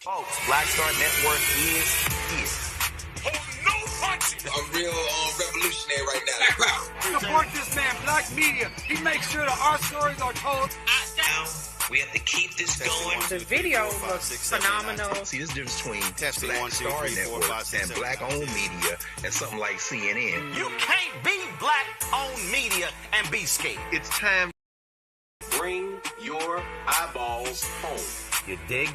Folks, Black Star Network is. Hold no punches. I'm real revolutionary right now. Support this man, Black Media. He makes sure that our stories are told. We have to keep this going. The video looks phenomenal. See, this difference between Black Star Network and black-owned media and something like CNN. You can't be black-owned media and be scared. It's time. Bring your eyeballs home. You dig?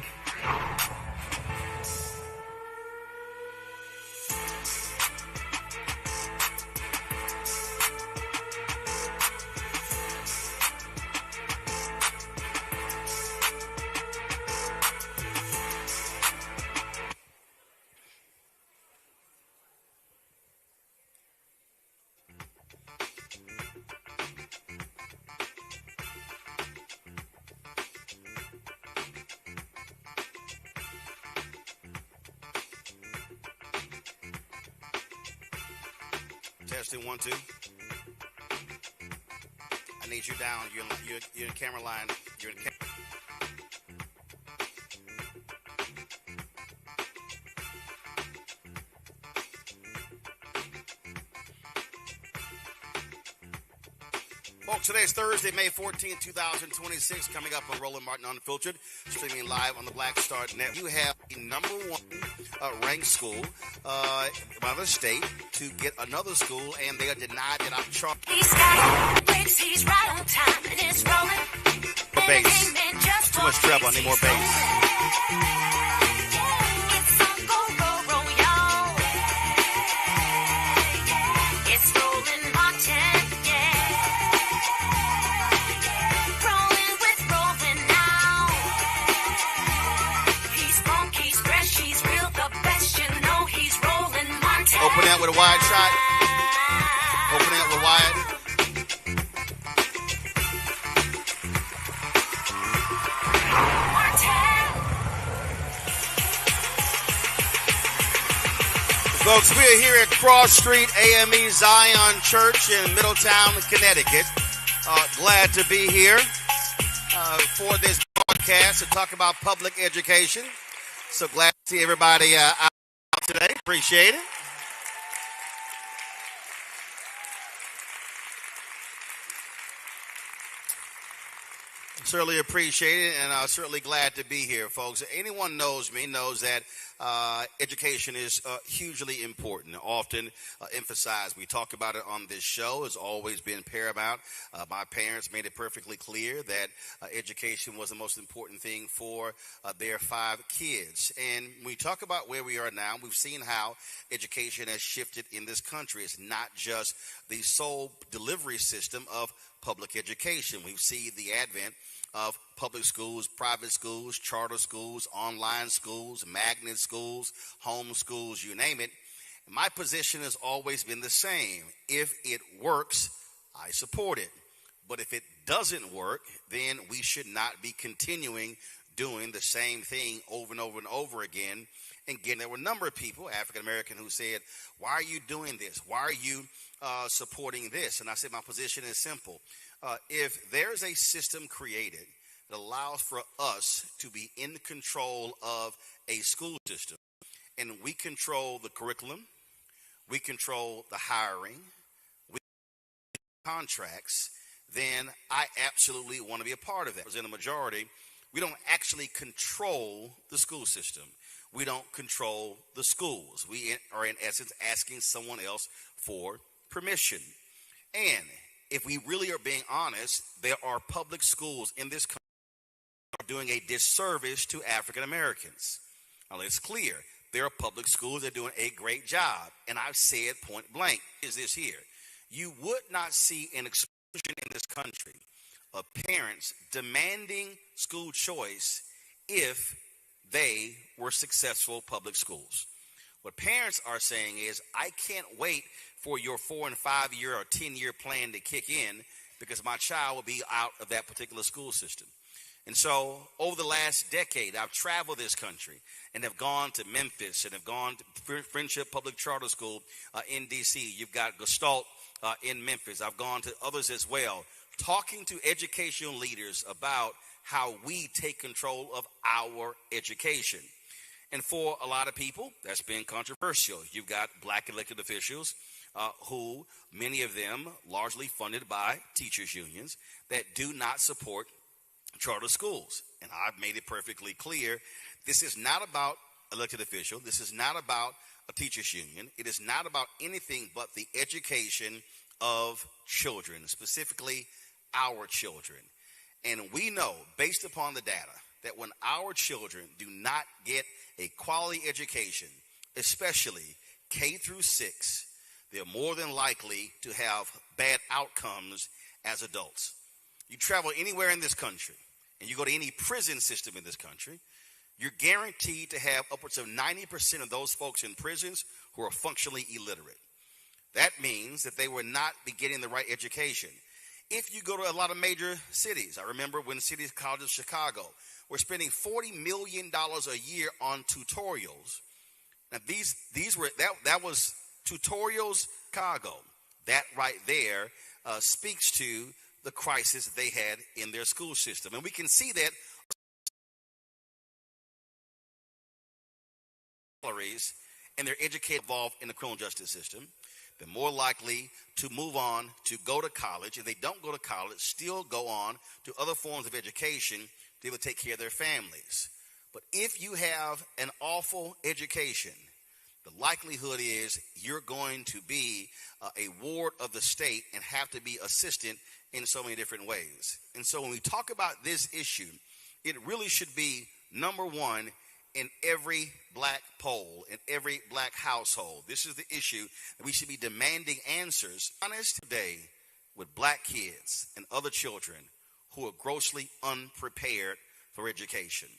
Testing 1 2. I need you down. You're in camera line. You're in camera. Folks, today is Thursday, May 14th, 2026. Coming up on Roland Martin Unfiltered, streaming live on the Black Star Net. You have the number one ranked school by the state to get another school, and they are denied that I'm charged. He's got breaks, he's right on time, and it's rolling. For bass. Too much treble, I need more bass. Opening up with a wide shot. Opening up with wide. Folks, we are here at Cross Street AME Zion Church in Middletown, Connecticut. Glad to be here for this broadcast to talk about public education. So glad to see everybody out today. Appreciate it. Certainly appreciate it, and I'm certainly glad to be here, folks. Anyone knows me knows that education is hugely important, often emphasized. We talk about it on this show. It's always been paramount. My parents made it perfectly clear that education was the most important thing for their 5 kids. And when we talk about where we are now, we've seen how education has shifted in this country. It's not just the sole delivery system of public education. We see the advent of public schools, private schools, charter schools, online schools, magnet schools, home schools, you name it. My position has always been the same. If it works, I support it. But if it doesn't work, then we should not be continuing doing the same thing over and over and over again. And again, there were a number of people, African American, who said, why are you doing this? Why are you supporting this? And I said, my position is simple. If there's a system created that allows for us to be in control of a school system, and we control the curriculum, we control the hiring, we control contracts, then I absolutely want to be a part of that. As in a majority, we don't actually control the school system. We don't control the schools. We are, in essence, asking someone else for permission. And if we really are being honest, there are public schools in this country that are doing a disservice to African Americans. Now, it's clear. There are public schools that are doing a great job. And I've said point blank, is this here. You would not see an explosion in this country of parents demanding school choice if they were successful public schools. What parents are saying is, I can't wait for your 4 and 5 year or 10-year plan to kick in because my child will be out of that particular school system. And so over the last decade, I've traveled this country and have gone to Memphis and have gone to Friendship Public Charter School in D.C. You've got Gestalt in Memphis. I've gone to others as well, talking to educational leaders about how we take control of our education. And for a lot of people, that's been controversial. You've got black elected officials who, many of them largely funded by teachers' unions, that do not support charter schools. And I've made it perfectly clear, this is not about elected official. This is not about a teachers' union. It is not about anything but the education of children, specifically our children. And we know, based upon the data, that when our children do not get a quality education, especially K through 6, they're more than likely to have bad outcomes as adults. You travel anywhere in this country, and you go to any prison system in this country, you're guaranteed to have upwards of 90% of those folks in prisons who are functionally illiterate. That means that they will not be getting the right education. If you go to a lot of major cities, I remember when City College of Chicago, we're spending $40 million a year on tutorials. Now that was tutorials Chicago. That right there speaks to the crisis that they had in their school system. And we can see that salaries and their education involved in the criminal justice system. They're more likely to move on to go to college. If they don't go to college, still go on to other forms of education to be able to take care of their families. But if you have an awful education, the likelihood is you're going to be a ward of the state and have to be assistant in so many different ways. And so when we talk about this issue, it really should be number one in every black poll, in every black household. This is the issue that we should be demanding answers. Honest today with black kids and other children who are grossly unprepared for education.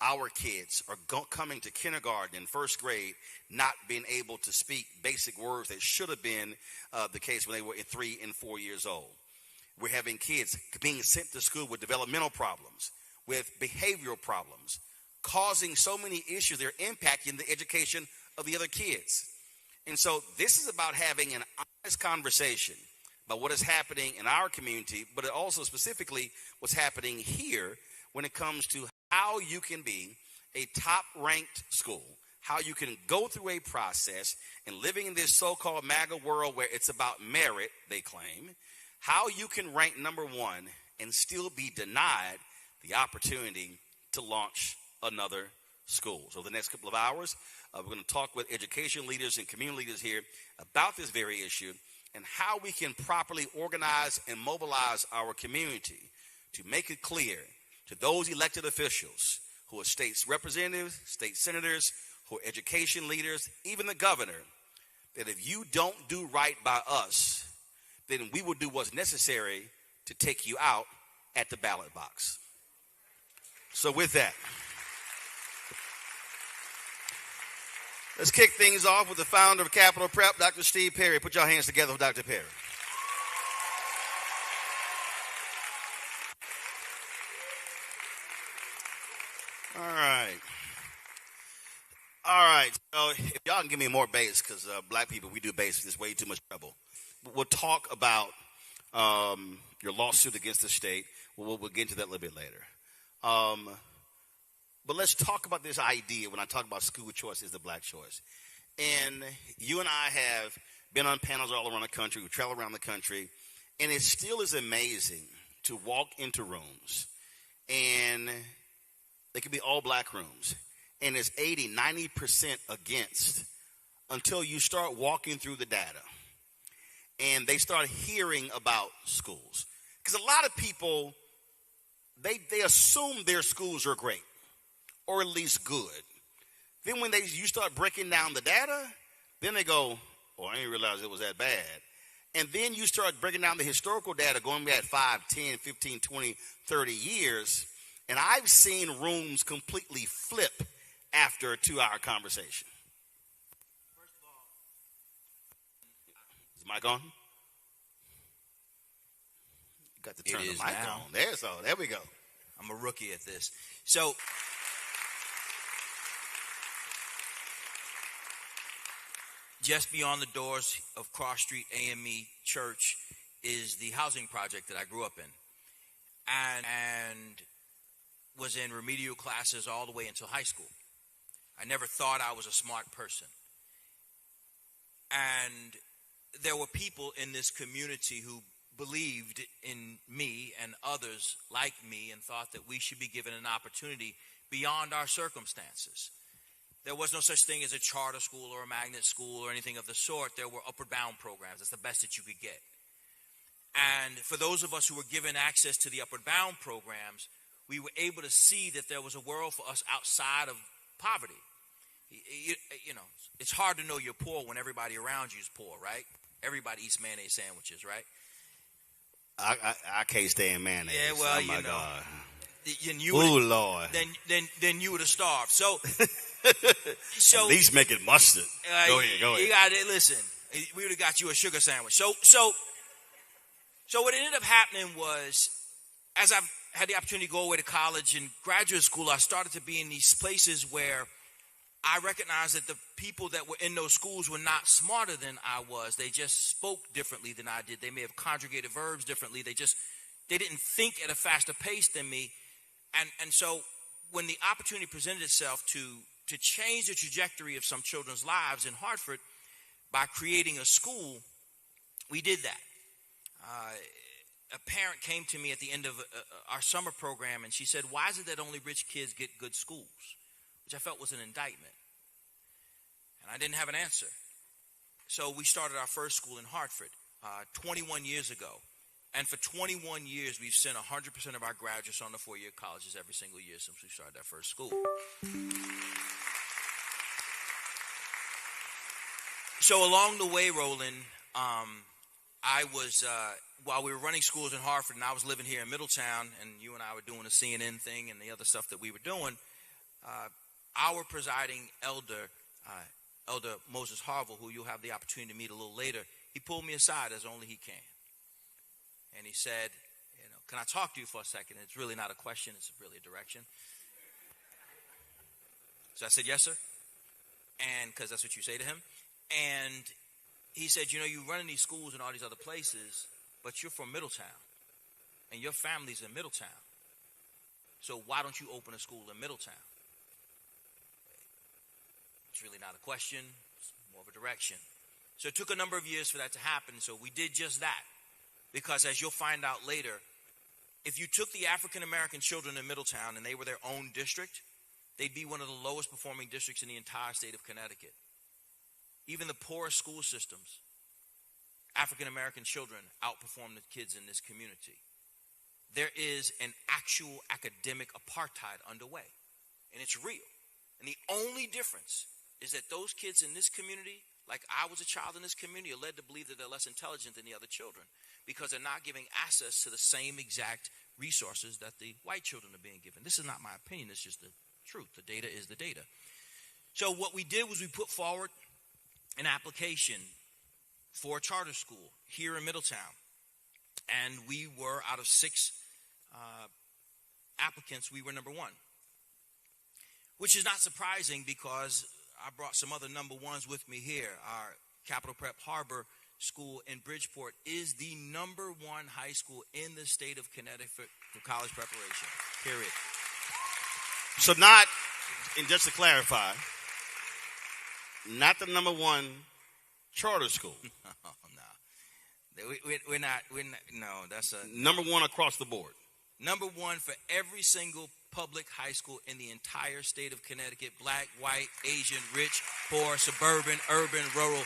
Our kids are coming to kindergarten and first grade not being able to speak basic words that should have been the case when they were 3 and 4 years old. We're having kids being sent to school with developmental problems, with behavioral problems, causing so many issues. They're impacting the education of the other kids. And so this is about having an honest conversation about what is happening in our community, but also specifically what's happening here when it comes to how you can be a top-ranked school, how you can go through a process and living in this so-called MAGA world where it's about merit, they claim, how you can rank number one and still be denied the opportunity to launch another school. So the next couple of hours, we're going to talk with education leaders and community leaders here about this very issue and how we can properly organize and mobilize our community to make it clear to those elected officials who are state representatives, state senators, who are education leaders, even the governor, that if you don't do right by us, then we will do what's necessary to take you out at the ballot box. So with that, let's kick things off with the founder of Capital Prep, Dr. Steve Perry. Put your hands together for Dr. Perry. All right. So if y'all can give me more bass, because black people, we do bass. There's way too much trouble. We'll talk about your lawsuit against the state. We'll get into that a little bit later. But let's talk about this idea when I talk about school choice is the black choice. And you and I have been on panels all around the country. We travel around the country. And it still is amazing to walk into rooms. And they could be all black rooms. And it's 80, 90% against until you start walking through the data. And they start hearing about schools. Because a lot of people, they assume their schools are great. Or at least good. Then when you start breaking down the data, then they go, oh, I didn't realize it was that bad. And then you start breaking down the historical data going back 5, 10, 15, 20, 30 years. And I've seen rooms completely flip after a 2-hour conversation. First of all, is the mic on? You got to turn the mic on. There we go. I'm a rookie at this. So just beyond the doors of Cross Street AME Church is the housing project that I grew up in. And was in remedial classes all the way until high school. I never thought I was a smart person. And there were people in this community who believed in me and others like me and thought that we should be given an opportunity beyond our circumstances. There was no such thing as a charter school or a magnet school or anything of the sort. There were upward bound programs. That's the best that you could get. And for those of us who were given access to the upward bound programs, we were able to see that there was a world for us outside of poverty. You know, it's hard to know you're poor when everybody around you is poor, right? Everybody eats mayonnaise sandwiches, right? I can't stand mayonnaise. Yeah, well, oh my God. Oh Lord. Then you would have starved. So at least make it mustard. Go ahead. You got to listen. We would have got you a sugar sandwich. So what ended up happening was, as I've had the opportunity to go away to college and graduate school, I started to be in these places where I recognized that the people that were in those schools were not smarter than I was. They just spoke differently than I did. They may have conjugated verbs differently. They didn't think at a faster pace than me. And so when the opportunity presented itself to change the trajectory of some children's lives in Hartford by creating a school, we did that. A parent came to me at the end of our summer program, and she said, "Why is it that only rich kids get good schools?" Which I felt was an indictment. And I didn't have an answer. So we started our first school in Hartford 21 years ago. And for 21 years, we've sent 100% of our graduates on to four-year colleges every single year since we started that first school. So along the way, Roland, I was, while we were running schools in Hartford and I was living here in Middletown, and you and I were doing the CNN thing and the other stuff that we were doing, our presiding elder, Elder Moses Harville, who you'll have the opportunity to meet a little later, he pulled me aside as only he can. And he said, "Can I talk to you for a second?" It's really not a question, it's really a direction. So I said, "Yes, sir." And because that's what you say to him. And he said, "You run in these schools and all these other places, but you're from Middletown. And your family's in Middletown. So why don't you open a school in Middletown?" It's really not a question, it's more of a direction. So it took a number of years for that to happen, so we did just that. Because as you'll find out later, if you took the African-American children in Middletown and they were their own district, they'd be one of the lowest performing districts in the entire state of Connecticut. Even the poorest school systems, African-American children outperform the kids in this community. There is an actual academic apartheid underway, and it's real. And the only difference is that those kids in this community, like I was a child in this community, are led to believe that they're less intelligent than the other children because they're not giving access to the same exact resources that the white children are being given. This is not my opinion, it's just the truth. The data is the data. So what we did was we put forward an application for a charter school here in Middletown. And we were, out of 6 applicants, we were number 1. Which is not surprising because I brought some other number 1s with me here. Our Capital Prep Harbor School in Bridgeport is the number 1 high school in the state of Connecticut for college preparation, period. So not, and just to clarify, not the number 1 charter school. No. We're not, no, that's a... Number 1 across the board. Number 1 for every single public high school in the entire state of Connecticut, black, white, Asian, rich, poor, suburban, urban, rural.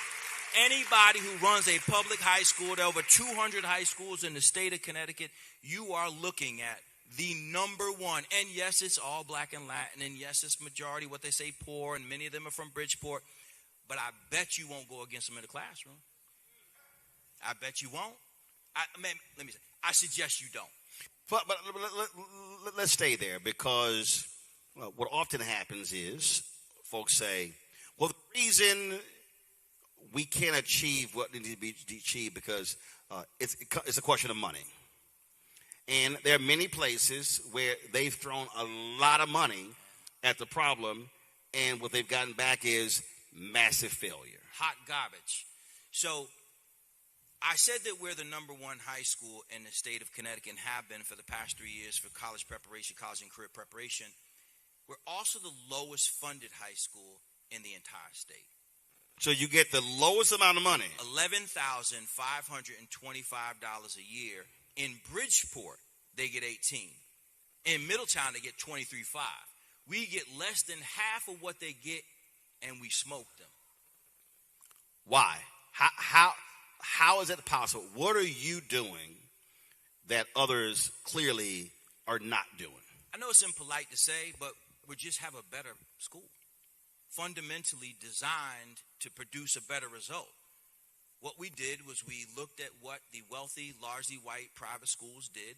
Anybody who runs a public high school, there are over 200 high schools in the state of Connecticut, you are looking at the number 1. And yes, it's all black and Latin, and yes, it's majority what they say poor, and many of them are from Bridgeport. But I bet you won't go against them in the classroom. I bet you won't. Let me say, I suggest you don't. But let's stay there because what often happens is folks say, well, the reason we can't achieve what needs to be achieved because it's a question of money. And there are many places where they've thrown a lot of money at the problem, and what they've gotten back is massive failure. Hot garbage. So I said that we're the number 1 high school in the state of Connecticut and have been for the past 3 years for college preparation, college and career preparation. We're also the lowest funded high school in the entire state. So you get the lowest amount of money. $11,525 a year. In Bridgeport, they get 18. In Middletown, they get 23.5. We get less than half of what they get, and we smoke them. Why? How is that possible? What are you doing that others clearly are not doing? I know it's impolite to say, but we just have a better school, fundamentally designed to produce a better result. What we did was we looked at what the wealthy, largely white private schools did.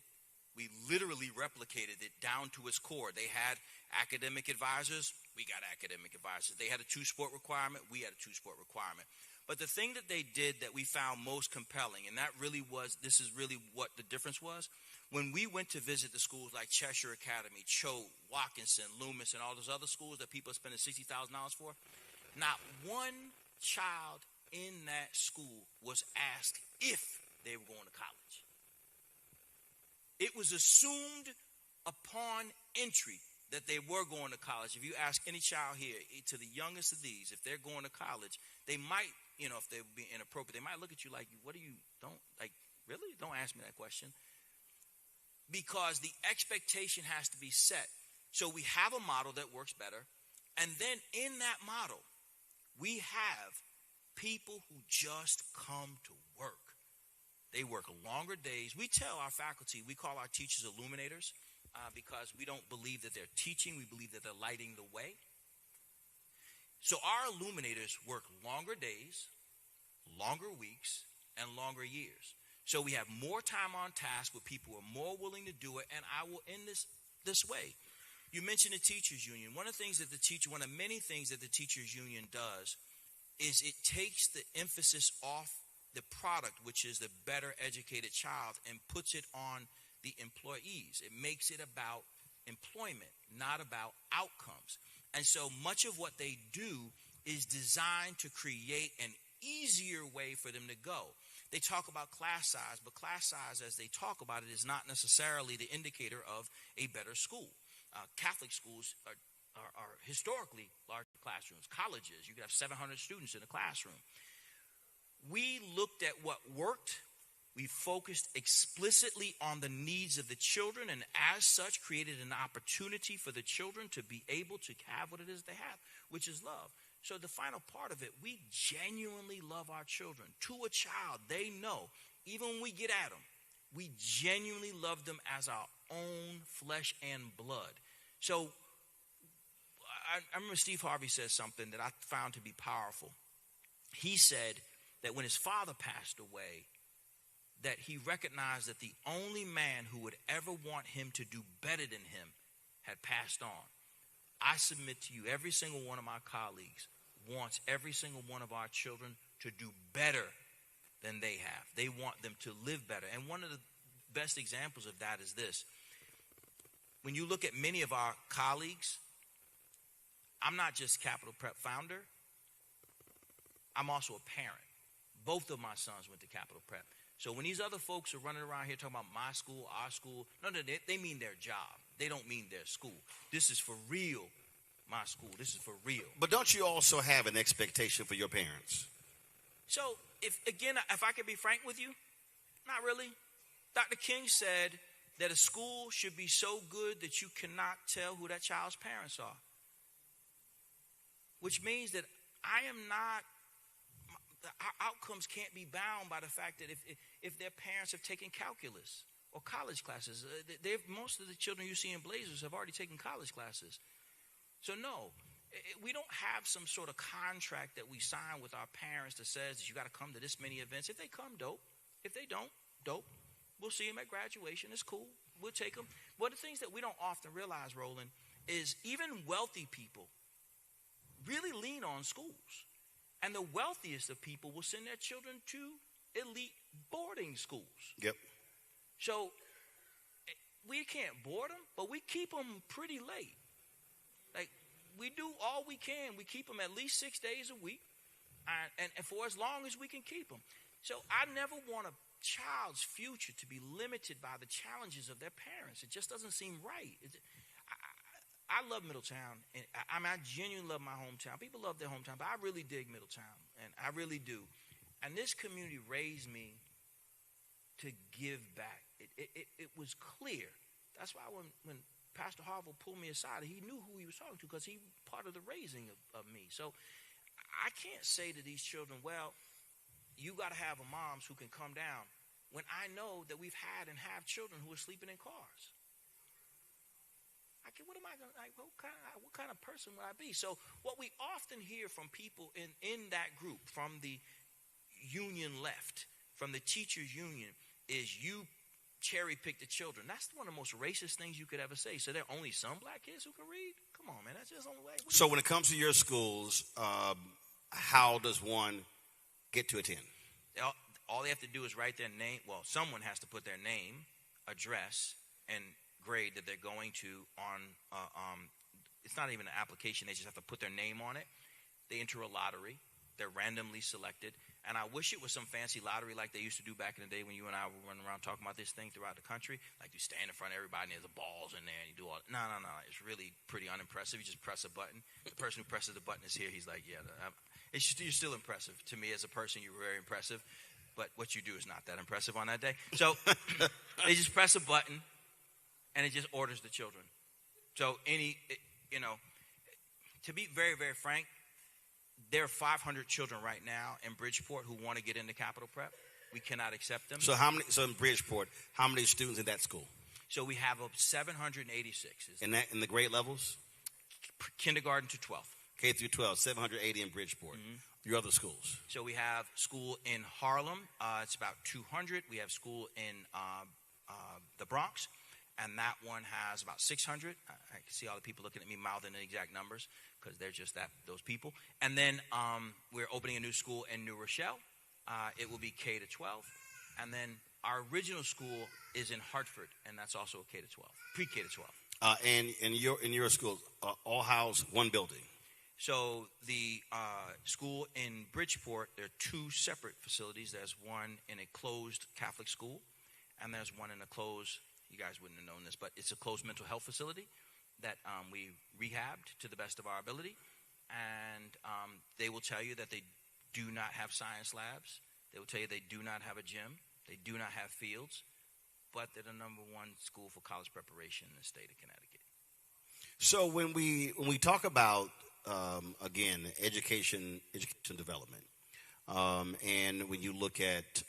We literally replicated it down to its core. They had academic advisors. We got academic advisors. They had a 2-sport requirement. We had a 2-sport requirement. But the thing that they did that we found most compelling, and that really was, this is really what the difference was, when we went to visit the schools like Cheshire Academy, Choate, Watkinson, Loomis, and all those other schools that people are spending $60,000 for, not one child in that school was asked if they were going to college. It was assumed upon entry that they were going to college. If you ask any child here, to the youngest of these, if they're going to college, they might, if they would be inappropriate, they might look at you like, what do you, really? Don't ask me that question. Because the expectation has to be set. So we have a model that works better. And then in that model, we have people who just come to work. They work longer days. We tell our faculty, we call our teachers illuminators because we don't believe that they're teaching. We believe that they're lighting the way. So our illuminators work longer days, longer weeks, and longer years. So we have more time on task with people who are more willing to do it. And I will end this way. You mentioned the teachers union. One of many things that the teachers union does is it takes the emphasis off the product, which is the better educated child, and puts it on the employees. It makes it about employment, not about outcomes. And so much of what they do is designed to create an easier way for them to go. They talk about class size, but class size, as they talk about it, is not necessarily the indicator of a better school. Catholic schools are historically large classrooms. Colleges, you could have 700 students in a classroom. We looked at what worked. We focused explicitly on the needs of the children, and as such created an opportunity for the children to be able to have what it is they have, which is love. So the final part of it, we genuinely love our children. To a child, they know, even when we get at them, we genuinely love them as our own flesh and blood. So I remember Steve Harvey said something that I found to be powerful. He said that when his father passed away, that he recognized that the only man who would ever want him to do better than him had passed on. I submit to you, every single one of my colleagues wants every single one of our children to do better than they have. They want them to live better. And one of the best examples of that is this. When you look at many of our colleagues, I'm not just Capital Prep founder. I'm also a parent. Both of my sons went to Capital Prep. So when these other folks are running around here talking about my school, our school, no, they mean their job. They don't mean their school. This is for real, my school. This is for real. But don't you also have an expectation for your parents? So, if I could be frank with you, not really. Dr. King said that a school should be so good that you cannot tell who that child's parents are. Which means that our outcomes can't be bound by the fact that if their parents have taken calculus or college classes. Most of the children you see in Blazers have already taken college classes. So no, we don't have some sort of contract that we sign with our parents that says that you got to come to this many events. If they come, dope. If they don't, dope. We'll see them at graduation. It's cool. We'll take them. One of the things that we don't often realize, Roland, is even wealthy people really lean on schools. And the wealthiest of people will send their children to elite boarding schools. Yep. So we can't board them, but we keep them pretty late. Like, we do all we can. We keep them at least 6 days a week, and for as long as we can keep them. So I never want a child's future to be limited by the challenges of their parents. It just doesn't seem right. I love Middletown, and I genuinely love my hometown. People love their hometown, but I really dig Middletown, and I really do. And this community raised me to give back. It was clear. That's why when Pastor Harville pulled me aside, he knew who he was talking to because he part of the raising of me. So I can't say to these children, well, you got to have a moms who can come down, when I know that we've had and have children who are sleeping in cars. What am I going to, like, what kind of person would I be? So what we often hear from people in that group, from the union left, from the teachers union, is you cherry pick the children. That's one of the most racist things you could ever say. So there are only some black kids who can read? Come on, man. That's just the only way. So when it comes to your schools, how does one get to attend? All they have to do is write their name. Well, someone has to put their name, address, and grade that they're going to on, it's not even an application. They just have to put their name on it. They enter a lottery. They're randomly selected. And I wish it was some fancy lottery like they used to do back in the day when you and I were running around talking about this thing throughout the country. Like you stand in front of everybody and there's the balls in there and you do all that. No. It's really pretty unimpressive. You just press a button. The person who presses the button is here. He's like, yeah, you're still impressive. To me as a person, you're very impressive. But what you do is not that impressive on that day. So they just press a button. And it just orders the children. So to be very, very frank, there are 500 children right now in Bridgeport who want to get into Capital Prep. We cannot accept them. So So in Bridgeport, how many students in that school? So we have 786. In the grade levels? Kindergarten to 12th. K through 12, 780 in Bridgeport. Mm-hmm. Your other schools? So we have school in Harlem. It's about 200. We have school in the Bronx. And that one has about 600. I can see all the people looking at me mouthing the exact numbers because they're just those people. And then we're opening a new school in New Rochelle. It will be K to 12. And then our original school is in Hartford, and that's also a K to 12, pre-K to 12. And in your school, all house one building. So the school in Bridgeport, there are two separate facilities. There's one in a closed Catholic school, and there's one in a closed. You guys wouldn't have known this, but it's a closed mental health facility that we rehabbed to the best of our ability. And they will tell you that they do not have science labs. They will tell you they do not have a gym. They do not have fields. But they're the number one school for college preparation in the state of Connecticut. So when we talk about, again, education development, and when you look at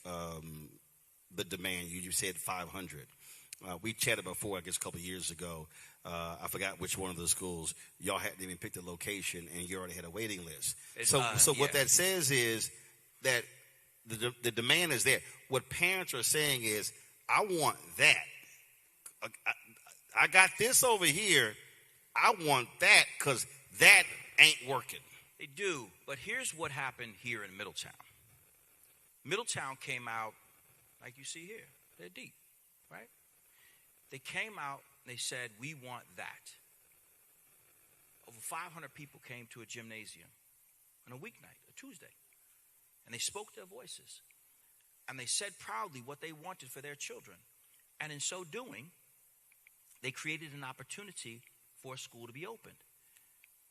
the demand, you said 500. We chatted before, I guess, a couple of years ago. I forgot which one of the schools. Y'all hadn't even picked a location, and you already had a waiting list. What that says is that the demand is there. What parents are saying is, I want that. I got this over here. I want that because that ain't working. They do, but here's what happened here in Middletown. Middletown came out, like you see here. They're deep, right? They came out and they said, we want that. Over 500 people came to a gymnasium on a weeknight, a Tuesday. And they spoke their voices. And they said proudly what they wanted for their children. And in so doing, they created an opportunity for a school to be opened.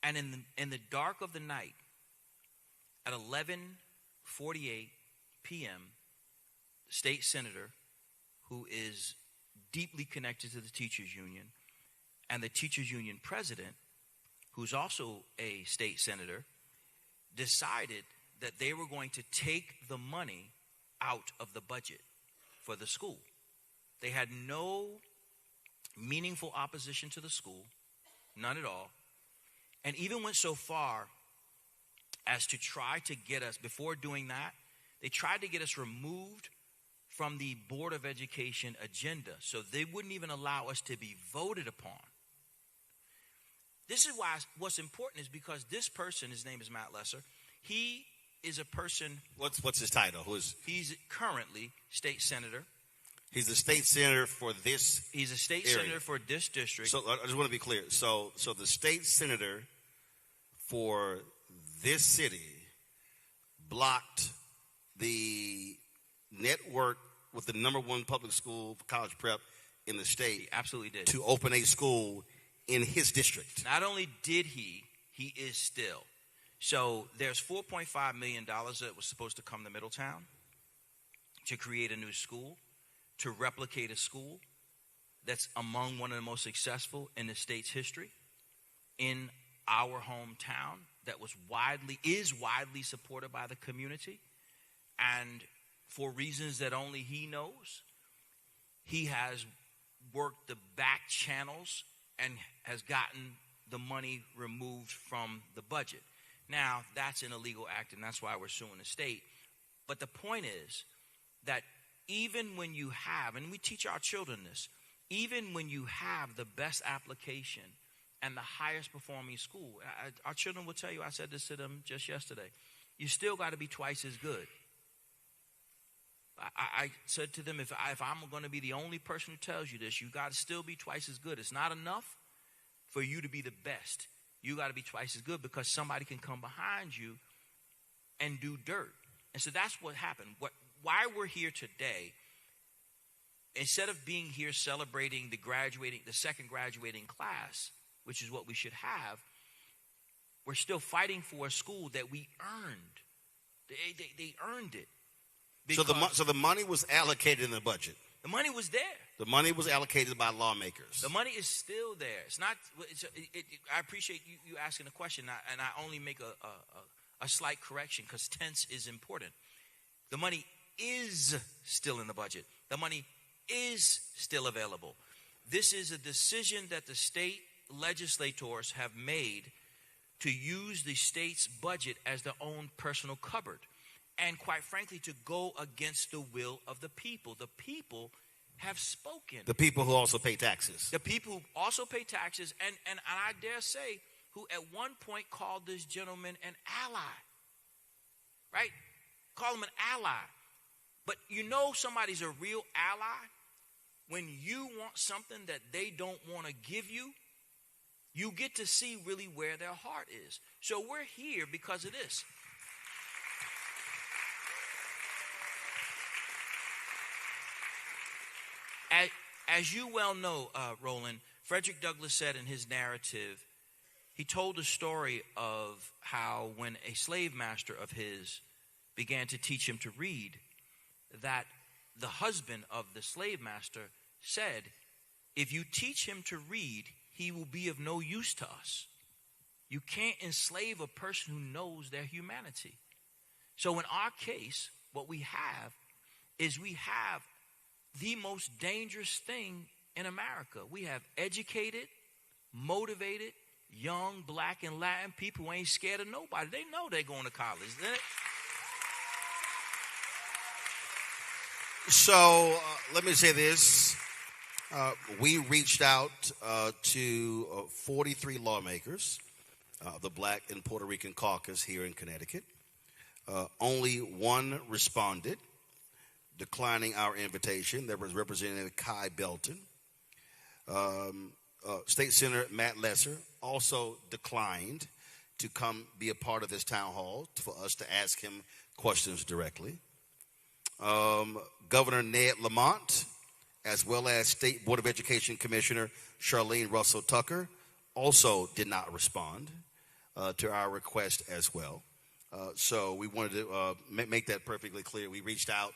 And in the dark of the night, at 11:48 p.m., the state senator, who is deeply connected to the teachers union, and the teachers union president, who's also a state senator, decided that they were going to take the money out of the budget for the school. They had no meaningful opposition to the school, none at all, and even went so far as to try to get us, before doing that, they tried to get us removed from the Board of Education agenda, so they wouldn't even allow us to be voted upon. This is why what's important is because this person, his name is Matt Lesser, he is a person. What's his title? He's currently state senator. He's the state senator for this. He's a state area. senator for this district. So I just want to be clear. So the state senator for this city blocked the network with the number one public school for college prep in the state. He absolutely did. To open a school in his district. Not only did he is still. So there's $4.5 million that was supposed to come to Middletown to create a new school, to replicate a school that's among one of the most successful in the state's history in our hometown, that is widely supported by the community. And for reasons that only he knows, he has worked the back channels and has gotten the money removed from the budget. Now, that's an illegal act, and that's why we're suing the state. But the point is that even when you have, and we teach our children this, even when you have the best application and the highest performing school, our children will tell you, I said this to them just yesterday, you still got to be twice as good. I said to them, if I'm going to be the only person who tells you this, you got to still be twice as good. It's not enough for you to be the best. You got to be twice as good, because somebody can come behind you and do dirt. And so that's what happened. Why we're here today, instead of being here celebrating the second graduating class, which is what we should have, we're still fighting for a school that we earned. They earned it. So the money was allocated in the budget. The money was there. The money was allocated by lawmakers. The money is still there. It's not. I appreciate you asking the question, and I only make a slight correction because tense is important. The money is still in the budget. The money is still available. This is a decision that the state legislators have made to use the state's budget as their own personal cupboard. And quite frankly, to go against the will of the people. The people have spoken. The people who also pay taxes. The people who also pay taxes, and I dare say, who at one point called this gentleman an ally. Right? Call him an ally. But you know somebody's a real ally when you want something that they don't want to give you. You get to see really where their heart is. So we're here because of this. As you well know, Roland, Frederick Douglass said in his narrative, he told a story of how when a slave master of his began to teach him to read, that the husband of the slave master said, if you teach him to read, he will be of no use to us. You can't enslave a person who knows their humanity. So in our case, what we have is we have the most dangerous thing in America. We have educated, motivated, young, black, and Latin people who ain't scared of nobody. They know they're going to college. So let me say this. We reached out to 43 lawmakers, the Black and Puerto Rican caucus here in Connecticut. Only one responded, declining our invitation. There was Representative Kai Belton. State Senator Matt Lesser also declined to come be a part of this town hall for us to ask him questions directly. Governor Ned Lamont, as well as State Board of Education Commissioner Charlene Russell Tucker, also did not respond to our request as well. So we wanted to make that perfectly clear. We reached out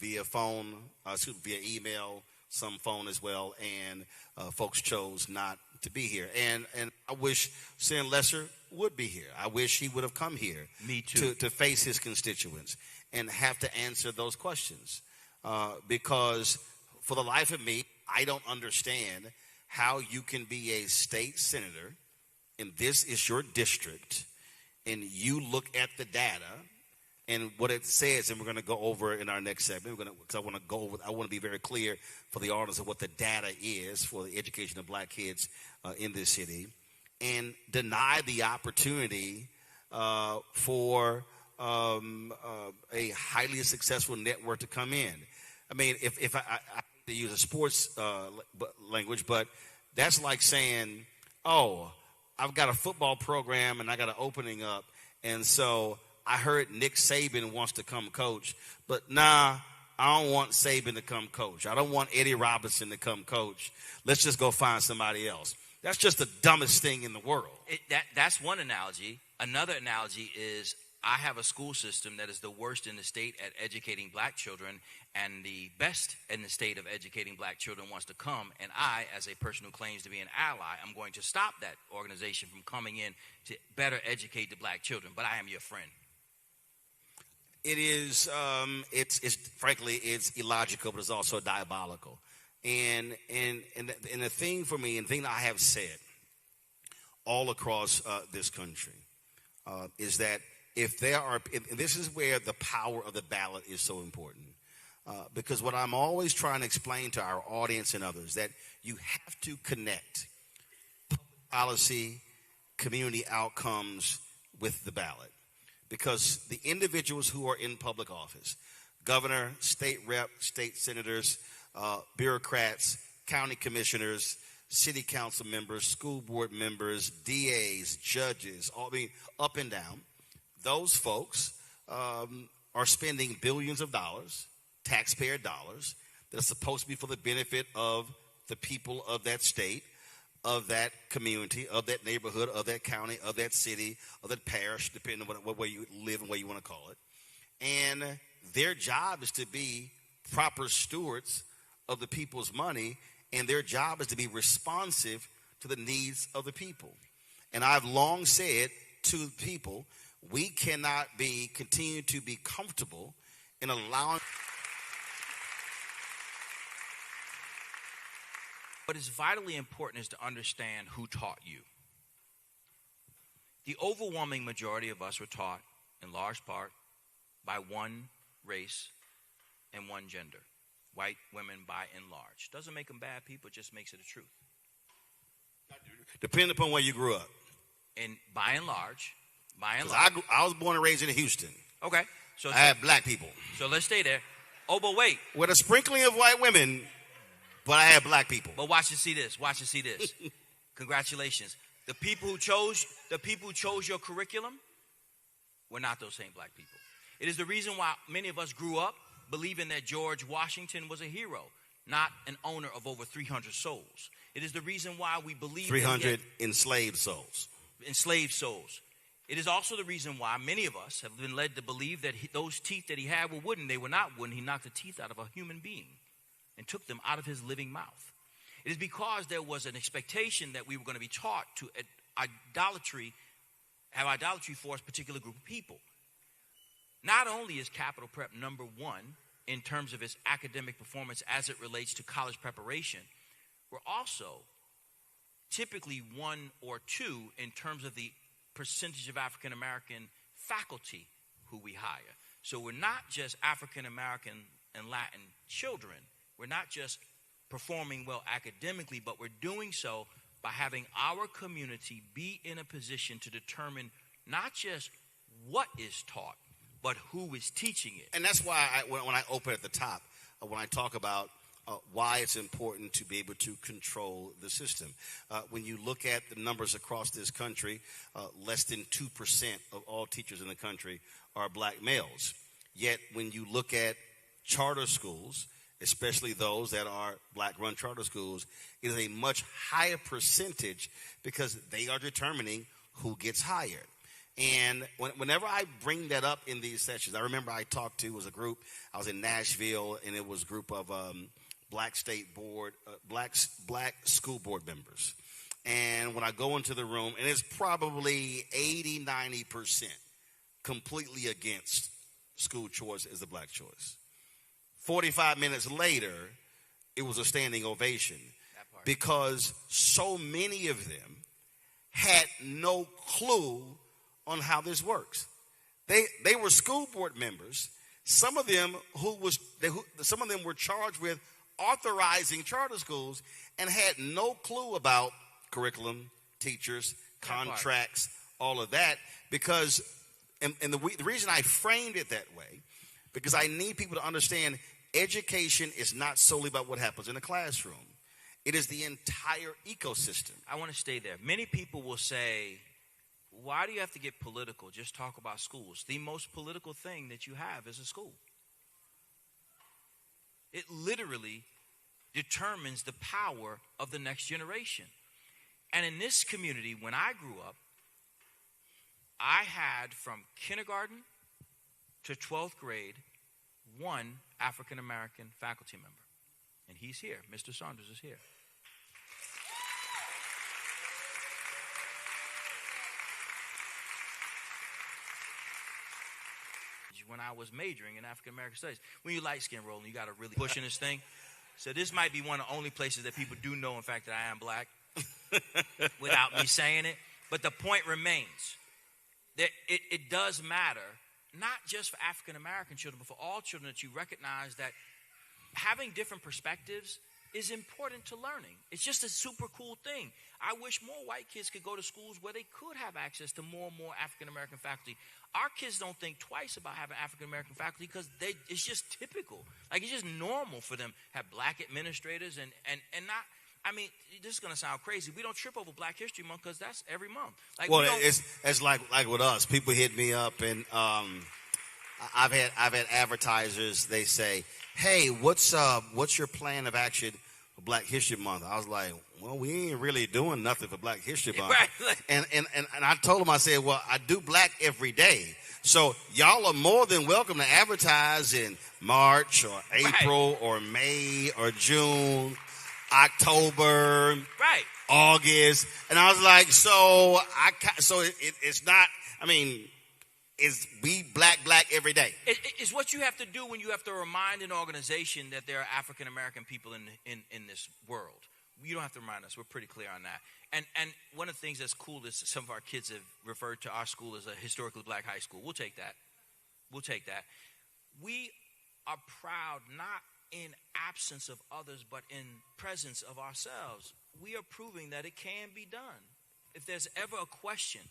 via phone, via email, some phone as well, and folks chose not to be here. And I wish Senator Lesser would be here. I wish he would have come here. Me too. To face his constituents and have to answer those questions. Because for the life of me, I don't understand how you can be a state senator, and this is your district, and you look at the data and what it says, and we're going to go over in our next segment. Because I want to be very clear for the audience of what the data is for the education of black kids in this city, and deny the opportunity for a highly successful network to come in. I mean, if I to use a sports language, but that's like saying, oh, I've got a football program and I got an opening up, and so I heard Nick Saban wants to come coach, but nah, I don't want Saban to come coach. I don't want Eddie Robinson to come coach. Let's just go find somebody else. That's just the dumbest thing in the world. That's one analogy. Another analogy is I have a school system that is the worst in the state at educating black children, and the best in the state of educating black children wants to come, and I, as a person who claims to be an ally, I'm going to stop that organization from coming in to better educate the black children. But I am your friend. It is, frankly, it's illogical, but it's also diabolical. And the thing for me, and the thing that I have said all across this country, is that if this is where the power of the ballot is so important. Because what I'm always trying to explain to our audience and others, that you have to connect public policy, community outcomes with the ballot. Because the individuals who are in public office, governor, state rep, state senators, bureaucrats, county commissioners, city council members, school board members, DAs, judges, up and down, those folks are spending billions of dollars, taxpayer dollars, that are supposed to be for the benefit of the people of that state, of that community, of that neighborhood, of that county, of that city, of that parish, depending on what way you live and what you want to call it. And their job is to be proper stewards of the people's money, and their job is to be responsive to the needs of the people. And I've long said to people, we cannot continue to be comfortable in allowing. What is vitally important is to understand who taught you. The overwhelming majority of us were taught, in large part, by one race and one gender. White women, by and large. Doesn't make them bad people, it just makes it the truth. Depending upon where you grew up. And by and large. I was born and raised in Houston. Okay. So I had black people. So let's stay there. Oh, but wait. With a sprinkling of white women, but I had black people. But watch and see this. Watch and see this. Congratulations. The people who chose your curriculum were not those same black people. It is the reason why many of us grew up believing that George Washington was a hero, not an owner of over 300 souls. It is the reason why we believe 300 enslaved souls. Enslaved souls. It is also the reason why many of us have been led to believe that those teeth that he had were wooden. They were not wooden. He knocked the teeth out of a human being and took them out of his living mouth. It is because there was an expectation that we were going to be taught to have idolatry for a particular group of people. Not only is Capital Prep number one in terms of its academic performance as it relates to college preparation, we're also typically one or two in terms of the percentage of African American faculty who we hire. So we're not just African American and Latin children. We're not just performing well academically, but we're doing so by having our community be in a position to determine not just what is taught, but who is teaching it. And that's why when I open at the top, when I talk about why it's important to be able to control the system. When you look at the numbers across this country, less than 2% of all teachers in the country are black males. Yet when you look at charter schools, especially those that are black-run charter schools, it is a much higher percentage because they are determining who gets hired. And whenever I bring that up in these sessions, I remember I talked to, it was a group, I was in Nashville, and it was a group of black school board members. And when I go into the room, and it's probably 80-90% completely against school choice as a black choice. 45 minutes later, it was a standing ovation because so many of them had no clue on how this works. They were school board members. Some of them were charged with authorizing charter schools and had no clue about curriculum, teachers, contracts, all of that. Because, and the reason I framed it that way, because I need people to understand education is not solely about what happens in the classroom. It is the entire ecosystem. I want to stay there. Many people will say, why do you have to get political? Just talk about schools. The most political thing that you have is a school. It literally determines the power of the next generation. And in this community, when I grew up, I had from kindergarten to 12th grade one African-American faculty member. And he's here. Mr. Saunders is here. When I was majoring in African-American studies, when you light-skinned, Roland, you got to really push in this thing. So this might be one of the only places that people do know, in fact, that I am black without me saying it. But the point remains that it does matter, not just for African-American children, but for all children, that you recognize that having different perspectives is important to learning. It's just a super cool thing. I wish more white kids could go to schools where they could have access to more and more African-American faculty. Our kids don't think twice about having African-American faculty because it's just typical. Like, it's just normal for them to have black administrators and not, I mean, this is going to sound crazy. We don't trip over Black History Month because that's every month. Like, well, it's like with us. People hit me up, and I've had advertisers. They say, "Hey, what's your plan of action for Black History Month?" I was like, "Well, we ain't really doing nothing for Black History Month." Right. And I told them, I said, "Well, I do black every day, so y'all are more than welcome to advertise in March or April or May or June, October, August." And I was like, it's not. I mean, is we black every day? It's what you have to do when you have to remind an organization that there are African American people in this world. You don't have to remind us. We're pretty clear on that. And one of the things that's cool is some of our kids have referred to our school as a historically black high school. We'll take that. We are proud, not in absence of others, but in presence of ourselves. We are proving that it can be done. If there's ever a question,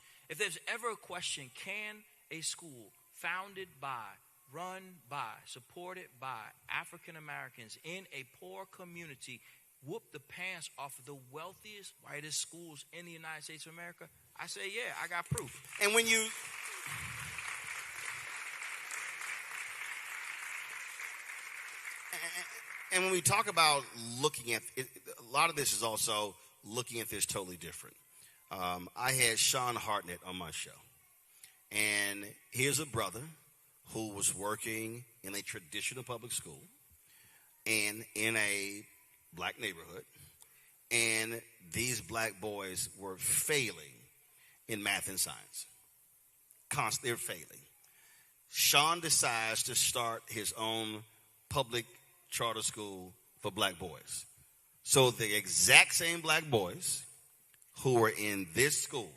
can a school founded by, run by, supported by African Americans in a poor community whoop the pants off of the wealthiest, whitest schools in the United States of America? I say, yeah, I got proof. And when you... And when we talk about looking at it, a lot of this is also looking at this totally different. I had Sean Hartnett on my show. And here's a brother who was working in a traditional public school and in a black neighborhood. And these black boys were failing in math and science. They're failing. Sean decides to start his own public charter school for black boys. So the exact same black boys who were in this school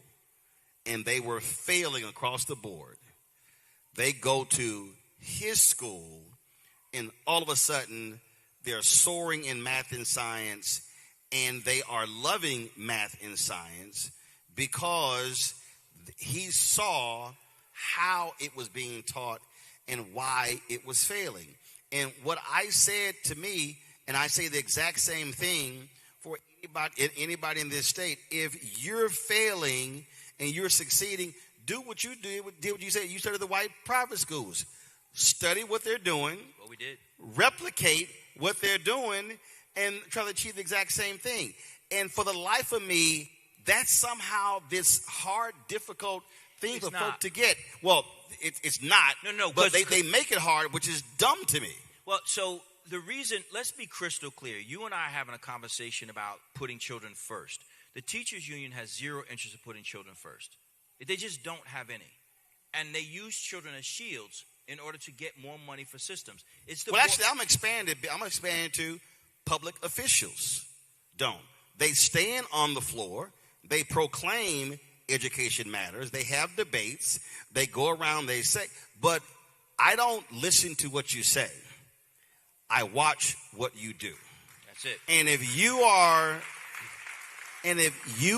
and they were failing across the board, they go to his school and all of a sudden they're soaring in math and science, and they are loving math and science because he saw how it was being taught and why it was failing. And what I said to me, and I say the exact same thing for anybody in this state, if you're failing and you're succeeding, do what you did what you said. You started the white private schools. Study what they're doing. What we did. Replicate what they're doing and try to achieve the exact same thing. And for the life of me, that's somehow this hard, difficult thing for folk to get. Well, it's not. No. But they make it hard, which is dumb to me. Well, so the reason, let's be crystal clear. You and I are having a conversation about putting children first. The teachers union has zero interest in putting children first. They just don't have any. And they use children as shields in order to get more money for systems. Actually, I'm expanding to public officials. They stand on the floor. They proclaim education matters. They have debates. They go around, they say, but I don't listen to what you say. I watch what you do. That's it. And if you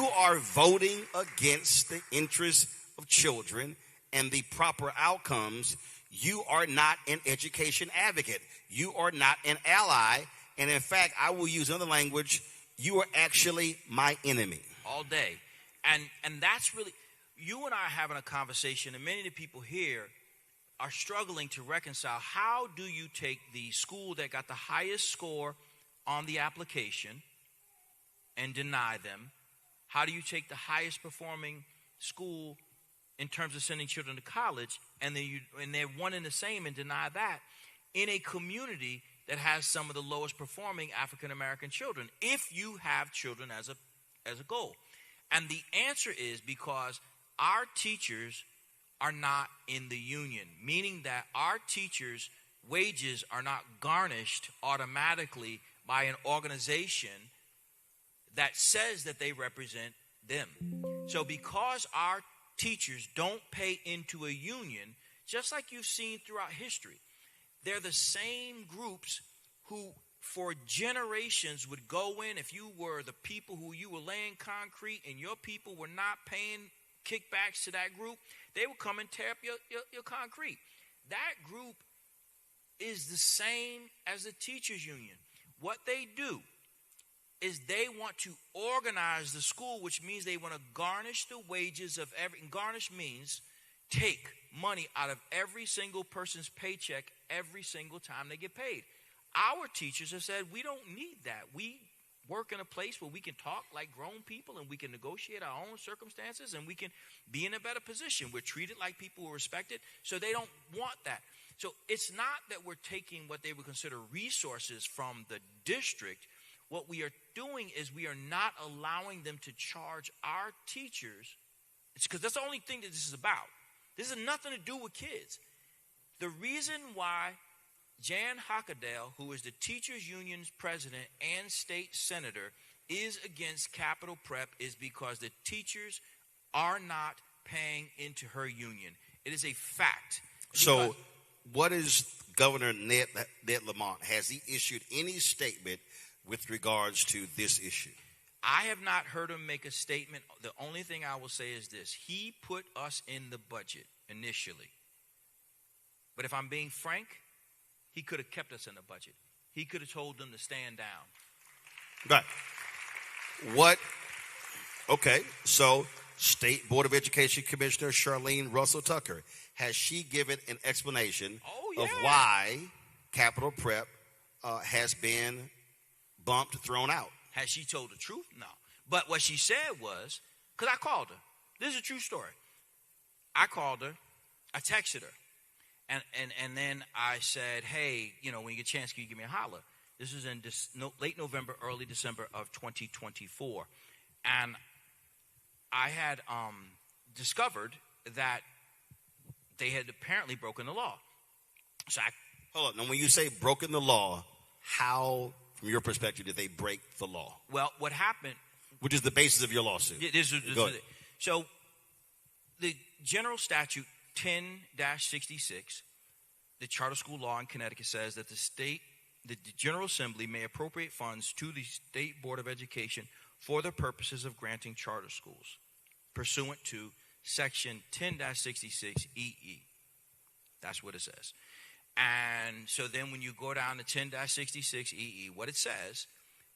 are voting against the interests of children and the proper outcomes, you are not an education advocate. You are not an ally. And in fact, I will use another language. You are actually my enemy. All day. And that's really, you and I are having a conversation, and many of the people here are struggling to reconcile. How do you take the school that got the highest score on the application and deny them, How do you take the highest performing school in terms of sending children to college, and they're one and the same, and deny that in a community that has some of the lowest performing African American children, if you have children as a goal? And the answer is because our teachers are not in the union, meaning that our teachers' wages are not garnished automatically by an organization that says that they represent them. So because our teachers don't pay into a union, just like you've seen throughout history, they're the same groups who for generations would go in. If you were the people who you were laying concrete and your people were not paying kickbacks to that group, they would come and tear up your concrete. That group is the same as the teachers union. What they do is they want to organize the school, which means they want to garnish the wages of every, and garnish means take money out of every single person's paycheck every single time they get paid. Our teachers have said, we don't need that. We work in a place where we can talk like grown people and we can negotiate our own circumstances and we can be in a better position. We're treated like people who are respected, so they don't want that. So it's not that we're taking what they would consider resources from the district. What we are doing is we are not allowing them to charge our teachers. It's because that's the only thing that this is about. This has nothing to do with kids. The reason why Jan Hockadale, who is the teachers union's president and state senator, is against capital prep is because the teachers are not paying into her union. It is a fact. So what is Governor Ned Lamont? Has he issued any statement with regards to this issue? I have not heard him make a statement. The only thing I will say is this. He put us in the budget initially. But if I'm being frank, he could have kept us in the budget. He could have told them to stand down. Right. Okay, so State Board of Education Commissioner Charlene Russell Tucker, has she given an explanation of why capital prep has been bumped, thrown out? Has she told the truth? No. But what she said was, because I called her. This is a true story. I called her. I texted her. And then I said, hey, when you get a chance, can you give me a holler? This is in late November, early December of 2024. And I had discovered that they had apparently broken the law. So hold on. Now, when you say broken the law, how, from your perspective, did they break the law? Well, what happened... Which is the basis of your lawsuit. Go ahead. So the general statute 10-66, the charter school law in Connecticut says that the General Assembly may appropriate funds to the State Board of Education for the purposes of granting charter schools, pursuant to Section 10-66 EE. That's what it says. And so then when you go down to 10-66 EE, what it says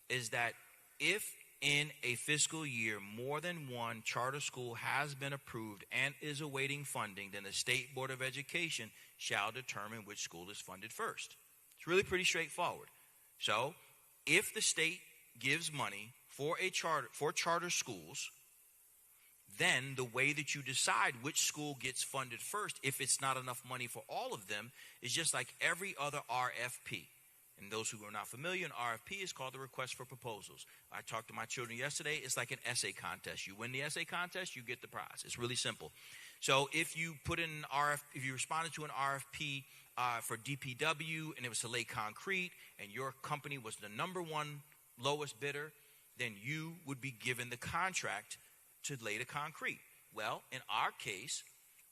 is that if in a fiscal year more than one charter school has been approved and is awaiting funding, then the State Board of Education shall determine which school is funded first. It's really pretty straightforward. So if the state gives money for charter schools, then the way that you decide which school gets funded first, if it's not enough money for all of them, is just like every other RFP. And those who are not familiar, an RFP is called the request for proposals. I talked to my children yesterday. It's like an essay contest. You win the essay contest, you get the prize. It's really simple. So if you put in an if you responded to an RFP for DPW and it was to lay concrete and your company was the number one lowest bidder, then you would be given the contract to lay the concrete. Well, in our case,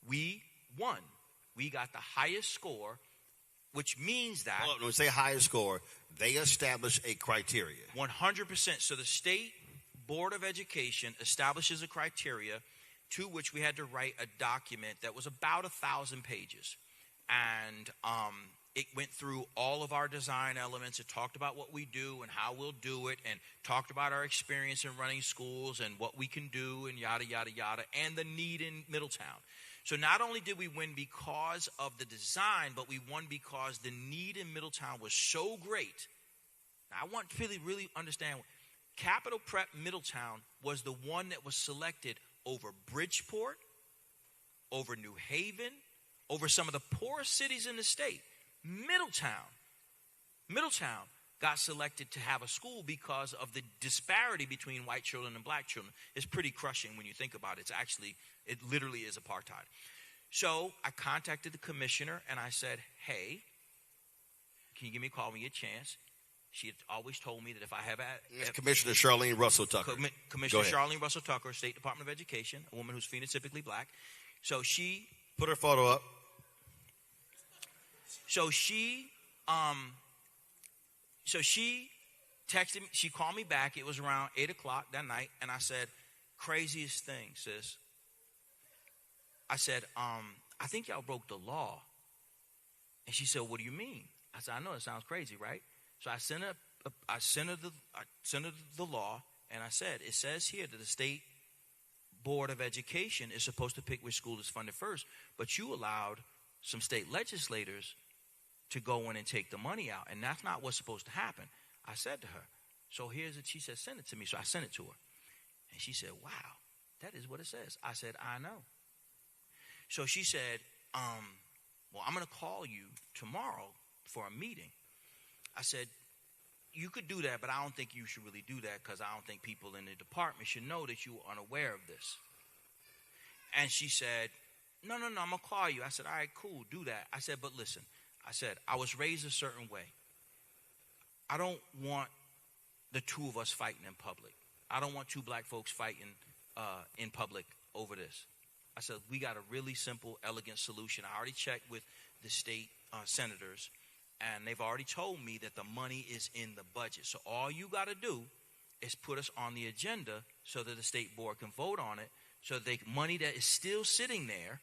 we won. We got the highest score, which means that... Well, when we say highest score, they establish a criteria. 100%. So the State Board of Education establishes a criteria to which we had to write a document that was about 1,000 pages. And it went through all of our design elements. It talked about what we do and how we'll do it, and talked about our experience in running schools and what we can do and yada, yada, yada, and the need in Middletown. So not only did we win because of the design, but we won because the need in Middletown was so great. Now, I want to really understand, Capital Prep Middletown was the one that was selected over Bridgeport, over New Haven, over some of the poorest cities in the state. Middletown got selected to have a school because of the disparity between white children and black children. It's pretty crushing when you think about it. It literally is apartheid. So I contacted the commissioner and I said, hey, can you give me a call when you get a chance? She had always told me that if I have Commissioner Charlene Russell Tucker. Commissioner Charlene Russell Tucker, State Department of Education, a woman who's phenotypically black. So she put her photo up. So she texted me. She called me back. It was around 8:00 that night, and I said, "Craziest thing, sis." I said, "I think y'all broke the law." And she said, "What do you mean?" I said, "I know it sounds crazy, right?" So I sent her the law, and I said, "It says here that the State Board of Education is supposed to pick which school is funded first, but you allowed some state legislators to go in and take the money out, and that's not what's supposed to happen." I said to her, so here's it. She said, "Send it to me." So I sent it to her, and she said, "Wow, that is what it says." I said, "I know." So she said, well, I'm going to call you tomorrow for a meeting. I said, "You could do that, but I don't think you should really do that because I don't think people in the department should know that you were unaware of this." And she said, No, I'm going to call you. I said, "All right, cool, do that." I said, "But listen," I said, "I was raised a certain way. I don't want the two of us fighting in public. I don't want two black folks fighting in public over this." I said, "We got a really simple, elegant solution. I already checked with the state senators, and they've already told me that the money is in the budget. So all you got to do is put us on the agenda so that the state board can vote on it, so that the money that is still sitting there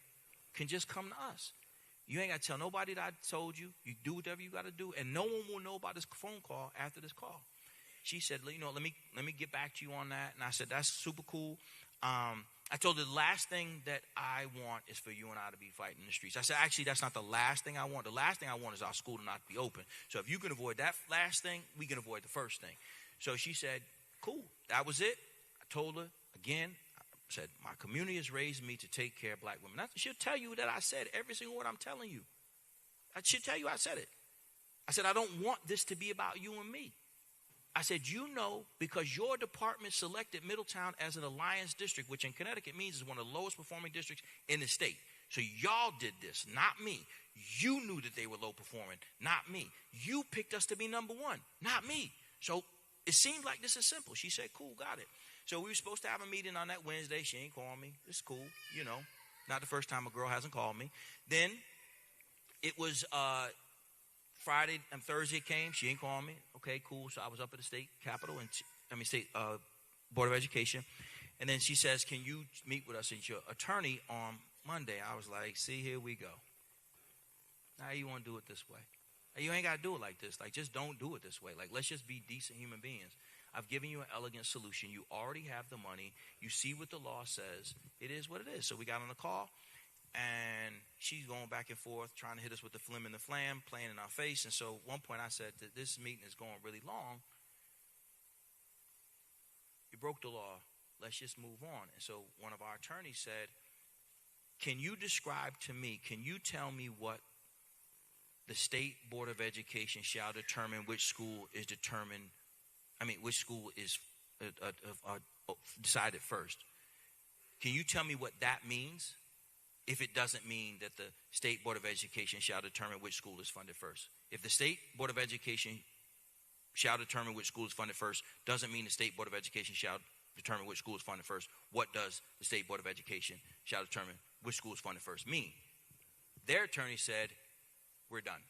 can just come to us. You ain't got to tell nobody that I told you. You do whatever you got to do, and no one will know about this phone call after this call." She said, "Let me get back to you on that." And I said, "That's super cool." I told her the last thing that I want is for you and I to be fighting in the streets. I said, "Actually, that's not the last thing I want. The last thing I want is our school to not be open. So if you can avoid that last thing, we can avoid the first thing." So she said, "Cool, that was it." I told her again, I said, "My community has raised me to take care of black women." She'll tell you that I said every single word I'm telling you. She'll tell you I said it. I said, "I don't want this to be about you and me." I said, because your department selected Middletown as an alliance district, which in Connecticut means is one of the lowest performing districts in the state. So y'all did this, not me. You knew that they were low performing, not me. You picked us to be number one, not me. So it seemed like this is simple. She said, "Cool, got it." So we were supposed to have a meeting on that Wednesday. She ain't called me. It's cool, Not the first time a girl hasn't called me. Then it was Friday and Thursday came. She ain't called me. Okay, cool. So I was up at the state capitol state board of education, and then she says, "Can you meet with us and your attorney on Monday?" I was like, "See, here we go. Now you want to do it this way? You ain't got to do it like this. Like, just don't do it this way. Like, let's just be decent human beings. I've given you an elegant solution. You already have the money. You see what the law says. It is what it is." So we got on the call, and she's going back and forth, trying to hit us with the flim and the flam, playing in our face. And so at one point I said that this meeting is going really long. You broke the law. Let's just move on. And so one of our attorneys said, "Can you describe to me, can you tell me what the State Board of Education shall determine which school is decided first? Can you tell me what that means? If it doesn't mean that the State Board of Education shall determine which school is funded first. If the State Board of Education shall determine which school is funded first doesn't mean the State Board of Education shall determine which school is funded first. What does the State Board of Education shall determine which school is funded first mean?" Their attorney said, "We're done."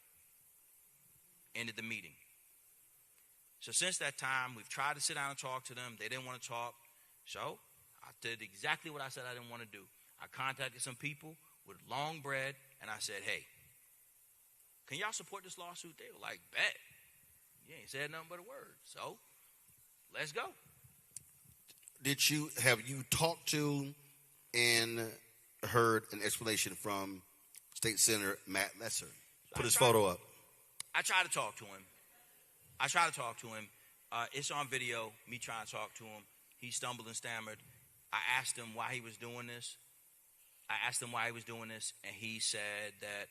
Ended the meeting. So since that time, we've tried to sit down and talk to them. They didn't want to talk. So I did exactly what I said I didn't want to do. I contacted some people with long bread, and I said, "Hey, can y'all support this lawsuit?" They were like, "Bet. You ain't said nothing but a word. So let's go." Have you talked to and heard an explanation from State Senator Matt Messer? Put his photo up. I tried to talk to him. It's on video, me trying to talk to him. He stumbled and stammered. I asked him why he was doing this. And he said that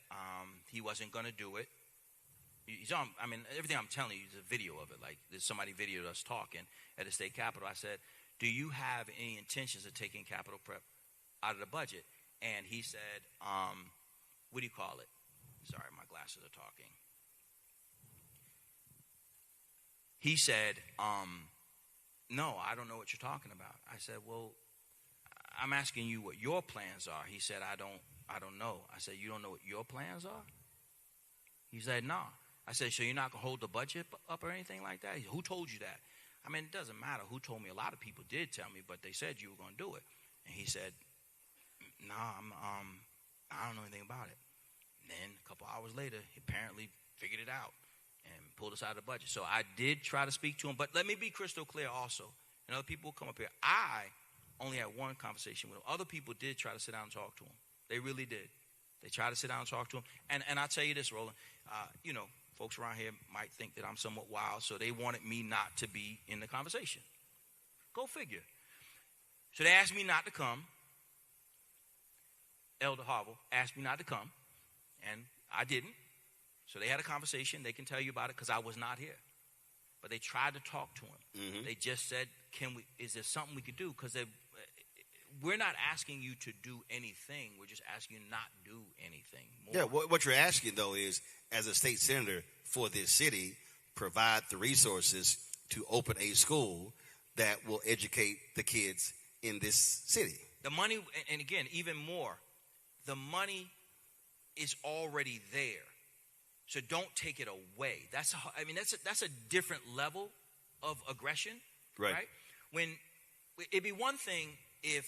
he wasn't going to do it. He's on, I mean, everything I'm telling you is a video of it. Like, there's somebody videoed us talking at the state capitol. I said, do you have any intentions of taking capital prep out of the budget? And he said, what do you call it? Sorry, my glasses are talking. He said, no, I don't know what you're talking about. I said, well, I'm asking you what your plans are. He said, I don't know. I said, you don't know what your plans are? He said, no. I said, so you're not going to hold the budget up or anything like that? He said, who told you that? I mean, it doesn't matter who told me. A lot of people did tell me, but they said you were going to do it. And he said, no, I don't know anything about it. And then a couple hours later, he apparently figured it out and pulled us out of the budget. So I did try to speak to him, but let me be crystal clear also. And other people come up here. I only had one conversation with him. Other people did try to sit down and talk to him. They really did. They tried to sit down and talk to him. And I'll tell you this, Roland, you know, folks around here might think that I'm somewhat wild, so they wanted me not to be in the conversation. Go figure. So they asked me not to come. Elder Harville asked me not to come, and I didn't. So they had a conversation. They can tell you about it because I was not here. But they tried to talk to him. Mm-hmm. They just said, is there something we could do? Because we're not asking you to do anything. We're just asking you not do anything more. Yeah, what you're asking, though, is as a state senator for this city, provide the resources to open a school that will educate the kids in this city. The money, and again, even more, the money is already there. So don't take it away. That's a different level of aggression, right? When it'd be one thing if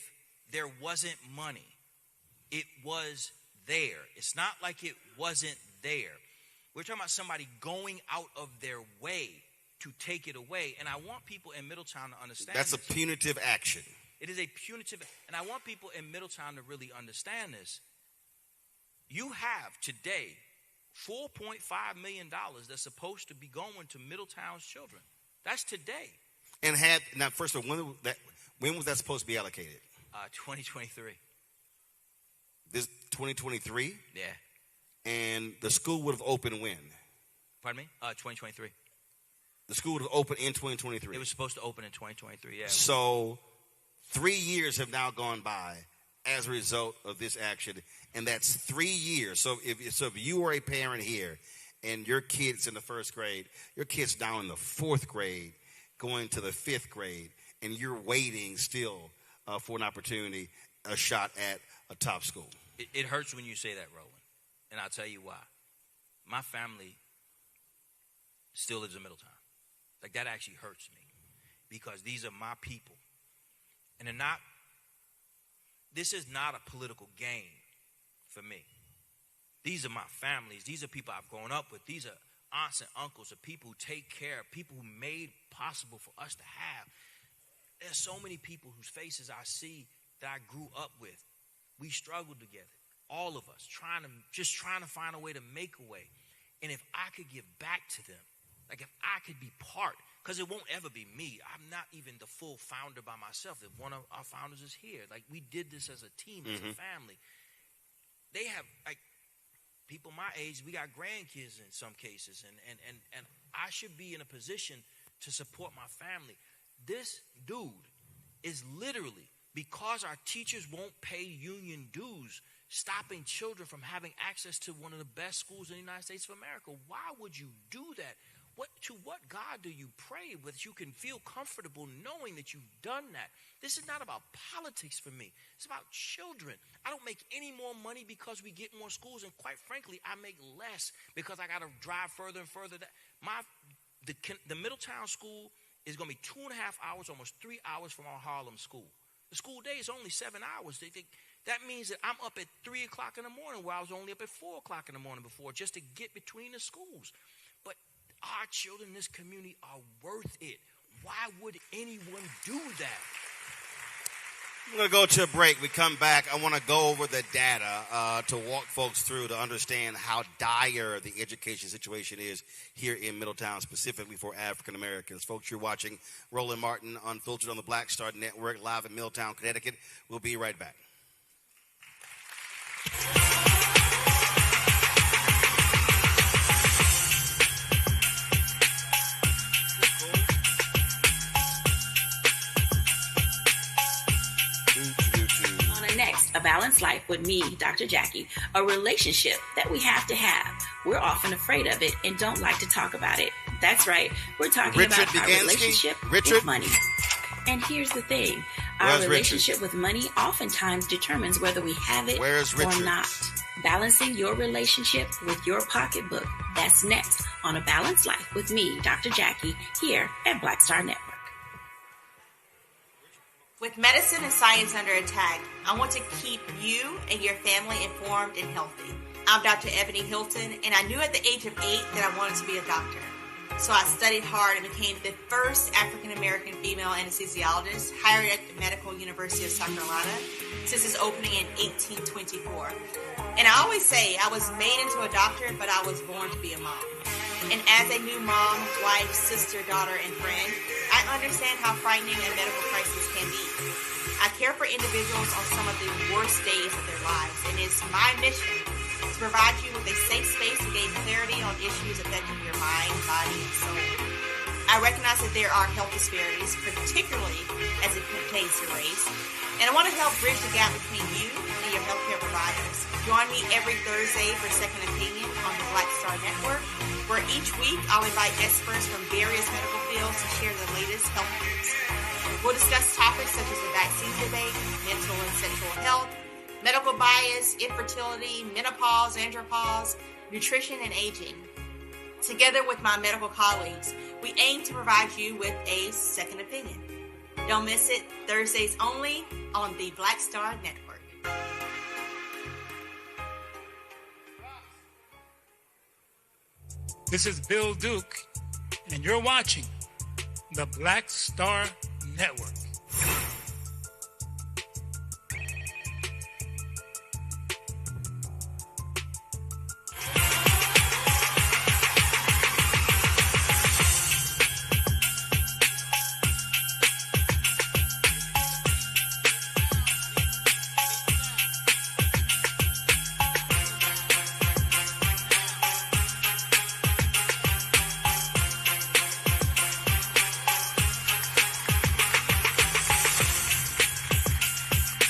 there wasn't money. It was there. It's not like it wasn't there. We're talking about somebody going out of their way to take it away. And I want people in Middletown to understand that's this. A punitive action. It is a punitive, and I want people in Middletown to really understand this. You have today $4.5 million that's supposed to be going to Middletown's children. That's today. And now, first of all, when was that supposed to be allocated? 2023. This 2023? Yeah. And the school would have opened when? Pardon me? 2023. The school would have opened in 2023. It was supposed to open in 2023, yeah. So 3 years have now gone by as a result of this action, and that's 3 years. So if you are a parent here and your kid's in the first grade, your kid's now in the fourth grade, going to the fifth grade, and you're waiting still for an opportunity, a shot at a top school. It hurts when you say that, Roland, and I'll tell you why. My family still lives in Middletown. Like, that actually hurts me because these are my people. And this is not a political game for me. These are my families. These are people I've grown up with. These are aunts and uncles of people who take care of, people who made possible for us to have. There's so many people whose faces I see that I grew up with. We struggled together, all of us, trying to find a way to make a way. And if I could give back to them, like if I could be part, because it won't ever be me. I'm not even the full founder by myself. If one of our founders is here, like we did this as a team, as a family. They have like people my age. We got grandkids in some cases, and I should be in a position to support my family. This dude is literally, because our teachers won't pay union dues, stopping children from having access to one of the best schools in the United States of America. Why would you do that? To what God do you pray with? You can feel comfortable knowing that you've done that. This is not about politics for me. It's about children. I don't make any more money because we get more schools, and quite frankly, I make less because I got to drive further and further. The Middletown school is going to be 2.5 hours, almost 3 hours from our Harlem school. The school day is only 7 hours. That means that I'm up at 3 o'clock in the morning, where I was only up at 4 o'clock in the morning before, just to get between the schools. But our children in this community are worth it. Why would anyone do that? We're going to go to a break. We come back. I want to go over the data to walk folks through to understand how dire the education situation is here in Middletown, specifically for African Americans. Folks, you're watching Roland Martin Unfiltered on the Black Star Network, live in Middletown, Connecticut. We'll be right back. Next, A Balanced Life with me, Dr. Jackie, a relationship that we have to have. We're often afraid of it and don't like to talk about it. That's right. We're talking about our relationship with money. And here's the thing. Our relationship with money oftentimes determines whether we have it or not. Balancing your relationship with your pocketbook. That's next on A Balanced Life with me, Dr. Jackie, here at Black Star Network. With medicine and science under attack, I want to keep you and your family informed and healthy. I'm Dr. Ebony Hilton, and I knew at the age of 8 that I wanted to be a doctor. So I studied hard and became the first African-American female anesthesiologist hired at the Medical University of South Carolina since its opening in 1824. And I always say I was made into a doctor, but I was born to be a mom. And as a new mom, wife, sister, daughter, and friend, I understand how frightening a medical crisis can be. I care for individuals on some of the worst days of their lives, and it's my mission to provide you with a safe space to gain clarity on issues affecting your mind, body, and soul. I recognize that there are health disparities, particularly as it pertains to race, and I want to help bridge the gap between you and your healthcare providers. Join me every Thursday for Second Opinion on the Black Star Network, where each week I'll invite experts from various medical fields to share the latest health news. We'll discuss topics such as the vaccine debate, mental and sexual health, medical bias, infertility, menopause, andropause, nutrition, and aging. Together with my medical colleagues, we aim to provide you with a second opinion. Don't miss it, Thursdays only on the Black Star Network. This is Bill Duke, and you're watching the Black Star Network.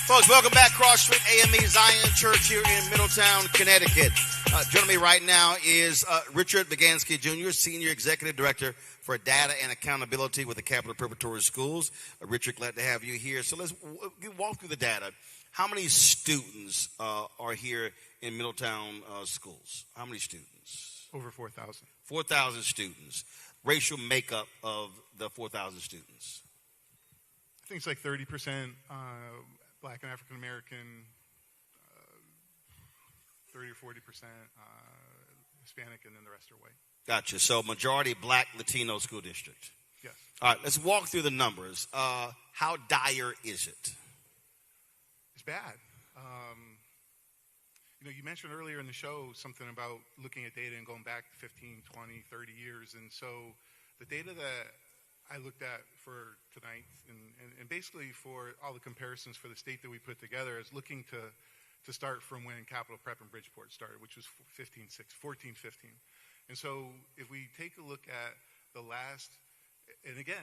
Folks, welcome back. Cross Street AME Zion Church here in Middletown, Connecticut. Joining me right now is Richard Begansky Jr., Senior Executive Director for Data and Accountability with the Capital Preparatory Schools. Richard, glad to have you here. So let's walk through the data. How many students are here in Middletown schools? How many students? Over 4,000. 4,000 students. Racial makeup of the 4,000 students? I think it's like 30% Black and African American, 30 or 40% Hispanic, and then the rest are white. Gotcha. So majority Black Latino school district. Yes. All right, let's walk through the numbers. How dire is it? It's bad. You mentioned earlier in the show something about looking at data and going back 15, 20, 30 years. And so the data that I looked at for tonight and basically for all the comparisons for the state that we put together is looking to start from when Capital Prep and Bridgeport started, which was 14, 15. And so if we take a look at the last, and again,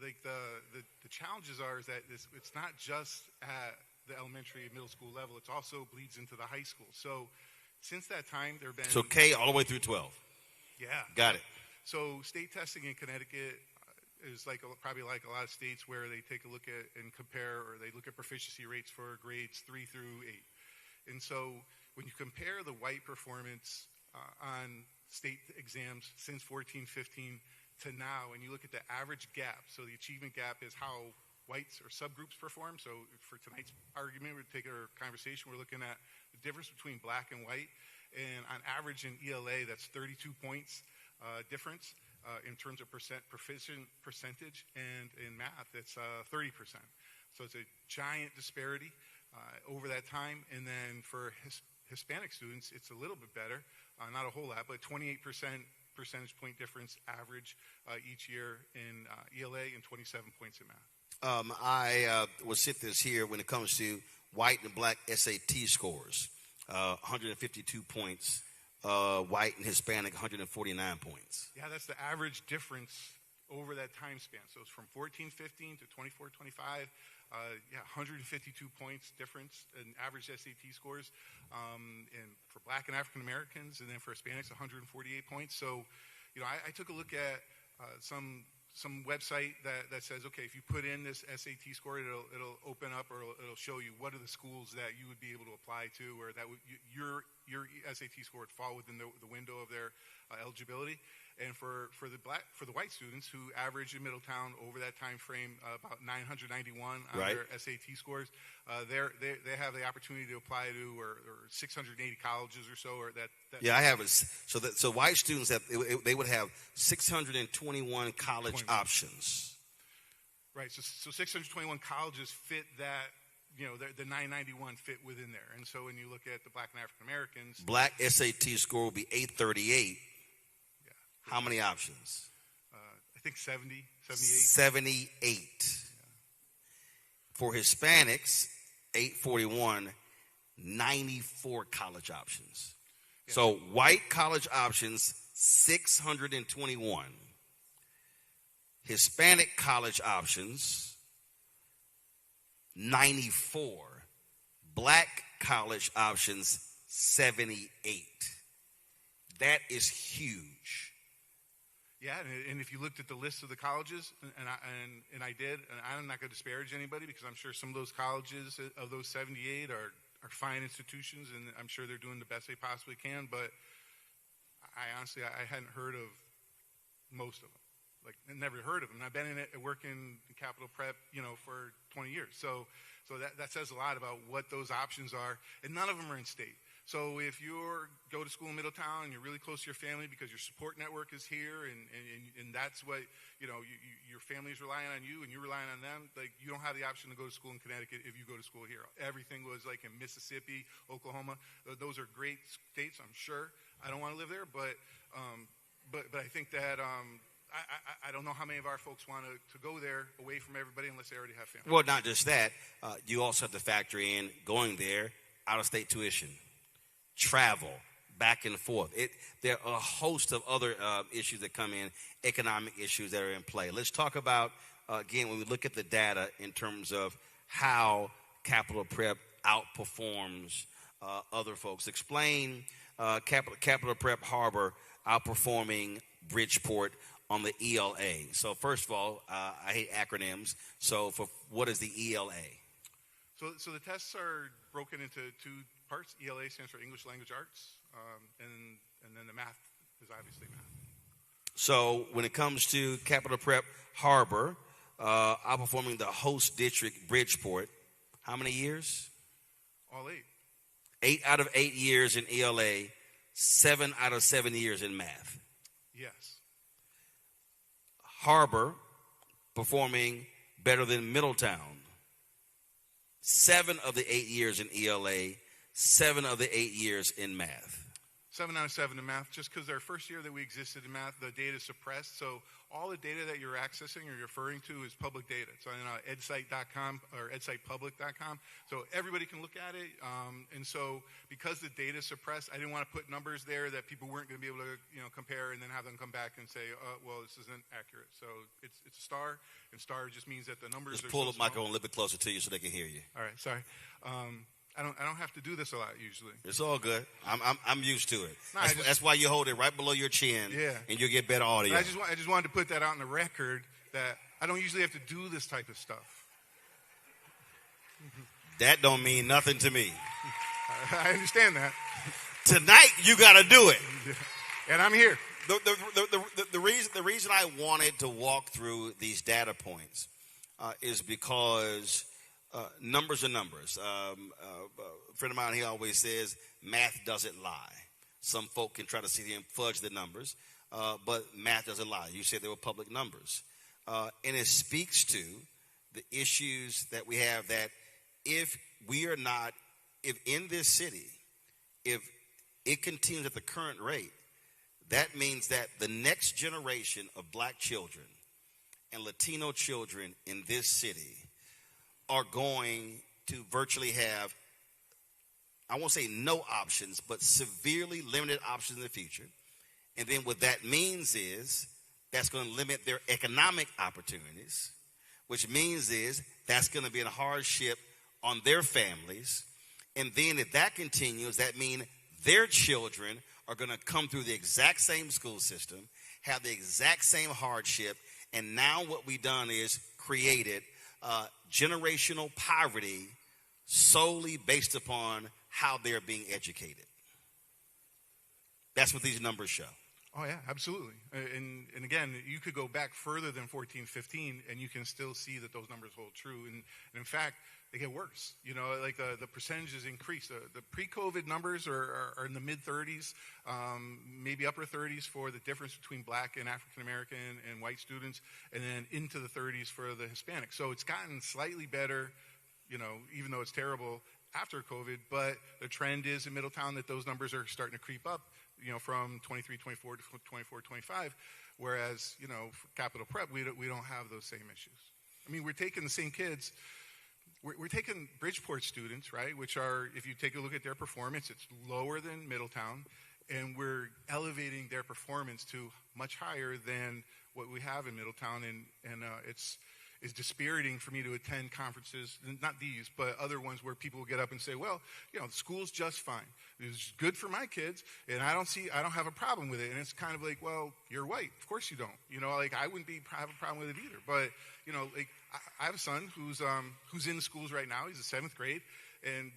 like the challenges are is that it's not just at the elementary and middle school level, it also bleeds into the high school. So since that time, there have been... So K all the way through 12. Yeah. Got it. So state testing in Connecticut is probably like a lot of states where they take a look at and compare, or they look at proficiency rates for grades 3 through 8. And so when you compare the white performance on state exams since 14, 15 to now, and you look at the average gap, so the achievement gap is how whites or subgroups perform. So for tonight's argument, we're taking our conversation, we're looking at the difference between black and white. And on average in ELA, that's 32 points difference. In terms of proficient percentage, and in math, it's 30%. So it's a giant disparity over that time. And then for Hispanic students, it's a little bit better, not a whole lot, but 28% percentage point difference average each year in ELA and 27 points in math. I will sit this here when it comes to white and black SAT scores. 152 points, white and Hispanic 149 points. Yeah, that's the average difference over that time span. So it's from 14-15 to 24-25. 152 points difference in average SAT scores, and for black and African Americans, and then for Hispanics, 148 points. So, I took a look at some website that says, okay, if you put in this SAT score, it'll open up, or it'll show you what are the schools that you would be able to apply to, or that your SAT score would fall within the window of their eligibility. And for the white students who averaged in Middletown over that time frame about 991 on their SAT scores, they have the opportunity to apply to or 680 colleges or so. Or that yeah, I have it. So white students they would have 621 college options. Right. So 621 colleges fit that. The 991 fit within there. And so when you look at the black and African Americans, black SAT score will be 838. How many options? I think 70, 78. 78. Yeah. For Hispanics, 841, 94 college options. Yeah. So white college options, 621. Hispanic college options, 94. Black college options, 78. That is huge. Yeah, and if you looked at the list of the colleges, and I did, and I'm not going to disparage anybody because I'm sure some of those colleges of those 78 are fine institutions, and I'm sure they're doing the best they possibly can. But I honestly hadn't heard of most of them, never heard of them. And I've been working in Capital Prep, for 20 years. So that says a lot about what those options are, and none of them are in state. So if you go to school in Middletown and you're really close to your family because your support network is here, and that's what your family is relying on you and you're relying on them, you don't have the option to go to school in Connecticut if you go to school here. Everything was in Mississippi, Oklahoma. Those are great states, I'm sure. I don't want to live there, but I think that I don't know how many of our folks want to go there away from everybody unless they already have family. Well, not just that. You also have to factor in going there, out-of-state tuition, travel, back and forth. There are a host of other issues that come in, economic issues that are in play. Let's talk about, again, when we look at the data in terms of how Capital Prep outperforms other folks. Explain Capital Prep Harbor outperforming Bridgeport on the ELA. So first of all, I hate acronyms. So what is the ELA? So the tests are broken into two parts. ELA stands for English Language Arts, and then the math is obviously math. So when it comes to Capital Prep Harbor, outperforming the host district Bridgeport, how many years? All 8. 8 out of 8 years in ELA, 7 out of 7 years in math. Yes. Harbor performing better than Middletown. 7 of the 8 years in ELA, 7 of the 8 years in math. 7 out of 7 in math, just because our first year that we existed in math, the data is suppressed. So all the data that you're accessing or referring to is public data. It's on edsite.com or edsitepublic.com. So everybody can look at it. And so because the data is suppressed, I didn't want to put numbers there that people weren't going to be able to compare and then have them come back and say, well, this isn't accurate. So it's a star, and star just means that the numbers just are pull so the microphone a little bit closer to you so they can hear you. All right, sorry. I don't have to do this a lot usually. It's all good. I'm used to it. No, that's why you hold it right below your chin. Yeah. And you'll get better audio. I just wanted to put that out on the record that I don't usually have to do this type of stuff. That don't mean nothing to me. I understand that. Tonight you got to do it. And I'm here. The reason I wanted to walk through these data points is because numbers are numbers. A friend of mine, he always says, math doesn't lie. Some folk can try to sit here and fudge the numbers, but math doesn't lie. You said they were public numbers. And it speaks to the issues that we have, that if in this city, if it continues at the current rate, that means that the next generation of black children and Latino children in this city are going to virtually have, I won't say no options, but severely limited options in the future. And then what that means is that's going to limit their economic opportunities, which means is that's going to be a hardship on their families. And then if that continues, that means their children are going to come through the exact same school system, have the exact same hardship, and now what we've done is created generational poverty solely based upon how they're being educated. That's what these numbers show. Oh, yeah, absolutely. And again, you could go back further than 14, 15, and you can still see that those numbers hold true. And in fact, they get worse. You know, like the percentages increase. The pre-COVID numbers are in the mid-30s, maybe upper 30s for the difference between black and African-American and white students, and then into the 30s for the Hispanic. So it's gotten slightly better, you know, even though it's terrible after COVID, but the trend is in Middletown that those numbers are starting to creep up, you know, from 23, 24 to 24, 25, whereas, you know, for Capital Prep, we don't have those same issues. I mean, we're taking the same kids. We're taking Bridgeport students, right, which are, if you take a look at their performance, it's lower than Middletown, and we're elevating their performance to much higher than what we have in Middletown, and it's dispiriting for me to attend conferences, not these, but other ones where people get up and say, well, you know, the school's just fine. It's good for my kids, and I don't have a problem with it. And it's kind of like, well, you're white. Of course you don't. You know, like I wouldn't have a problem with it either. But, you know, like I have a son who's in the schools right now. He's in 7th grade, and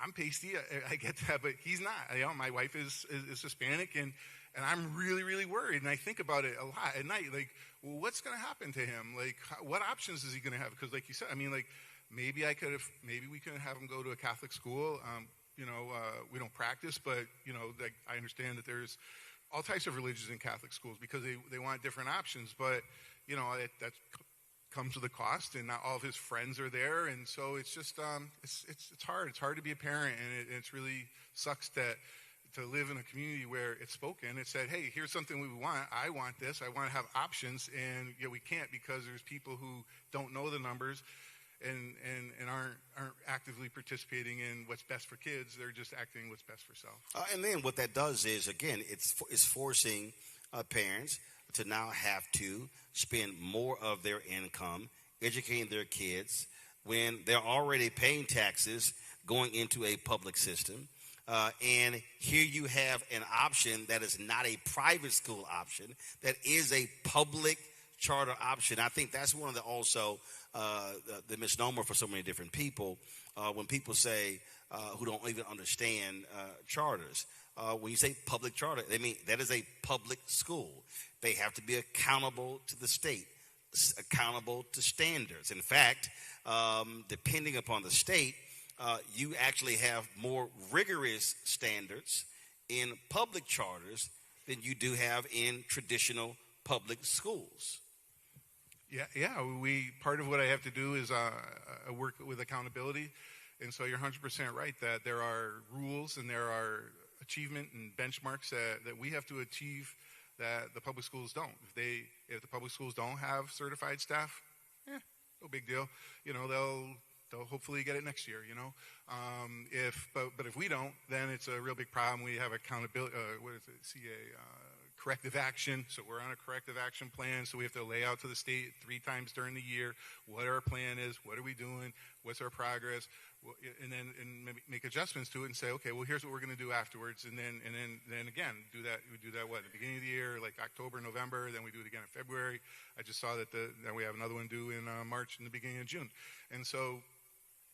I'm pasty. I get that, but he's not. You know, my wife is Hispanic, and I'm really, really worried. And I think about it a lot at night. Like, well, what's going to happen to him? Like, what options is he going to have? Because, like you said, I mean, like, maybe we could have him go to a Catholic school. You know, we don't practice, but, you know, like, I understand that there's all types of religions in Catholic schools because they want different options. But, you know, that comes with a cost, and not all of his friends are there. And so it's just, it's hard. It's hard to be a parent, and it's really sucks that to live in a community where it's spoken. It said, hey, here's something we want. I want this. I want to have options. And yeah, we can't because there's people who don't know the numbers and aren't actively participating in what's best for kids. They're just acting what's best for self. And then what that does is, again, it's forcing parents to now have to spend more of their income educating their kids when they're already paying taxes going into a public system. And here you have an option that is not a private school option, that is a public charter option. I think that's one of the misnomer for so many different people when people say who don't even understand charters. When you say public charter, they mean that is a public school. They have to be accountable to the state, accountable to standards. In fact, depending upon the state, you actually have more rigorous standards in public charters than you do have in traditional public schools. Yeah. Part of what I have to do is work with accountability, and so you're 100% right that there are rules and there are achievement and benchmarks that we have to achieve that the public schools don't. If the public schools don't have certified staff, no big deal. You know, they'll hopefully get it next year, you know. But if we don't, then it's a real big problem. We have accountability, corrective action. So we're on a corrective action plan. So we have to lay out to the state 3 times during the year what our plan is, what are we doing, what's our progress, and then make adjustments to it and say, okay, well, here's what we're going to do afterwards. And then again, do that. We do that, at the beginning of the year, like October, November, then we do it again in February. I just saw that then we have another one due in March and the beginning of June. And so,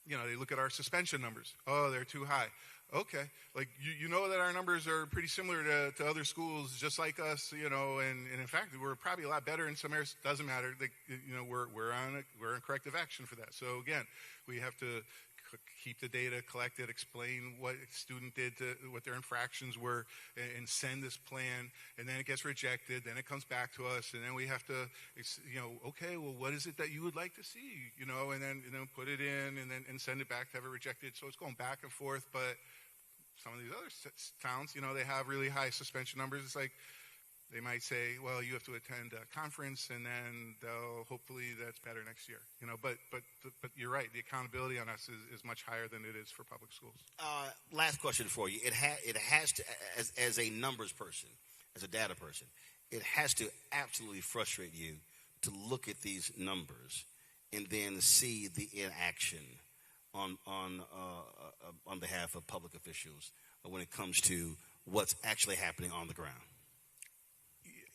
you know, they look at our suspension numbers. Oh, they're too high. Okay. Like, you know that our numbers are pretty similar to other schools just like us, you know, and in fact, we're probably a lot better in some areas. Doesn't matter. You know, we're on corrective action for that. So again, we have to keep the data collected, explain what a student did, what their infractions were, and send this plan, and then it gets rejected, then it comes back to us, and then we have to, okay, well, what is it that you would like to see, and then put it in, and send it back to have it rejected. So it's going back and forth, but some of these other towns, they have really high suspension numbers. It's like, they might say, well, you have to attend a conference, and then hopefully that's better next year. But you're right. The accountability on us is much higher than it is for public schools. Last question for you. It has to, as a numbers person, as a data person, it has to absolutely frustrate you to look at these numbers and then see the inaction on behalf of public officials when it comes to what's actually happening on the ground.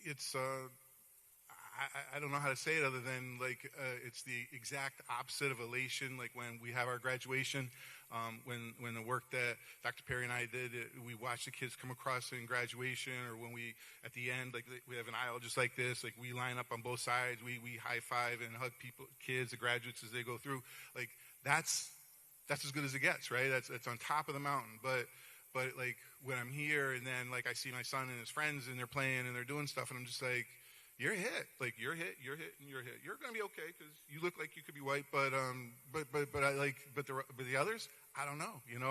It's I don't know how to say it other than it's the exact opposite of elation. Like when we have our graduation, when the work that Dr. Perry and I did, we watch the kids come across in graduation, or when we at the end, we have an aisle just like this, we line up on both sides, we high five and hug kids, the graduates as they go through. That's as good as it gets, right? That's on top of the mountain, but when I'm here and then I see my son and his friends and they're playing and they're doing stuff, and I'm just like, you're hit, you're hit, and you're hit. You're gonna be okay because you look like you could be white, but the others, I don't know, and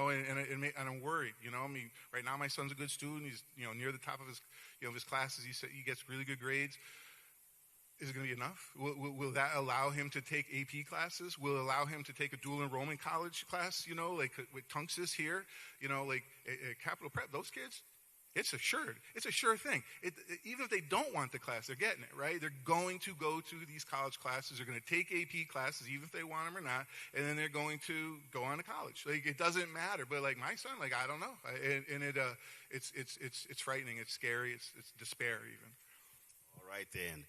I'm worried, I mean, right now my son's a good student. He's near the top of his classes. He gets really good grades. Is it going to be enough? Will that allow him to take AP classes? Will it allow him to take a dual enrollment college class, with Tunxis here, at Capital Prep? Those kids, it's assured. It's a sure thing. Even if they don't want the class, they're getting it, right? They're going to go to these college classes. They're going to take AP classes, even if they want them or not, and then they're going to go on to college. It doesn't matter. But my son, I don't know. It's frightening. It's scary. It's despair even. All right, then,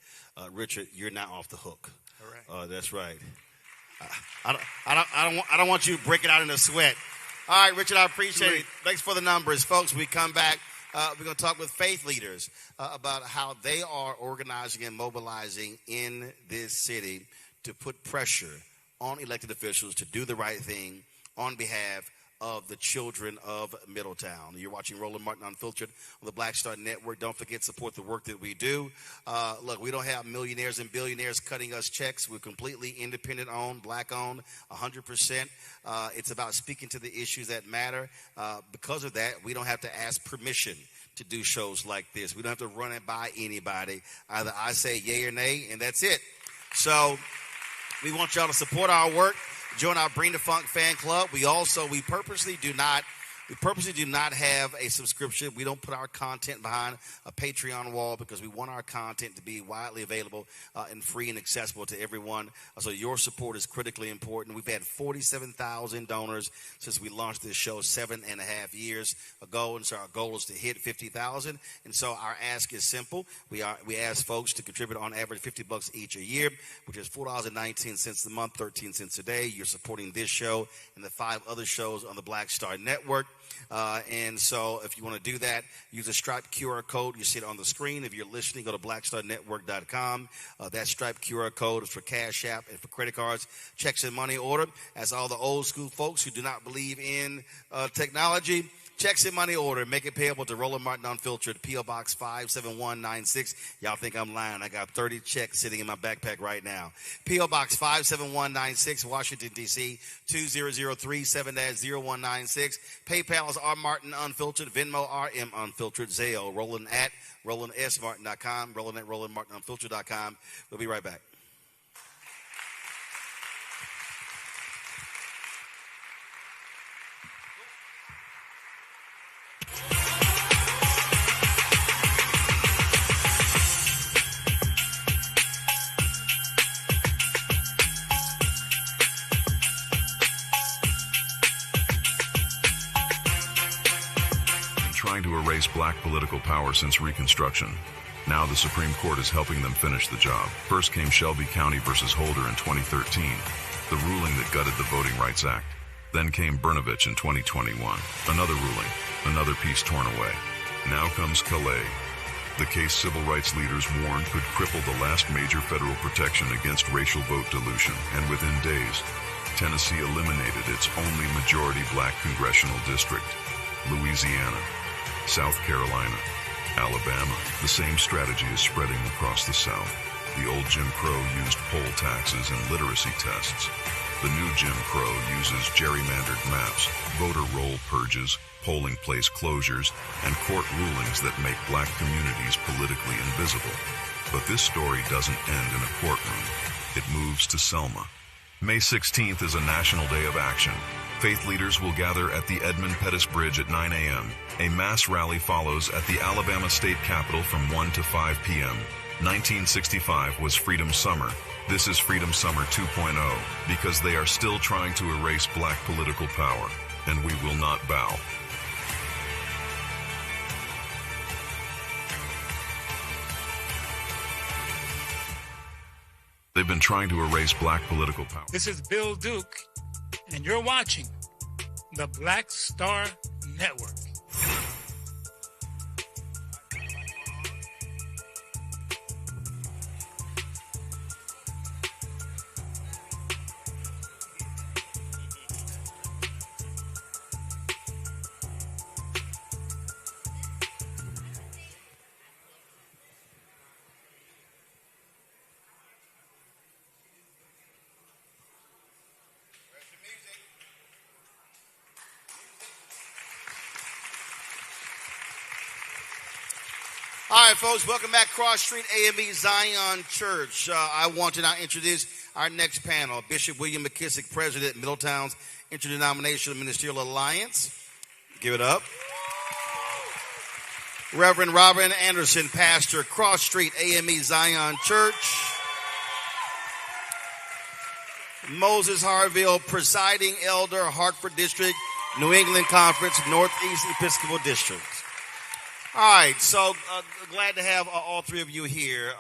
Richard, you're not off the hook. All right. That's right. I don't want you to break it out in a sweat. All right, Richard, I appreciate it. Thanks for the numbers, folks. We come back. We're going to talk with faith leaders about how they are organizing and mobilizing in this city to put pressure on elected officials to do the right thing on behalf of the children of Middletown. You're watching Roland Martin Unfiltered on the Black Star Network. Don't forget to support the work that we do. Look, we don't have millionaires and billionaires cutting us checks. We're completely independent owned, black owned, 100%. It's about speaking to the issues that matter. Because of that, we don't have to ask permission to do shows like this. We don't have to run it by anybody. Either I say yay or nay, and that's it. So we want y'all to support our work. Join our Bring the Funk fan club. We purposely do not have a subscription. We don't put our content behind a Patreon wall because we want our content to be widely available and free and accessible to everyone. So your support is critically important. We've had 47,000 donors since we launched this show 7.5 years ago, and so our goal is to hit 50,000. And so our ask is simple. We ask folks to contribute on average $50 each a year, which is $4.19 a month, 13 cents a day. You're supporting this show and the 5 other shows on the Black Star Network. And so if you want to do that, use a Stripe QR code. You see it on the screen. If you're listening, go to blackstarnetwork.com. That Stripe QR code is for Cash App and for credit cards, checks and money order. As all the old school folks who do not believe in technology, checks and money order. Make it payable to Roland Martin Unfiltered, P.O. Box 57196. Y'all think I'm lying. I got 30 checks sitting in my backpack right now. P.O. Box 57196, Washington, D.C., 20037-0196. PayPal is R. Martin Unfiltered. Venmo, RM Unfiltered. Zelle, Roland at RolandSMartin.com. Roland at RolandMartinUnfiltered.com. We'll be right back. To erase black political power since Reconstruction. Now the Supreme Court is helping them finish the job. First came Shelby County versus Holder in 2013, the ruling that gutted the Voting Rights Act. Then came Brnovich in 2021, another ruling, another piece torn away. Now comes Calais, the case civil rights leaders warned could cripple the last major federal protection against racial vote dilution, and within days, Tennessee eliminated its only majority black congressional district. Louisiana, South Carolina, Alabama. The same strategy is spreading across the South. The old Jim Crow used poll taxes and literacy tests. The new Jim Crow uses gerrymandered maps, voter roll purges, polling place closures, and court rulings that make black communities politically invisible. But this story doesn't end in a courtroom. It moves to Selma. May 16th is a national day of action. Faith leaders will gather at the Edmund Pettus Bridge at 9 a.m. A mass rally follows at the Alabama State Capitol from 1 to 5 p.m. 1965 was Freedom Summer. This is Freedom Summer 2.0 because they are still trying to erase black political power, and we will not bow. They've been trying to erase black political power. This is Bill Duke, and you're watching the Black Star Network. All right, folks, welcome back. Cross Street AME Zion Church. I want to now introduce our next panel. Bishop William McKissick, President, Middletown's Interdenominational Ministerial Alliance. Give it up. Reverend Robin Anderson, Pastor, Cross Street AME Zion Church. Moses Harville, Presiding Elder, Hartford District, New England Conference, Northeast Episcopal District. All right, so glad to have all three of you here.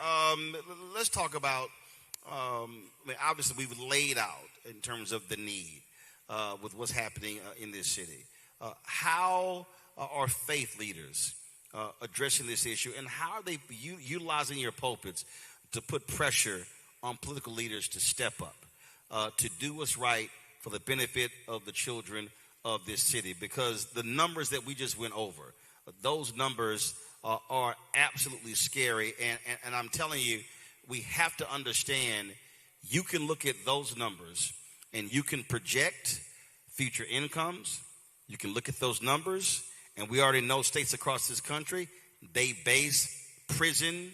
Let's talk about, obviously we've laid out in terms of the need with what's happening in this city. How are faith leaders addressing this issue, and how are they utilizing your pulpits to put pressure on political leaders to step up, to do what's right for the benefit of the children of this city? Because the numbers that we just went over, those numbers are absolutely scary. And I'm telling you, we have to understand you can look at those numbers and you can project future incomes. You can look at those numbers, and we already know states across this country, they base prison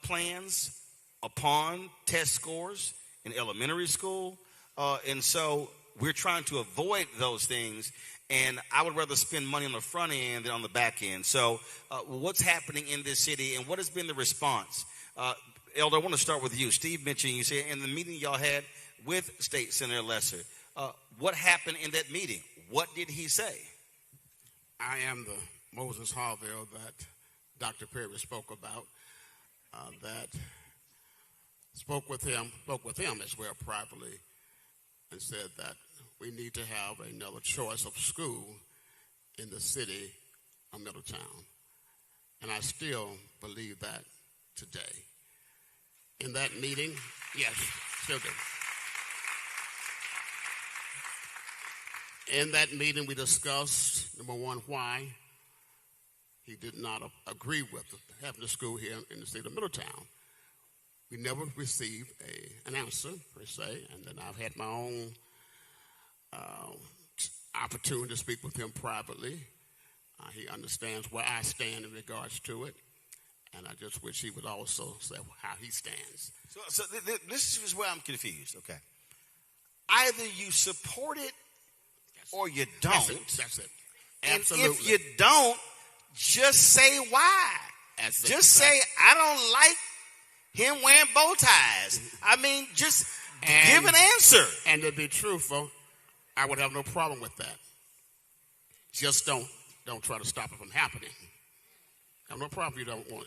plans upon test scores in elementary school. And so we're trying to avoid those things. And I would rather spend money on the front end than on the back end. So what's happening in this city, and what has been the response? Elder, I want to start with you. Steve mentioned, you said in the meeting y'all had with State Senator Lesser, what happened in that meeting? What did he say? I am the Moses Harville that Dr. Perry spoke about, that spoke with him as well privately, and said that we need to have another choice of school in the city of Middletown. And I still believe that today. In that meeting, yes, still do. In that meeting, we discussed, number one, why he did not agree with having a school here in the city of Middletown. We never received an answer, per se, and then I've had my own opportunity to speak with him privately. He understands where I stand in regards to it, and I just wish he would also say how he stands. So this is where I'm confused, okay? Either you support it or you don't. That's it. And Absolutely. if you don't, just say why. Just say, I don't like him wearing bow ties. I mean, just give an answer. And to be truthful, I would have no problem with that. Just don't try to stop it from happening. I have no problem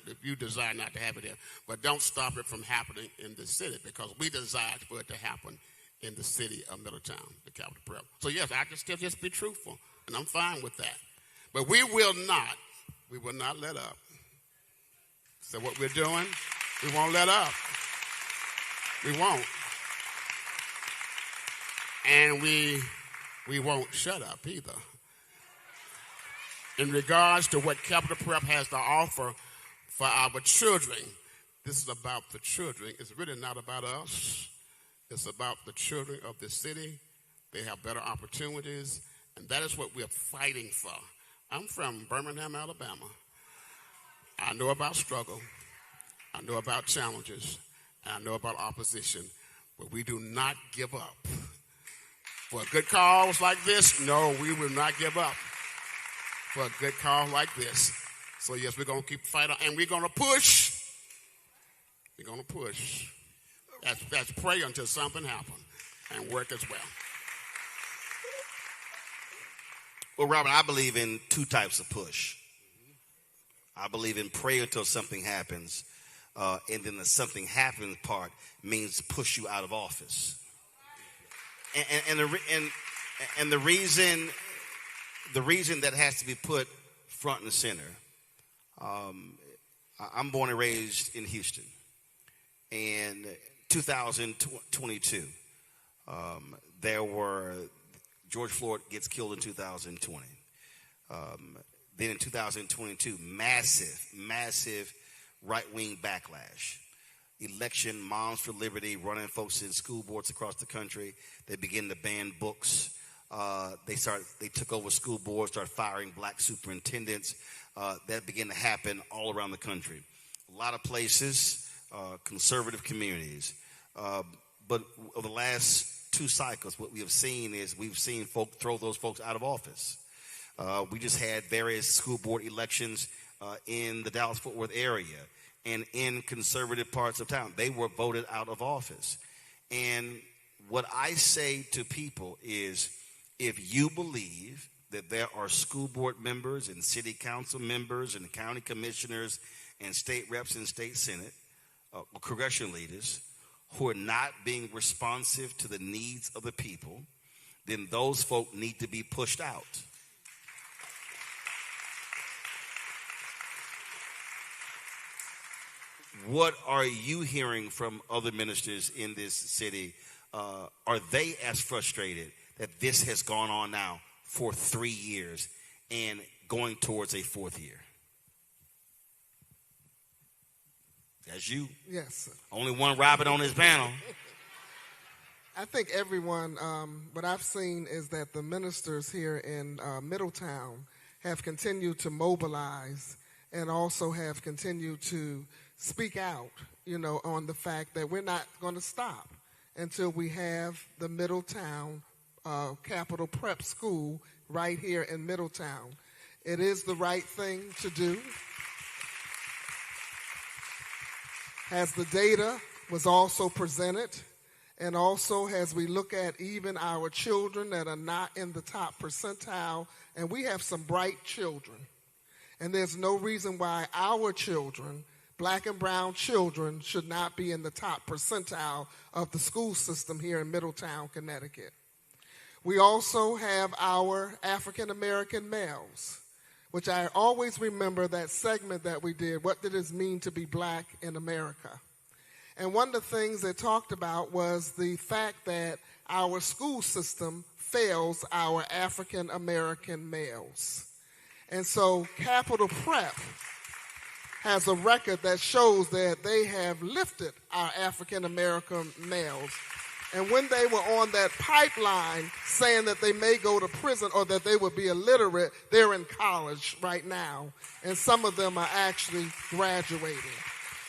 if you desire not to have it here. But don't stop it from happening in the city, because we desire for it to happen in the city of Middletown, the capital prep. So yes, I can still just be truthful, and I'm fine with that. But we will not let up. So what we're doing, we won't let up. We won't. And we won't shut up either. In regards to what Capital Prep has to offer for our children, this is about the children. It's really not about us. It's about the children of the city. They have better opportunities, and that is what we're fighting for. I'm from Birmingham, Alabama. I know about struggle. I know about challenges. And I know about opposition. But we do not give up. For a good cause like this, no, we will not give up. For a good cause like this. So, yes, we're going to keep fighting, and we're going to push. We're going to push. That's pray until something happens and work as well. Well, Robert, I believe in two types of push. I believe in pray until something happens, and then the something happens part means push you out of office. And the reason that has to be put front and center. I'm born and raised in Houston, and 2022, there were George Floyd gets killed in 2020. Then in 2022, massive right-wing backlash. Election, Moms for Liberty, running folks in school boards across the country. They begin to ban books. They took over school boards, started firing black superintendents. That began to happen all around the country. A lot of places, conservative communities. But over the last two cycles, what we have seen is we've seen folk throw those folks out of office. We just had various school board elections in the Dallas-Fort Worth area and in conservative parts of town. They were voted out of office. And what I say to people is, if you believe that there are school board members and city council members and county commissioners and state reps and state senate, congressional leaders, who are not being responsive to the needs of the people, then those folk need to be pushed out. What are you hearing from other ministers in this city? Are they as frustrated that this has gone on now for 3 years and going towards a fourth year? That's you. Yes, sir. Only one rabbit on this panel. I think everyone, what I've seen is that the ministers here in Middletown have continued to mobilize and also have continued to speak out, on the fact that we're not going to stop until we have the Middletown Capital Prep School right here in Middletown. It is the right thing to do. As the data was also presented, and also as we look at even our children that are not in the top percentile, and we have some bright children, and there's no reason why our children, black and brown children, should not be in the top percentile of the school system here in Middletown, Connecticut. We also have our African American males, which I always remember that segment that we did, what did it mean to be black in America? And one of the things they talked about was the fact that our school system fails our African American males. And so Capital Prep has a record that shows that they have lifted our African American males. And when they were on that pipeline saying that they may go to prison or that they would be illiterate, they're in college right now. And some of them are actually graduating.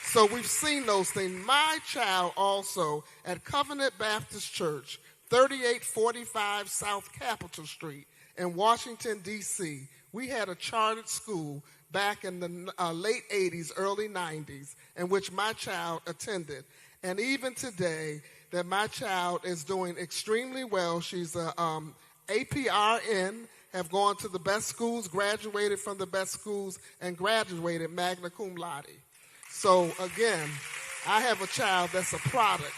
So we've seen those things. My child also at Covenant Baptist Church, 3845 South Capitol Street in Washington, D.C., we had a chartered school back in the late 80s, early 90s, in which my child attended. And even today, that my child is doing extremely well. She's a APRN, have gone to the best schools, graduated from the best schools, and graduated magna cum laude. So again, I have a child that's a product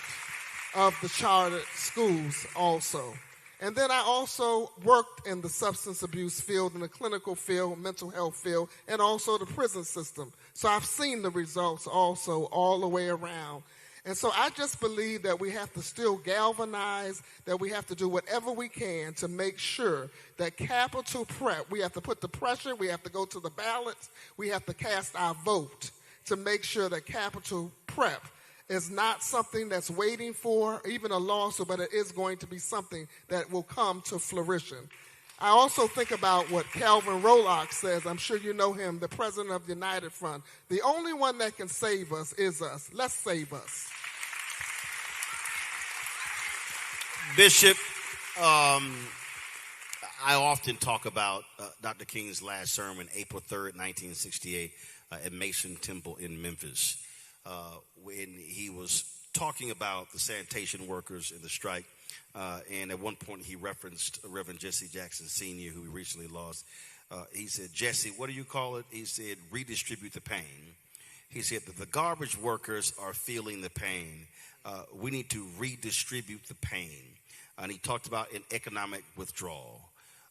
of the chartered schools also. And then I also worked in the substance abuse field, in the clinical field, mental health field, and also the prison system. So I've seen the results also all the way around. And so I just believe that we have to still galvanize, that we have to do whatever we can to make sure that capital prep, we have to put the pressure, we have to go to the ballots, we have to cast our vote to make sure that capital prep is not something that's waiting for even a lawsuit, but it is going to be something that will come to fruition. I also think about what Calvin Rolock says. I'm sure you know him, the president of the United Front. The only one that can save us is us. Let's save us. Bishop, I often talk about Dr. King's last sermon, April 3rd, 1968, at Mason Temple in Memphis, when he was talking about the sanitation workers in the strike. And at one point, he referenced Reverend Jesse Jackson Sr., who we recently lost. He said, Jesse, what do you call it? He said, redistribute the pain. He said that the garbage workers are feeling the pain. We need to redistribute the pain. And he talked about an economic withdrawal.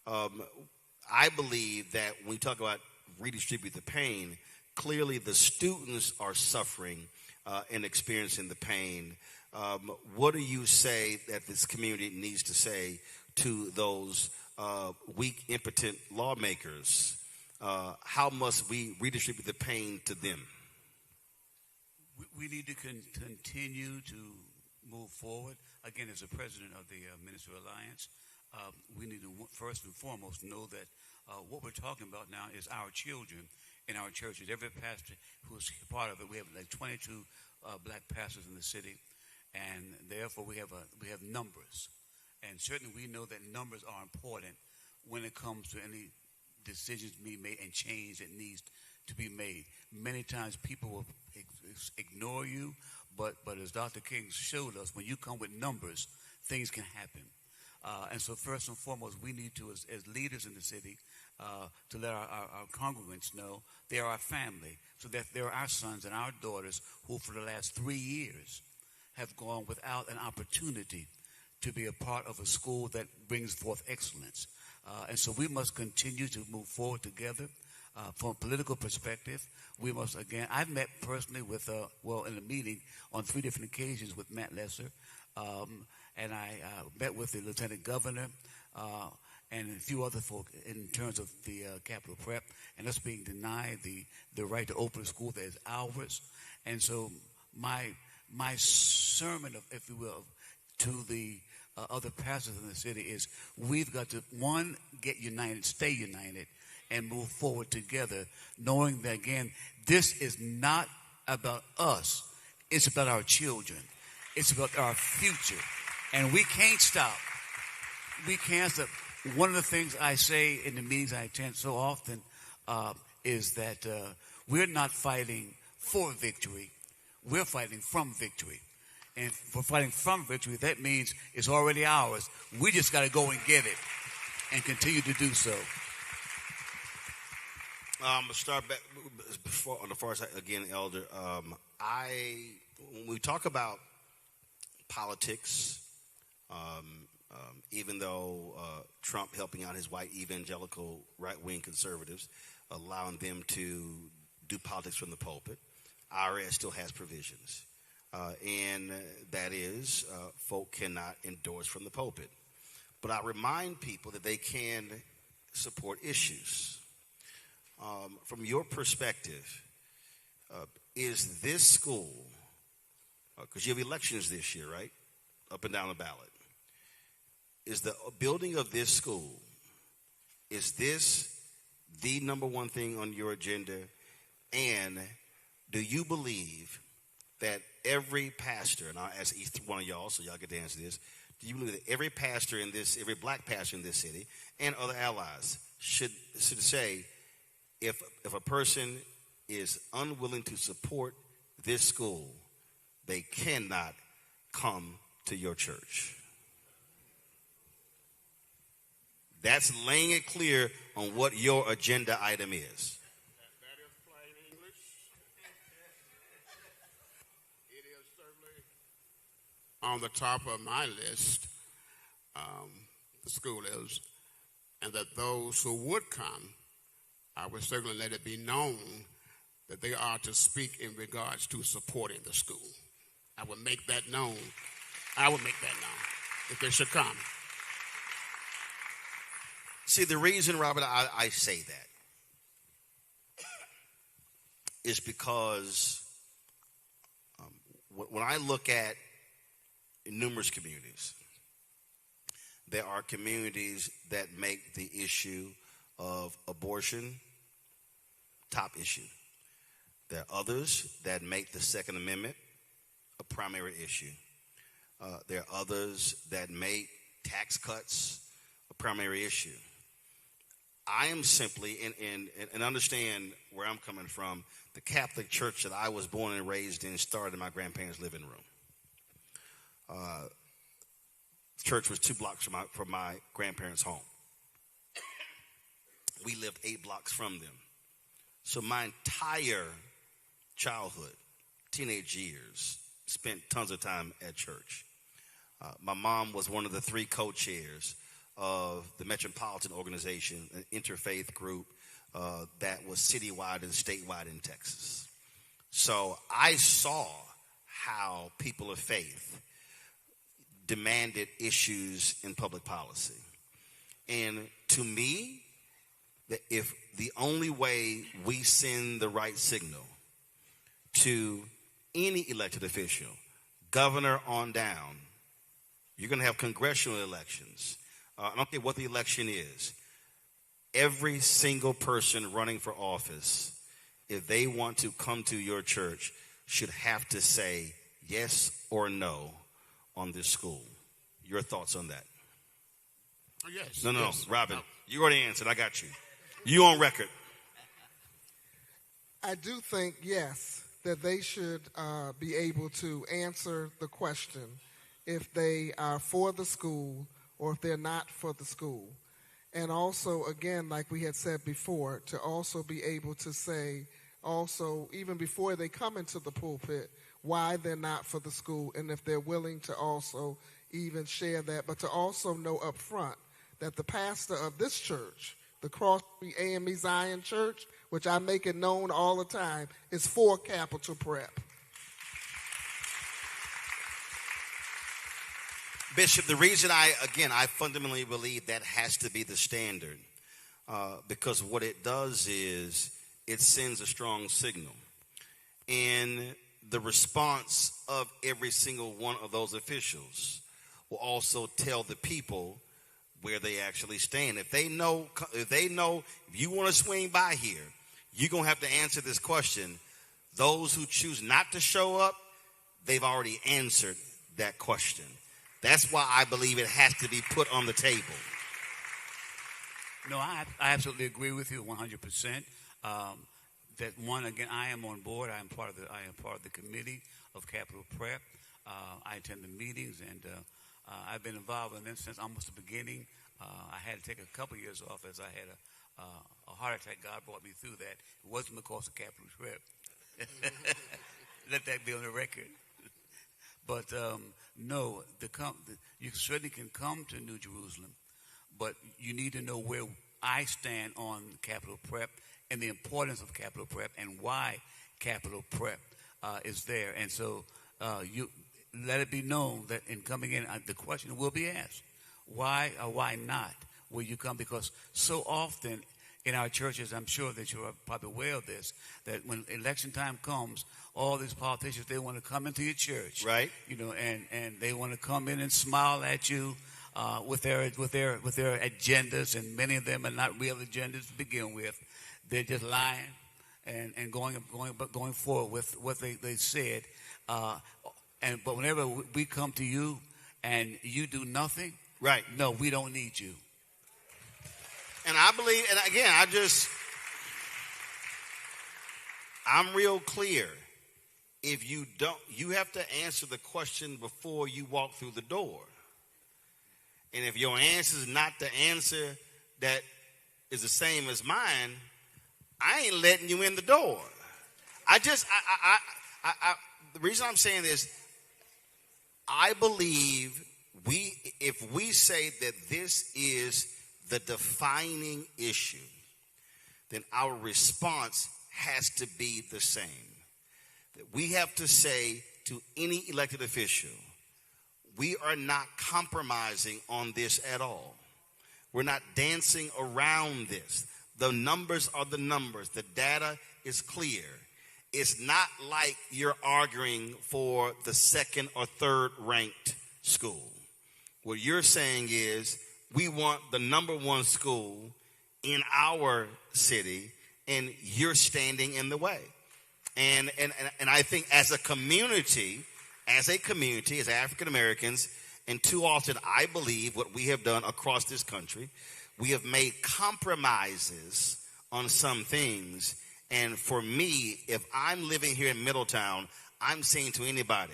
I believe that when we talk about redistribute the pain, clearly the students are suffering and experiencing the pain. What do you say that this community needs to say to those weak, impotent lawmakers? How must we redistribute the pain to them? We need to continue to move forward. Again, as the president of the Minister Alliance, we need to first and foremost know that what we're talking about now is our children in our churches. Every pastor who's part of it, we have like 22 black pastors in the city. And therefore, we have numbers, and certainly we know that numbers are important when it comes to any decisions being made and change that needs to be made. Many times, people will ignore you, but as Dr. King showed us, when you come with numbers, things can happen. And so, first and foremost, we need to, as leaders in the city, to let our congregants know they are our family, so that they're our sons and our daughters who, for the last 3 years, have gone without an opportunity to be a part of a school that brings forth excellence. And so we must continue to move forward together. From a political perspective, we must, again, I've met personally with, in a meeting on 3 different occasions with Matt Lesser, and I met with the Lieutenant Governor and a few other folk in terms of the capital prep, and us being denied the right to open a school that is ours. And so my sermon, if you will, to the other pastors in the city is we've got to, one, get united, stay united, and move forward together, knowing that, again, this is not about us. It's about our children. It's about our future. And we can't stop. We can't stop. One of the things I say in the meetings I attend so often is that we're not fighting for victory. We're fighting from victory. And for fighting from victory, that means it's already ours. We just got to go and get it and continue to do so. Start back before, on the far side again, Elder. When we talk about politics, even though Trump helping out his white evangelical right-wing conservatives, allowing them to do politics from the pulpit, IRS still has provisions. And that is, folk cannot endorse from the pulpit. But I remind people that they can support issues. From your perspective, is this school, because you have elections this year, right? Up and down the ballot. Is the building of this school, is this the number one thing on your agenda? And do you believe that every pastor, and I'll ask each one of y'all so y'all get to answer this, do you believe that every pastor in this, every black pastor in this city and other allies should say, if a person is unwilling to support this school, they cannot come to your church? That's laying it clear on what your agenda item is. That is plain English. It is certainly on the top of my list, the school is, and that those who would come, I would certainly let it be known that they are to speak in regards to supporting the school. I would make that known. I would make that known if they should come. See, the reason, Robert, I say that is because when I look at numerous communities, there are communities that make the issue of abortion top issue. There are others that make the Second Amendment a primary issue. There are others that make tax cuts a primary issue. I am simply, and understand where I'm coming from, the Catholic Church that I was born and raised in started in my grandparents' living room. Church was 2 blocks from my grandparents' home. We lived 8 blocks from them. So my entire childhood, teenage years, spent tons of time at church. My mom was one of the 3 co-chairs of the Metropolitan Organization, an interfaith group that was citywide and statewide in Texas. So I saw how people of faith demanded issues in public policy. And to me, if the only way we send the right signal to any elected official, governor on down, you're going to have congressional elections. I don't care what the election is. Every single person running for office, if they want to come to your church, should have to say yes or no on this school. Your thoughts on that? Oh, yes. No, yes. Robin, you already answered. I got you. You on record. I do think, yes, that they should be able to answer the question if they are for the school or if they're not for the school. And also, again, like we had said before, to also be able to say also, even before they come into the pulpit, why they're not for the school, and if they're willing to also even share that, but to also know up front that the pastor of this church, the Cross Street AME Zion Church, which I make it known all the time, is for capital prep. Bishop, the reason I fundamentally believe that has to be the standard, because what it does is it sends a strong signal. And the response of every single one of those officials will also tell the people where they actually stand. If you want to swing by here, you're going to have to answer this question. Those who choose not to show up, they've already answered that question. That's why I believe it has to be put on the table. No, I absolutely agree with you 100%. That one, again, I am on board. I am part of the committee of Capital Prep. I attend the meetings, and I've been involved in them since almost the beginning. I had to take a couple years off as I had a heart attack. God brought me through that. It wasn't because of Capital Prep. Let that be on the record. But no, you certainly can come to New Jerusalem, but you need to know where I stand on Capital Prep and the importance of Capital Prep and why Capital Prep is there. And so you let it be known that in coming in, the question will be asked, why or why not will you come? Because so often in our churches, I'm sure that you're probably aware of this, that when election time comes, all these politicians, they want to come into your church, right? And they want to come in and smile at you with their agendas, and many of them are not real agendas to begin with. They're just lying and going forward with what they said. But whenever we come to you and you do nothing, right? No, we don't need you. And I believe, and again, I'm real clear. If you don't, you have to answer the question before you walk through the door. And if your answer is not the answer that is the same as mine, I ain't letting you in the door. The reason I'm saying this, I believe if we say that this is the defining issue, then our response has to be the same. That we have to say to any elected official, we are not compromising on this at all. We're not dancing around this. The numbers are the numbers. The data is clear. It's not like you're arguing for the second or third ranked school. What you're saying is we want the number one school in our city, and you're standing in the way. And I think as a community, as African Americans, and too often I believe what we have done across this country, we have made compromises on some things. And for me, if I'm living here in Middletown, I'm saying to anybody,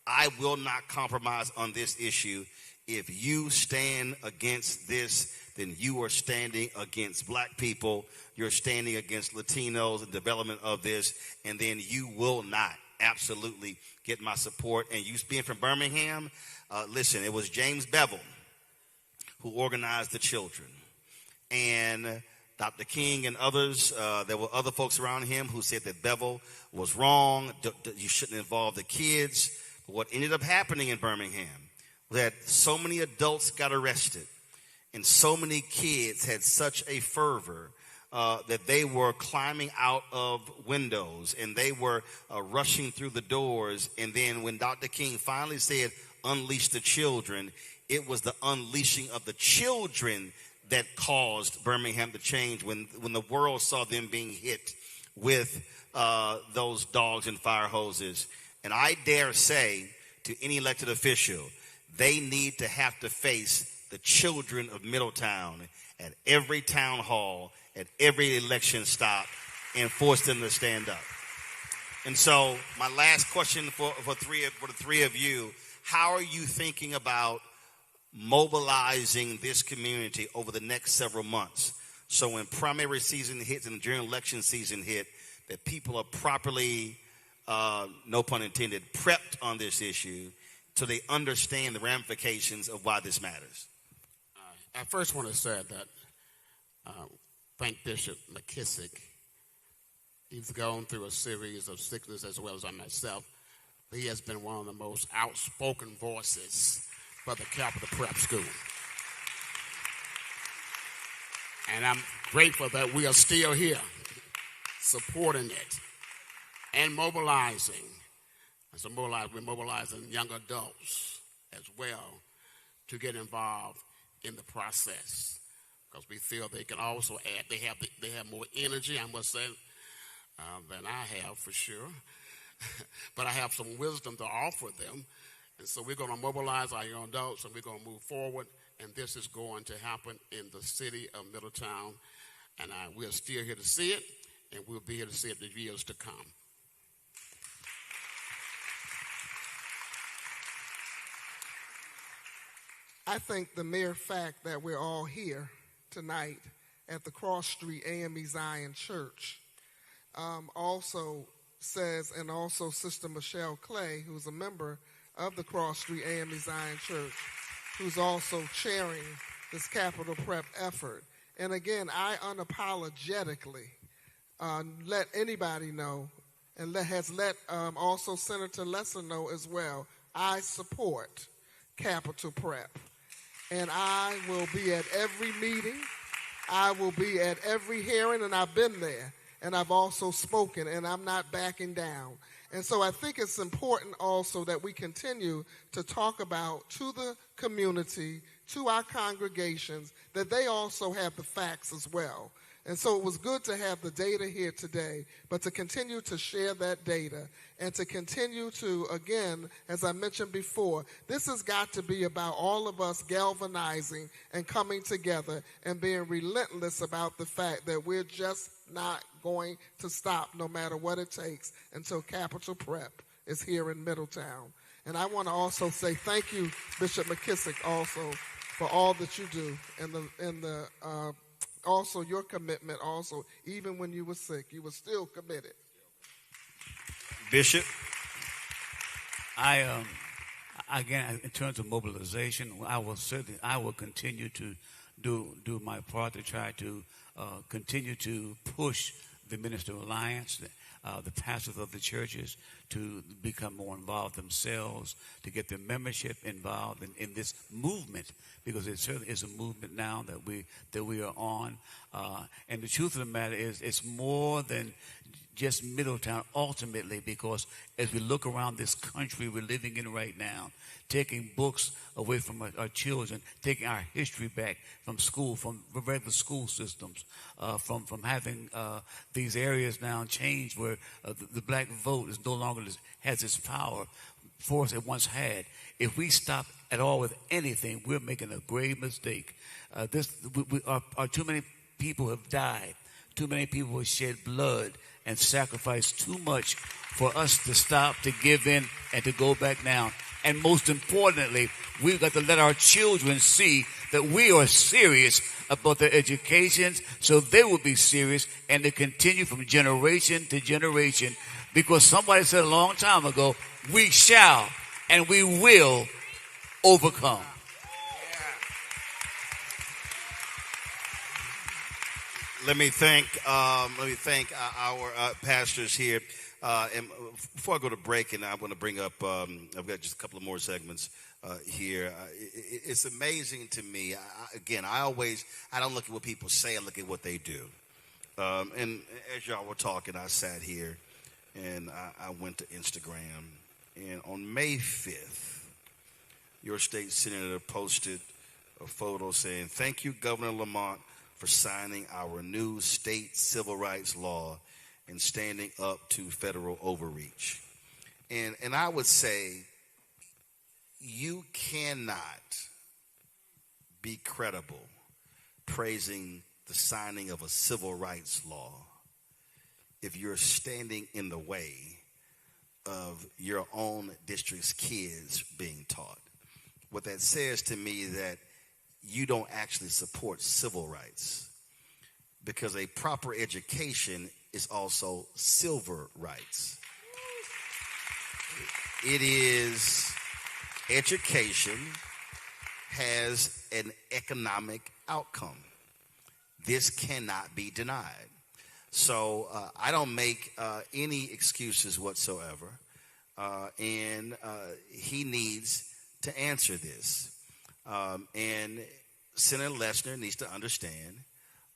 I will not compromise on this issue. If you stand against this, then you are standing against black people. You're standing against Latinos and development of this. And then you will not absolutely get my support. And you being from Birmingham, listen, it was James Bevel who organized the children. And Dr. King and others, there were other folks around him who said that Bevel was wrong. You shouldn't involve the kids. But what ended up happening in Birmingham was that so many adults got arrested and so many kids had such a fervor that they were climbing out of windows and they were rushing through the doors. And then when Dr. King finally said, unleash the children, it was the unleashing of the children that caused Birmingham to change when the world saw them being hit with those dogs and fire hoses. And I dare say to any elected official, they need to have to face the children of Middletown at every town hall, at every election stop, and force them to stand up. And so my last question for the three of you, how are you thinking about mobilizing this community over the next several months so when primary season hits and during election season hit, that people are properly, no pun intended, prepped on this issue so they understand the ramifications of why this matters? I first want to say that thank Bishop McKissick. He's gone through a series of sickness as well as I myself. He has been one of the most outspoken voices for the Capital Prep School. And I'm grateful that we are still here supporting it and mobilizing. So we're mobilizing young adults as well to get involved in the process because we feel they can also add, they have more energy, I must say, than I have for sure. But I have some wisdom to offer them. And so we're going to mobilize our young adults and we're going to move forward. And this is going to happen in the city of Middletown. And we're still here to see it. And we'll be here to see it in the years to come. I think the mere fact that we're all here tonight at the Cross Street AME Zion Church also says, and also Sister Michelle Clay, who's a member of the Cross Street AME Zion Church, who's also chairing this capital prep effort. And again, I unapologetically let anybody know, and has let also Senator Lesser know as well, I support capital prep. And I will be at every meeting. I will be at every hearing, and I've been there. And I've also spoken, and I'm not backing down. And so I think it's important also that we continue to talk about to the community, to our congregations, that they also have the facts as well. And so it was good to have the data here today, but to continue to share that data and to continue to, again, as I mentioned before, this has got to be about all of us galvanizing and coming together and being relentless about the fact that we're just not going to stop no matter what it takes until capital prep is here in Middletown. And I want to also say thank you, Bishop McKissick, also for all that you do in the also your commitment also, even when you were sick, you were still committed. Bishop? Again, in terms of mobilization, I will continue to do my part to try to continue to push the Minister Alliance. the pastors of the churches to become more involved themselves, to get their membership involved in this movement, because it certainly is a movement now that we are on. And the truth of the matter is, it's more than just Middletown ultimately, because as we look around this country we're living in right now, taking books away from our children, taking our history back from school, from regular school systems, from having these areas now changed where the black vote is no longer has its power force it once had. If we stop at all with anything, we're making a grave mistake. Too many people have died. Too many people have shed blood and sacrificed too much for us to stop, to give in, and to go back down. And most importantly, we've got to let our children see that we are serious about their educations, so they will be serious, and to continue from generation to generation. Because somebody said a long time ago, we shall and we will overcome. Let me thank our pastors here. And before I go to break, and I want to bring up, I've got just a couple of more segments here. It's amazing to me. I don't look at what people say, I look at what they do. And as y'all were talking, I sat here and I went to Instagram. And on May 5th, your state senator posted a photo saying, "Thank you, Governor Lamont, for signing our new state civil rights law and standing up to federal overreach." And I would say you cannot be credible praising the signing of a civil rights law if you're standing in the way of your own district's kids being taught. What that says to me is that you don't actually support civil rights, because a proper education is also civil rights. It is, education has an economic outcome. This cannot be denied. So I don't make any excuses whatsoever, and he needs to answer this. And Senator Lesner needs to understand,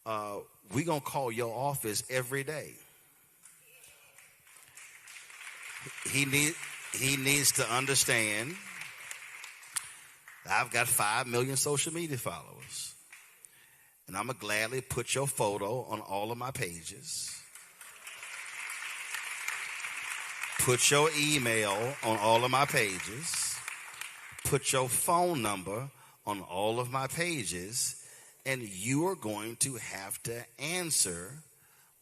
we're going to call your office every day. He needs to understand I've got 5 million social media followers, and I'm going to gladly put your photo on all of my pages, put your email on all of my pages, put your phone number on all of my pages, and you are going to have to answer,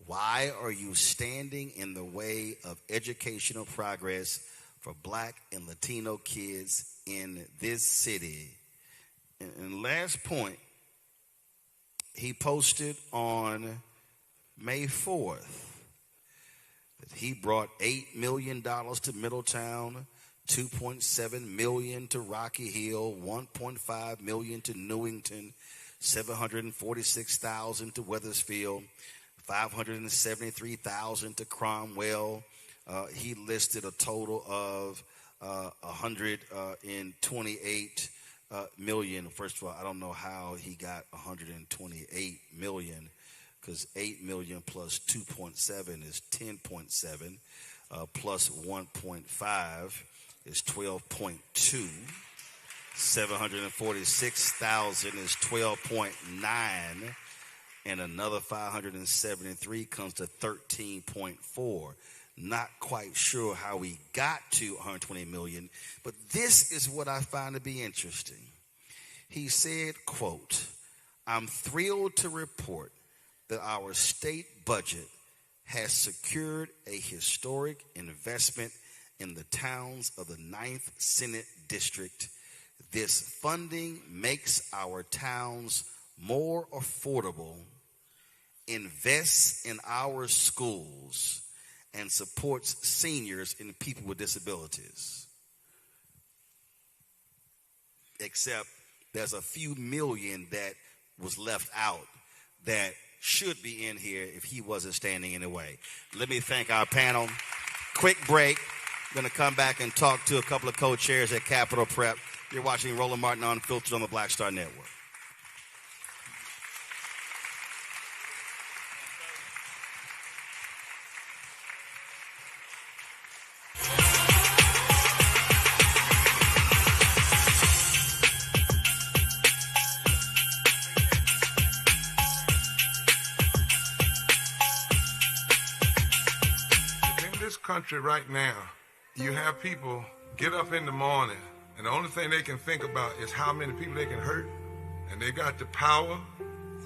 why are you standing in the way of educational progress for Black and Latino kids in this city? And last point, he posted on May 4th that he brought $8 million to Middletown, $2.7 million to Rocky Hill, $1.5 million to Newington, $746,000 to Wethersfield, $573,000 to Cromwell. He listed a total of $128 million. First of all, I don't know how he got $128 million, because $8 million plus 2.7 is 10.7, plus 1.5 is 12.2. 746,000 is 12.9, and another 573 comes to 13.4. Not quite sure how we got to 120 million, but this is what I find to be interesting. He said, quote, "I'm thrilled to report that our state budget has secured a historic investment in the towns of the 9th Senate District. This funding makes our towns more affordable, invests in our schools, and supports seniors and people with disabilities." Except there's a few million that was left out that should be in here if he wasn't standing in the way. Let me thank our panel. Quick break. Going to come back and talk to a couple of co-chairs at Capitol Prep. You're watching Roland Martin Unfiltered on the Black Star Network. In this country right now, you have people get up in the morning, and the only thing they can think about is how many people they can hurt, and they got the power.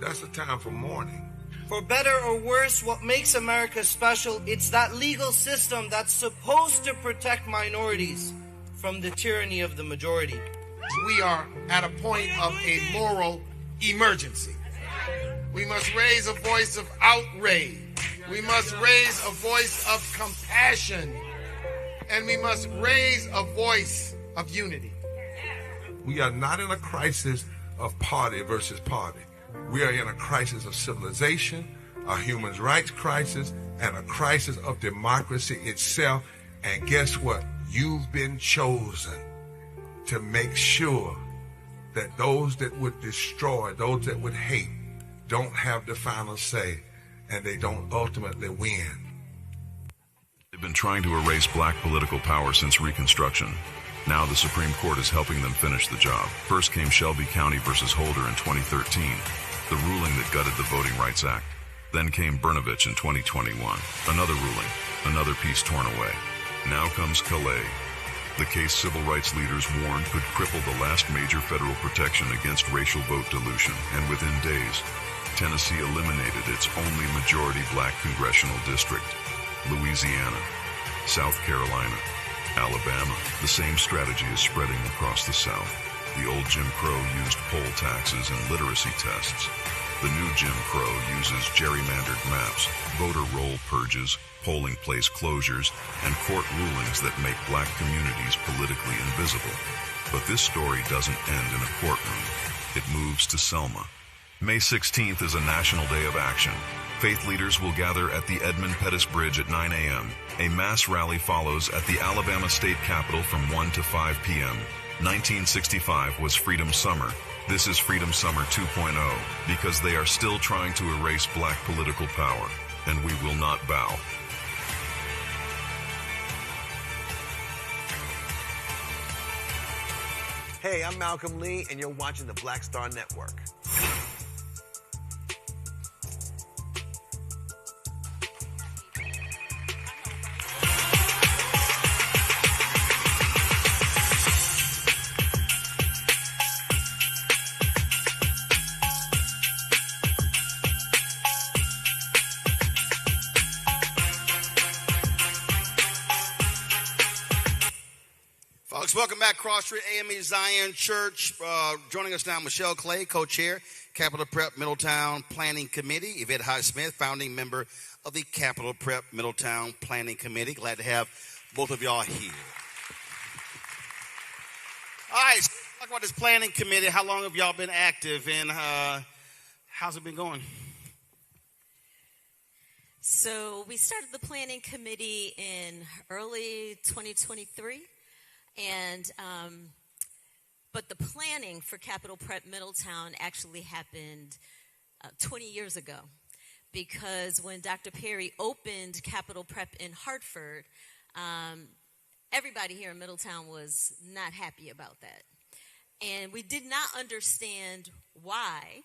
That's the time for mourning. For better or worse, what makes America special, it's that legal system that's supposed to protect minorities from the tyranny of the majority. We are at a point of a moral emergency. We must raise a voice of outrage. We must raise a voice of compassion. And we must raise a voice of unity. We are not in a crisis of party versus party. We are in a crisis of civilization, a human rights crisis, and a crisis of democracy itself. And guess what? You've been chosen to make sure that those that would destroy, those that would hate, don't have the final say, and they don't ultimately win. They've been trying to erase black political power since Reconstruction. Now the Supreme Court is helping them finish the job. First came Shelby County versus Holder in 2013, the ruling that gutted the Voting Rights Act. Then came Brnovich in 2021, another ruling, another piece torn away. Now comes Calais, the case civil rights leaders warned could cripple the last major federal protection against racial vote dilution, and within days, Tennessee eliminated its only majority black congressional district. Louisiana, South Carolina, Alabama. The same strategy is spreading across the South. The old Jim Crow used poll taxes and literacy tests. The new Jim Crow uses gerrymandered maps, voter roll purges, polling place closures, and court rulings that make black communities politically invisible. But this story doesn't end in a courtroom. It moves to Selma. May 16th is a national day of action. Faith leaders will gather at the Edmund Pettus Bridge at 9 a.m. A mass rally follows at the Alabama State Capitol from 1 to 5 p.m. 1965 was Freedom Summer. This is Freedom Summer 2.0 because they are still trying to erase black political power, and we will not bow. Hey, I'm Malcolm Lee, and you're watching the Black Star Network. Welcome back, Cross Street AME Zion Church. Joining us now, Michelle Clay, co-chair, Capitol Prep Middletown Planning Committee. Yvette Highsmith, founding member of the Capitol Prep Middletown Planning Committee. Glad to have both of y'all here. All right, so talk about this planning committee. How long have y'all been active, and how's it been going? So we started the planning committee in early 2023. And, but the planning for Capitol Prep Middletown actually happened 20 years ago, because when Dr. Perry opened Capitol Prep in Hartford, everybody here in Middletown was not happy about that. And we did not understand why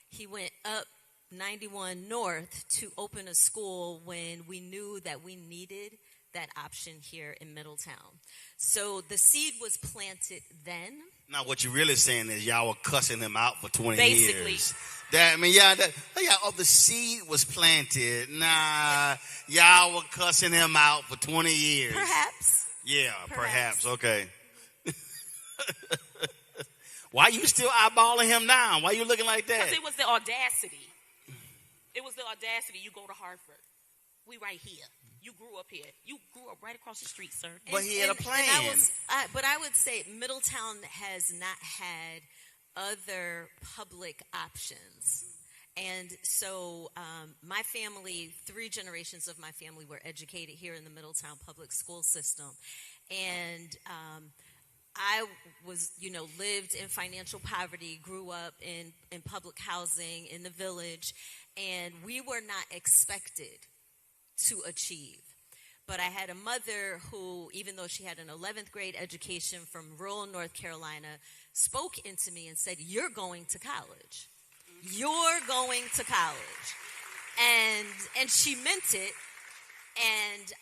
he went up 91 North to open a school when we knew that we needed that option here in Middletown. So the seed was planted then. Now, what you're really saying is y'all were cussing him out for 20 Basically. years. The seed was planted. Nah, y'all were cussing him out for 20 years. Perhaps. Yeah, perhaps. Okay. Why you still eyeballing him now? Why you looking like that? Because it was the audacity. It was the audacity. You go to Hartford. We right here. You grew up here. You grew up right across the street, sir. But he had a plan. But I would say Middletown has not had other public options. And so my family, 3 generations of my family were educated here in the Middletown public school system. And I was, lived in financial poverty, grew up in public housing in the village, and we were not expected to achieve. But I had a mother who, even though she had an 11th grade education from rural North Carolina, spoke into me and said, "You're going to college. You're going to college." And she meant it. And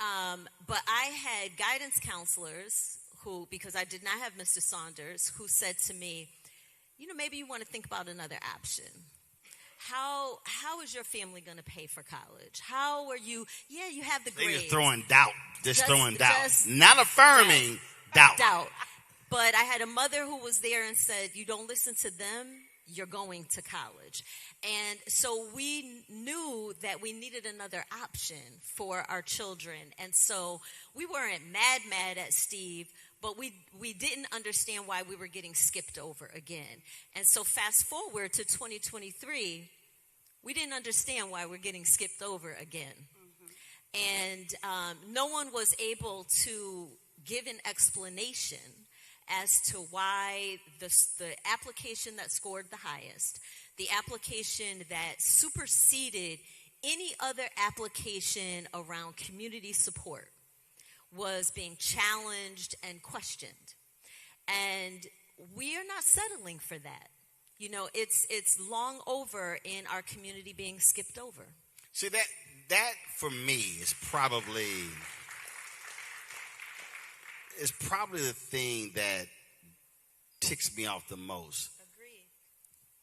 but I had guidance counselors who, because I did not have Mr. Saunders, who said to me, maybe you want to think about another option. How is your family going to pay for college? How are you? Yeah, you have the grades. They're throwing doubt. Just throwing doubt. Not affirming, doubt. But I had a mother who was there and said, you don't listen to them, you're going to college. And so we knew that we needed another option for our children. And so we weren't mad at Steve, but we didn't understand why we were getting skipped over again. And so fast forward to 2023, we didn't understand why we're getting skipped over again. And no one was able to give an explanation as to why the application that scored the highest, the application that superseded any other application around community support, was being challenged and questioned. And we are not settling for that. It's long over in our community being skipped over. See, that for me is probably the thing that ticks me off the most. Agreed.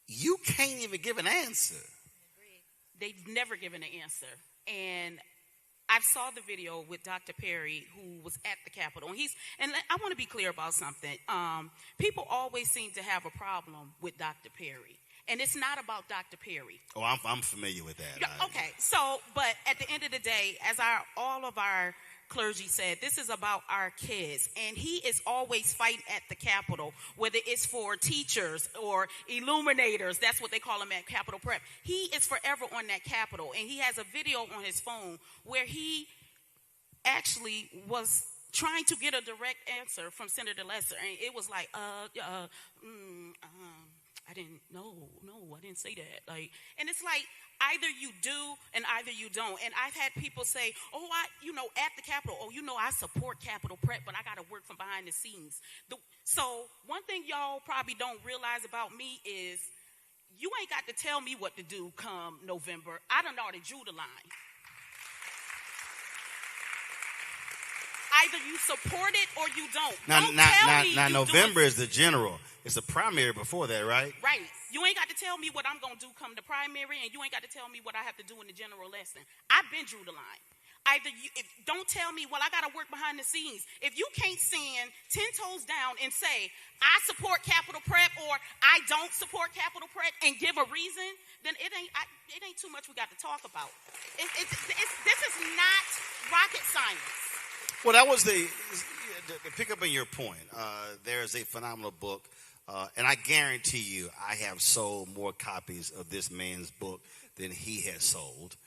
You can't even give an answer. Agreed. They've never given an answer. And I saw the video with Dr. Perry, who was at the Capitol. And I want to be clear about something. People always seem to have a problem with Dr. Perry. And it's not about Dr. Perry. Oh, I'm familiar with that. Okay. But at the end of the day, as all of our clergy said, this is about our kids. And he is always fighting at the Capitol, whether it's for teachers or illuminators. That's what they call them at Capitol Prep. He is forever on that Capitol. And he has a video on his phone where he actually was trying to get a direct answer from Senator Lesser. And it was like, I didn't, no, I didn't say that. And it's like, either you do and either you don't. And I've had people say, at the Capitol, I support Capitol Prep, but I got to work from behind the scenes. So one thing y'all probably don't realize about me is you ain't got to tell me what to do come November. I done already drew the line. Either you support it or you don't. Now November is the general. It's a primary before that, right? Right. You ain't got to tell me what I'm going to do come the primary, and you ain't got to tell me what I have to do in the general election. I've been drew the line. Don't tell me, I got to work behind the scenes. If you can't stand 10 toes down and say, I support Capitol Prep or I don't support Capitol Prep and give a reason, then it ain't too much we got to talk about. This is not rocket science. Well, that was to pick up on your point. There's a phenomenal book, and I guarantee you I have sold more copies of this man's book than he has sold.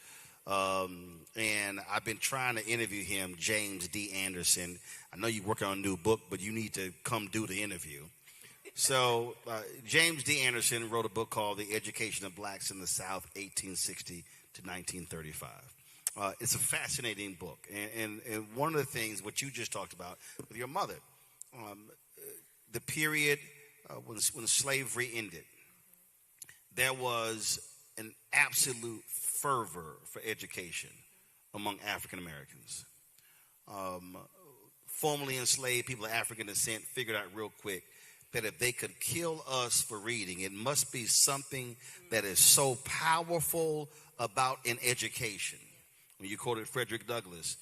And I've been trying to interview him, James D. Anderson. I know you're working on a new book, but you need to come do the interview. So James D. Anderson wrote a book called The Education of Blacks in the South, 1860 to 1935. It's a fascinating book. And one of the things, what you just talked about with your mother, the period when slavery ended, there was an absolute fervor for education among African Americans. Formerly enslaved people of African descent figured out real quick that if they could kill us for reading, it must be something that is so powerful about an education. You quoted Frederick Douglass,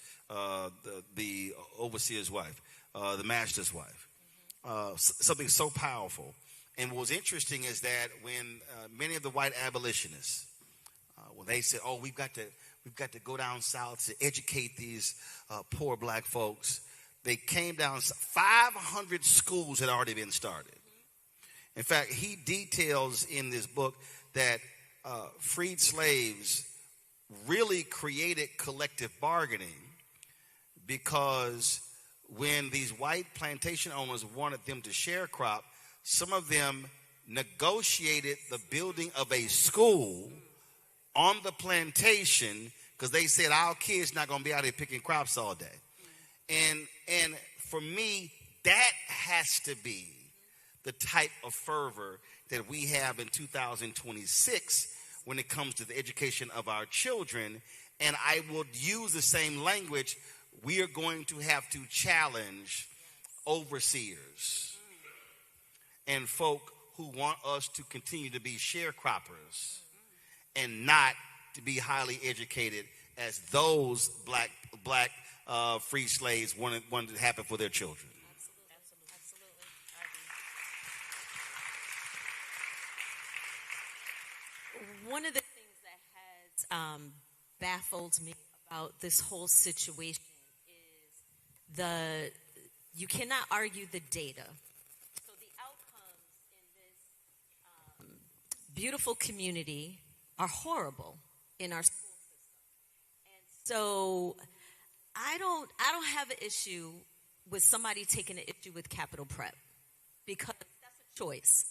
the overseer's wife, the master's wife. Something so powerful. And what was interesting is that when many of the white abolitionists, when they said, we've got to go down south to educate these poor black folks, they came down. 500 schools had already been started. In fact, he details in this book that freed slaves really created collective bargaining, because when these white plantation owners wanted them to sharecrop, some of them negotiated the building of a school on the plantation because they said our kids not going to be out here picking crops all day. And for me, that has to be the type of fervor that we have in 2026 when it comes to the education of our children. And I will use the same language. We are going to have to challenge overseers and folk who want us to continue to be sharecroppers and not to be highly educated as those black free slaves wanted to happen for their children. One of the things that has baffled me about this whole situation is you cannot argue the data. So the outcomes in this beautiful community are horrible in our school system. And so I don't have an issue with somebody taking an issue with capital prep, because that's a choice.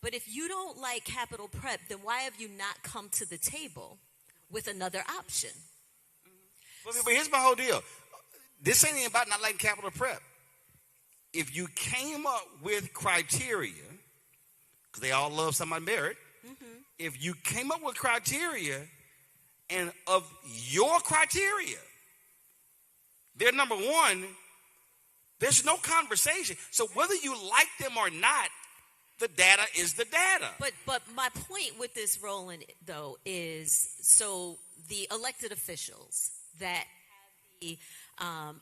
But if you don't like capital prep, then why have you not come to the table with another option? But here's my whole deal. This ain't even about not liking capital prep. If you came up with criteria, because they all love somebody merit, if you came up with criteria, and of your criteria, they're number one, there's no conversation. So whether you like them or not, the data is the data. But my point with this, Roland, though, is so the elected officials that have the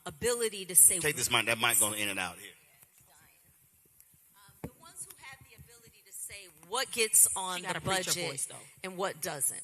ability to say... Take this mic. That mic going in and out here. The ones who have the ability to say what gets on the budget and what doesn't.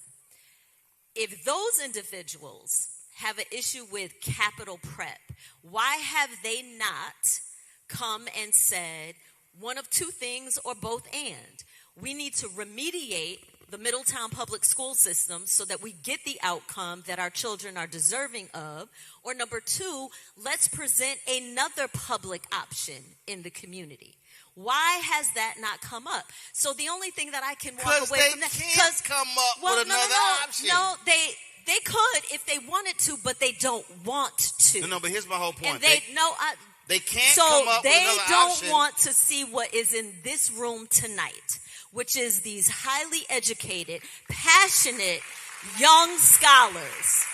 If those individuals have an issue with capital prep, why have they not come and said one of two things or both and? We need to remediate the Middletown public school system so that we get the outcome that our children are deserving of. Or number two, let's present another public option in the community. Why has that not come up? So the only thing that I can walk away from that, because come up with another option. No, they could if they wanted to, but they don't want to. No, but here's my whole point. And they can't come up with another option. So they don't want to see what is in this room tonight, which is these highly educated, passionate young scholars.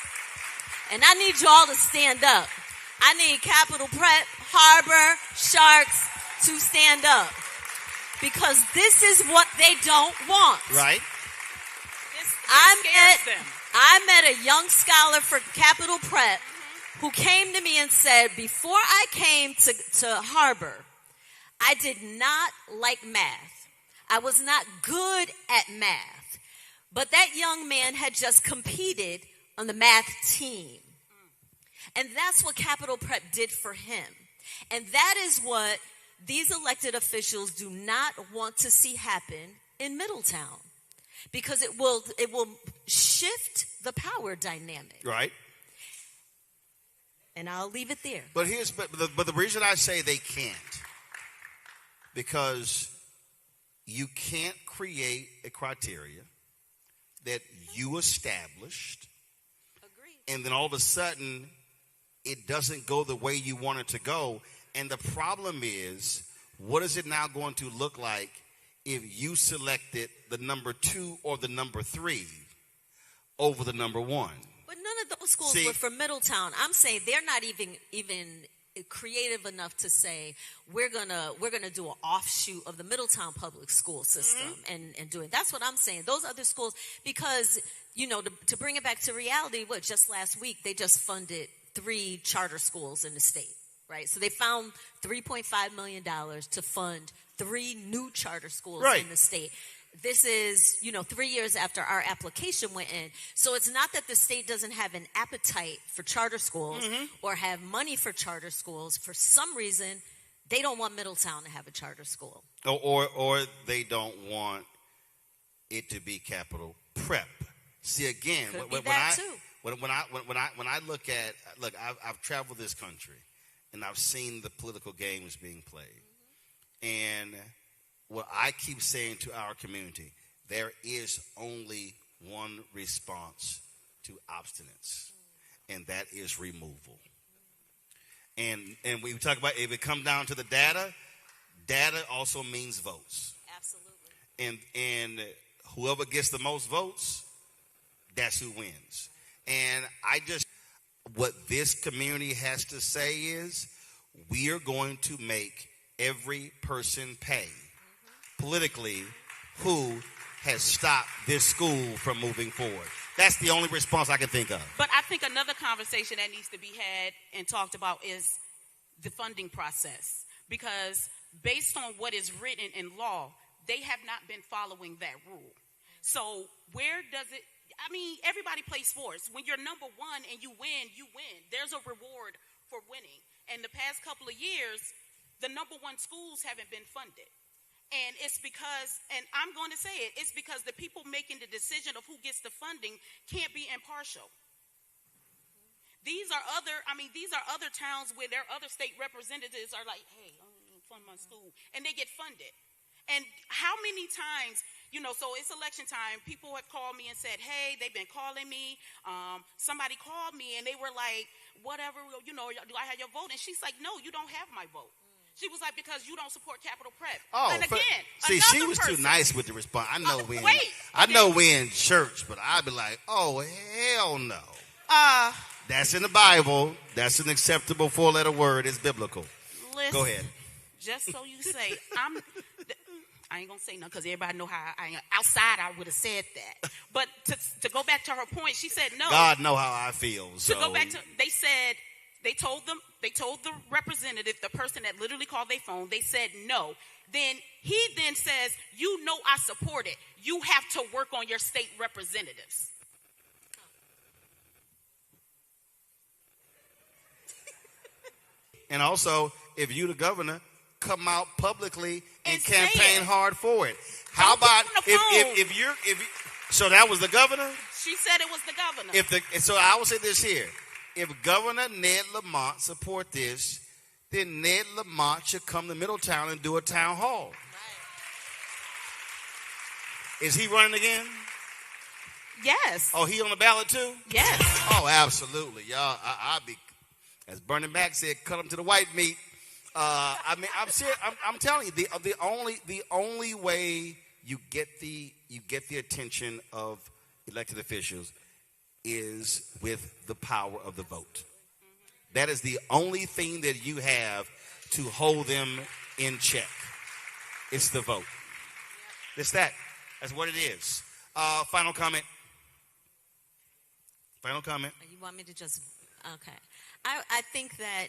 And I need you all to stand up. I need Capital Prep, Harbor, Sharks to stand up. Because this is what they don't want. Right. I met a young scholar for Capital Prep who came to me and said, before I came to Harbor, I did not like math. I was not good at math. But that young man had just competed on the math team. And that's what Capital Prep did for him. And that is what these elected officials do not want to see happen in Middletown. Because it will shift the power dynamic. Right. And I'll leave it there. But the reason I say they can't, because you can't create a criteria that you established, and then all of a sudden it doesn't go the way you want it to go. And the problem is, what is it now going to look like if you selected the number 2 or the number 3 over the number 1? But none of those schools were from Middletown. I'm saying they're not even creative enough to say we're gonna do an offshoot of the Middletown public school system and do it. That's what I'm saying. Those other schools, because to bring it back to reality, just last week they just funded 3 charter schools in the state, right? So they found $3.5 million to fund 3 new charter schools in the state. This is, 3 years after our application went in. So it's not that the state doesn't have an appetite for charter schools or have money for charter schools. For some reason, they don't want Middletown to have a charter school. Or they don't want it to be capital prep. See, again, when I look at, I've traveled this country, and I've seen the political games being played. And what I keep saying to our community, there is only one response to obstinance, and that is removal. And we talk about, if it comes down to the data also means votes. Absolutely. And whoever gets the most votes, that's who wins. And what this community has to say is, we are going to make every person pay politically who has stopped this school from moving forward. That's the only response I can think of. But I think another conversation that needs to be had and talked about is the funding process. Because based on what is written in law, they have not been following that rule. So where does it, everybody plays sports. When you're number one and you win, you win. There's a reward for winning. And the past couple of years, the number one schools haven't been funded. And it's because, and I'm going to say it, it's because the people making the decision of who gets the funding can't be impartial. These are other towns where their other state representatives are like, hey, I'm going to fund my school. And they get funded. And how many times, so it's election time, people have called me and said, hey, they've been calling me. Somebody called me and they were like, whatever, do I have your vote? And she's like, no, you don't have my vote. She was like, because you don't support Capital Prep. Oh, and again, see, she was too nice with the response. I know we're in church, but I'd be like, oh, hell no. That's in the Bible. That's an acceptable four-letter word. It's biblical. Listen, go ahead. Just so you say, I ain't going to say nothing because everybody know how I am. Outside, I would have said that. But to go back to her point, she said no. God know how I feel. So. To go back to, they told the representative, the person that literally called their phone, they said no. Then he then says, I support it. You have to work on your state representatives. And also, if you the governor, come out publicly and campaign hard for it. How about if you so that was the governor? She said it was the governor. So I will say this here. If Governor Ned Lamont support this, then Ned Lamont should come to Middletown and do a town hall. Right. Is he running again? Yes. Oh, he on the ballot too? Yes. Oh, absolutely. Y'all, I'll be, as Bernie Mac said, cut him to the white meat. I'm serious. I'm telling you, the only way you get the attention of elected officials is with the power of the vote. That is the only thing that you have to hold them in check. It's the vote. It's that. That's what it is. Final comment. You want me to just, okay. I think that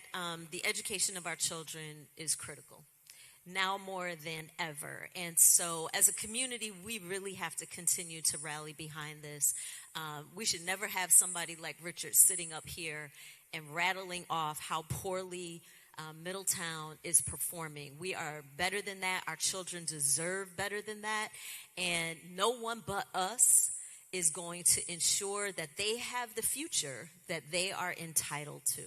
the education of our children is critical, now more than ever. And so as a community, we really have to continue to rally behind this. We should never have somebody like Richard sitting up here and rattling off how poorly Middletown is performing. We are better than that. Our children deserve better than that. And no one but us is going to ensure that they have the future that they are entitled to.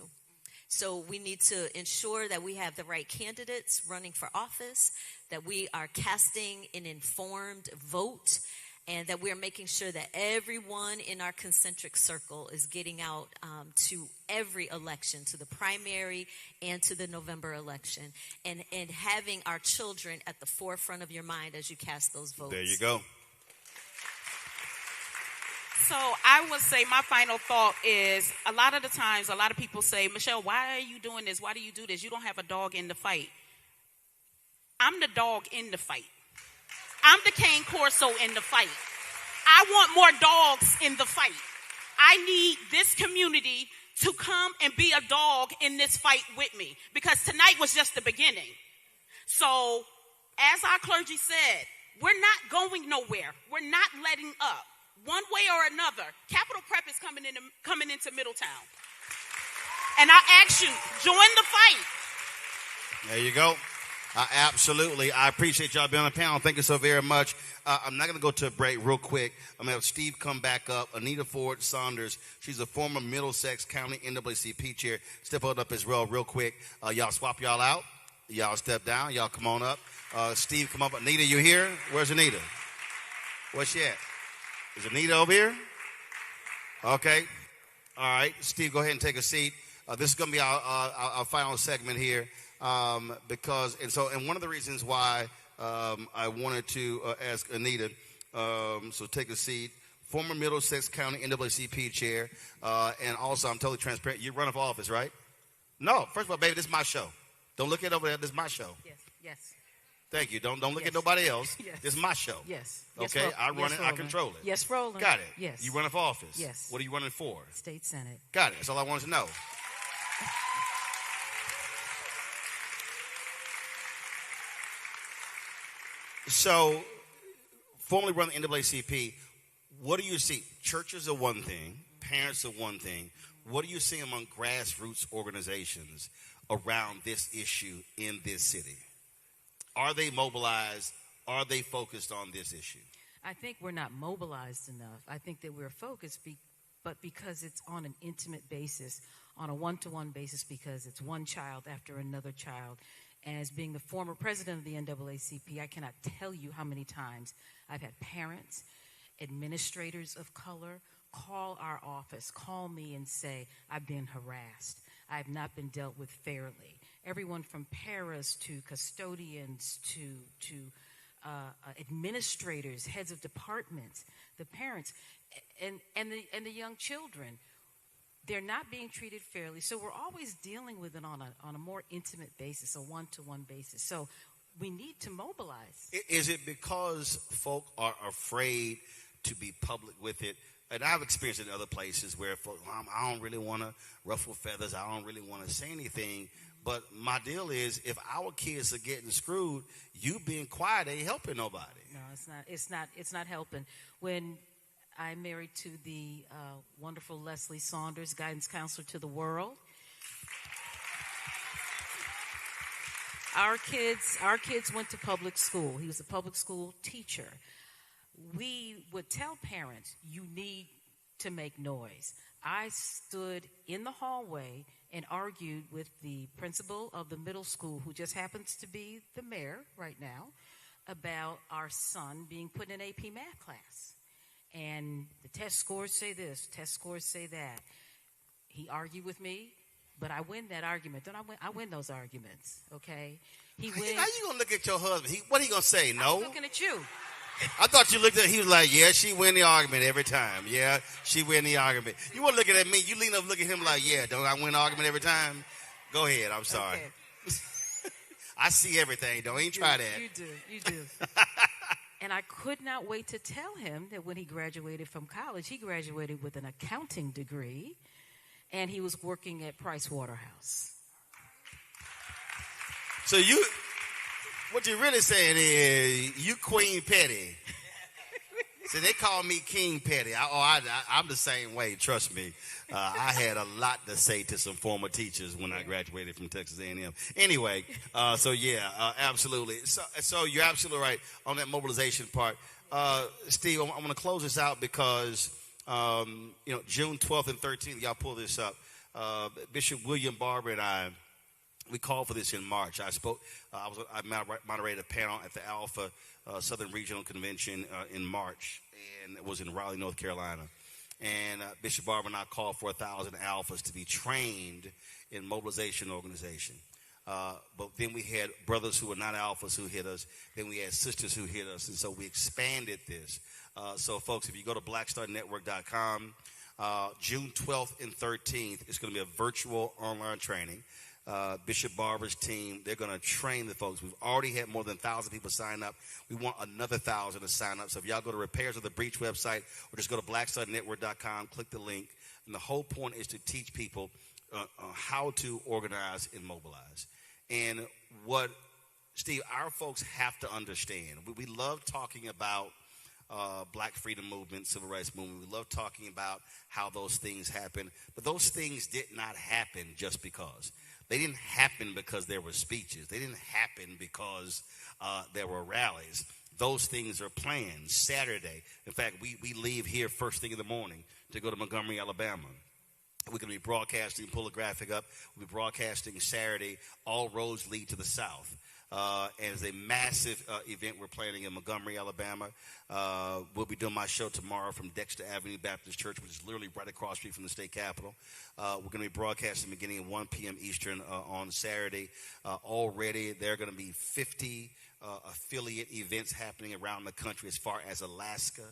So we need to ensure that we have the right candidates running for office, that we are casting an informed vote, and that we are making sure that everyone in our concentric circle is getting out to every election, to the primary and to the November election, and having our children at the forefront of your mind as you cast those votes. There you go. So I would say my final thought is, a lot of the times, a lot of people say, Michelle, why are you doing this? Why do you do this? You don't have a dog in the fight. I'm the dog in the fight. I'm the cane corso in the fight. I want more dogs in the fight. I need this community to come and be a dog in this fight with me, because tonight was just the beginning. So as our clergy said, we're not going nowhere. We're not letting up. One way or another, Capital Prep is coming into Middletown. And I ask you, join the fight. There you go. Absolutely. I appreciate y'all being on the panel. Thank you so very much. I'm not going to go to a break real quick. I'm going to have Steve come back up. Anita Ford Saunders, she's a former Middlesex County NAACP chair. Step on up as well real quick. Y'all swap y'all out. Y'all step down. Y'all come on up. Steve, come up. Anita, you here? Where's Anita? Where's she at? Is Anita over here? Okay. All right. Steve, go ahead and take a seat. This is going to be our final segment here. Because one of the reasons why I wanted to ask Anita, so take a seat, former Middlesex County NAACP chair, and also I'm totally transparent. You run for office, right? No, first of all, baby, this is my show. Don't look at it over there. This is my show. Yes. Thank you. Don't look at nobody else. Yes. This is my show. Yes. Okay, Yes, I run yes, it. I Roland. control it. Yes, Roland. Got it. Yes. You running for office. Yes. What are you running for? State Senate. Got it. That's all I wanted to know. So, formerly run the NAACP, what do you see? Churches are one thing, parents are one thing. What do you see among grassroots organizations around this issue in this city? Are they mobilized? Are they focused on this issue? I think we're not mobilized enough. I think that we're focused, but because it's on an intimate basis, on a one-to-one basis, because it's one child after another child. As being the former president of the NAACP, I cannot tell you how many times I've had parents, administrators of color call our office, call me and say, I've been harassed. I have not been dealt with fairly. Everyone from paras to custodians to administrators, heads of departments, the parents, and the young children. They're not being treated fairly, so we're always dealing with it on a more intimate basis, a one-to-one basis. So we need to mobilize. Is it because folk are afraid to be public with it? And I've experienced it in other places where folk, I don't really want to ruffle feathers. I don't really want to say anything. But my deal is, if our kids are getting screwed, you being quiet ain't helping nobody. No, it's not helping. When I'm married to the wonderful Leslie Saunders, guidance counselor to the world. Our kids went to public school. He was a public school teacher. We would tell parents, you need to make noise. I stood in the hallway and argued with the principal of the middle school, who just happens to be the mayor right now, about our son being put in AP math class. And the test scores say this, test scores say that. He argued with me, but I win that argument. Don't I win those arguments, okay? He wins. How you going to look at your husband? What are you going to say, no? I'm looking at you. I thought you looked at, he was like, yeah, she win the argument every time. Yeah, she win the argument. You weren't looking at me. You lean up look at him like, yeah, don't I win the argument every time? Go ahead. I'm sorry. Okay. I see everything. Don't even try that. You do. And I could not wait to tell him that when he graduated from college, he graduated with an accounting degree, and he was working at Price Waterhouse. So what you're really saying is, you Queen Petty. So they call me King Petty. I'm the same way, trust me. I had a lot to say to some former teachers when I graduated from Texas A&M. Anyway, absolutely. So you're absolutely right on that mobilization part. Steve, I'm going to close this out because, June 12th and 13th, y'all pull this up. Bishop William Barber and I, we called for this in March. I moderated a panel at the Alpha Southern Regional Convention in March, and it was in Raleigh, North Carolina. And Bishop Barber and I called for 1,000 alphas to be trained in mobilization organization. But then we had brothers who were not alphas who hit us. Then we had sisters who hit us. And so we expanded this. So, folks, if you go to blackstarnetwork.com, June 12th and 13th, it's going to be a virtual online training. Bishop Barber's team, they're going to train the folks. We've already had more than 1,000 people sign up. We want another 1,000 to sign up. So if y'all go to Repairs of the Breach website or just go to blackstarnetwork.com, click the link. And the whole point is to teach people how to organize and mobilize. And what, Steve, our folks have to understand, we love talking about Black freedom movement, civil rights movement. We love talking about how those things happen. But those things did not happen just because. They didn't happen because there were speeches. They didn't happen because there were rallies. Those things are planned. Saturday, in fact, we leave here first thing in the morning to go to Montgomery, Alabama. We're going to be broadcasting, pull the graphic up. We'll be broadcasting Saturday. All roads lead to the south. And it's a massive event we're planning in Montgomery, Alabama. We'll be doing my show tomorrow from Dexter Avenue Baptist Church, which is literally right across the street from the state capitol. We're going to be broadcasting beginning at 1 p.m. Eastern on Saturday. Already there are going to be 50 affiliate events happening around the country as far as Alaska,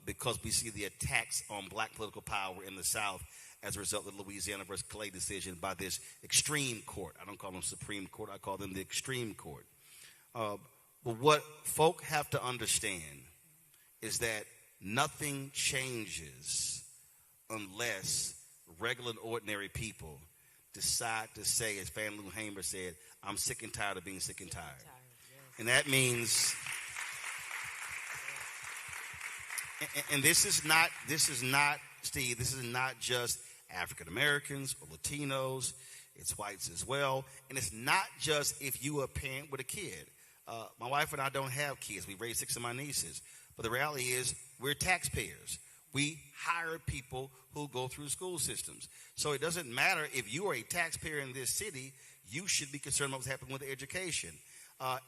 because we see the attacks on black political power in the South as a result of the Louisiana versus Clay decision by this extreme court. I don't call them Supreme Court. I call them the extreme court. But what folk have to understand is that nothing changes unless regular and ordinary people decide to say, as Fan Lou Hamer said, I'm sick and tired of being sick and tired. And that means, and this is not, Steve, this is not just African Americans or Latinos, it's whites as well. And it's not just if you are a parent with a kid. My wife and I don't have kids. We raised 6 of my nieces. But the reality is we're taxpayers. We hire people who go through school systems. So it doesn't matter if you are a taxpayer in this city, you should be concerned about what's happening with education.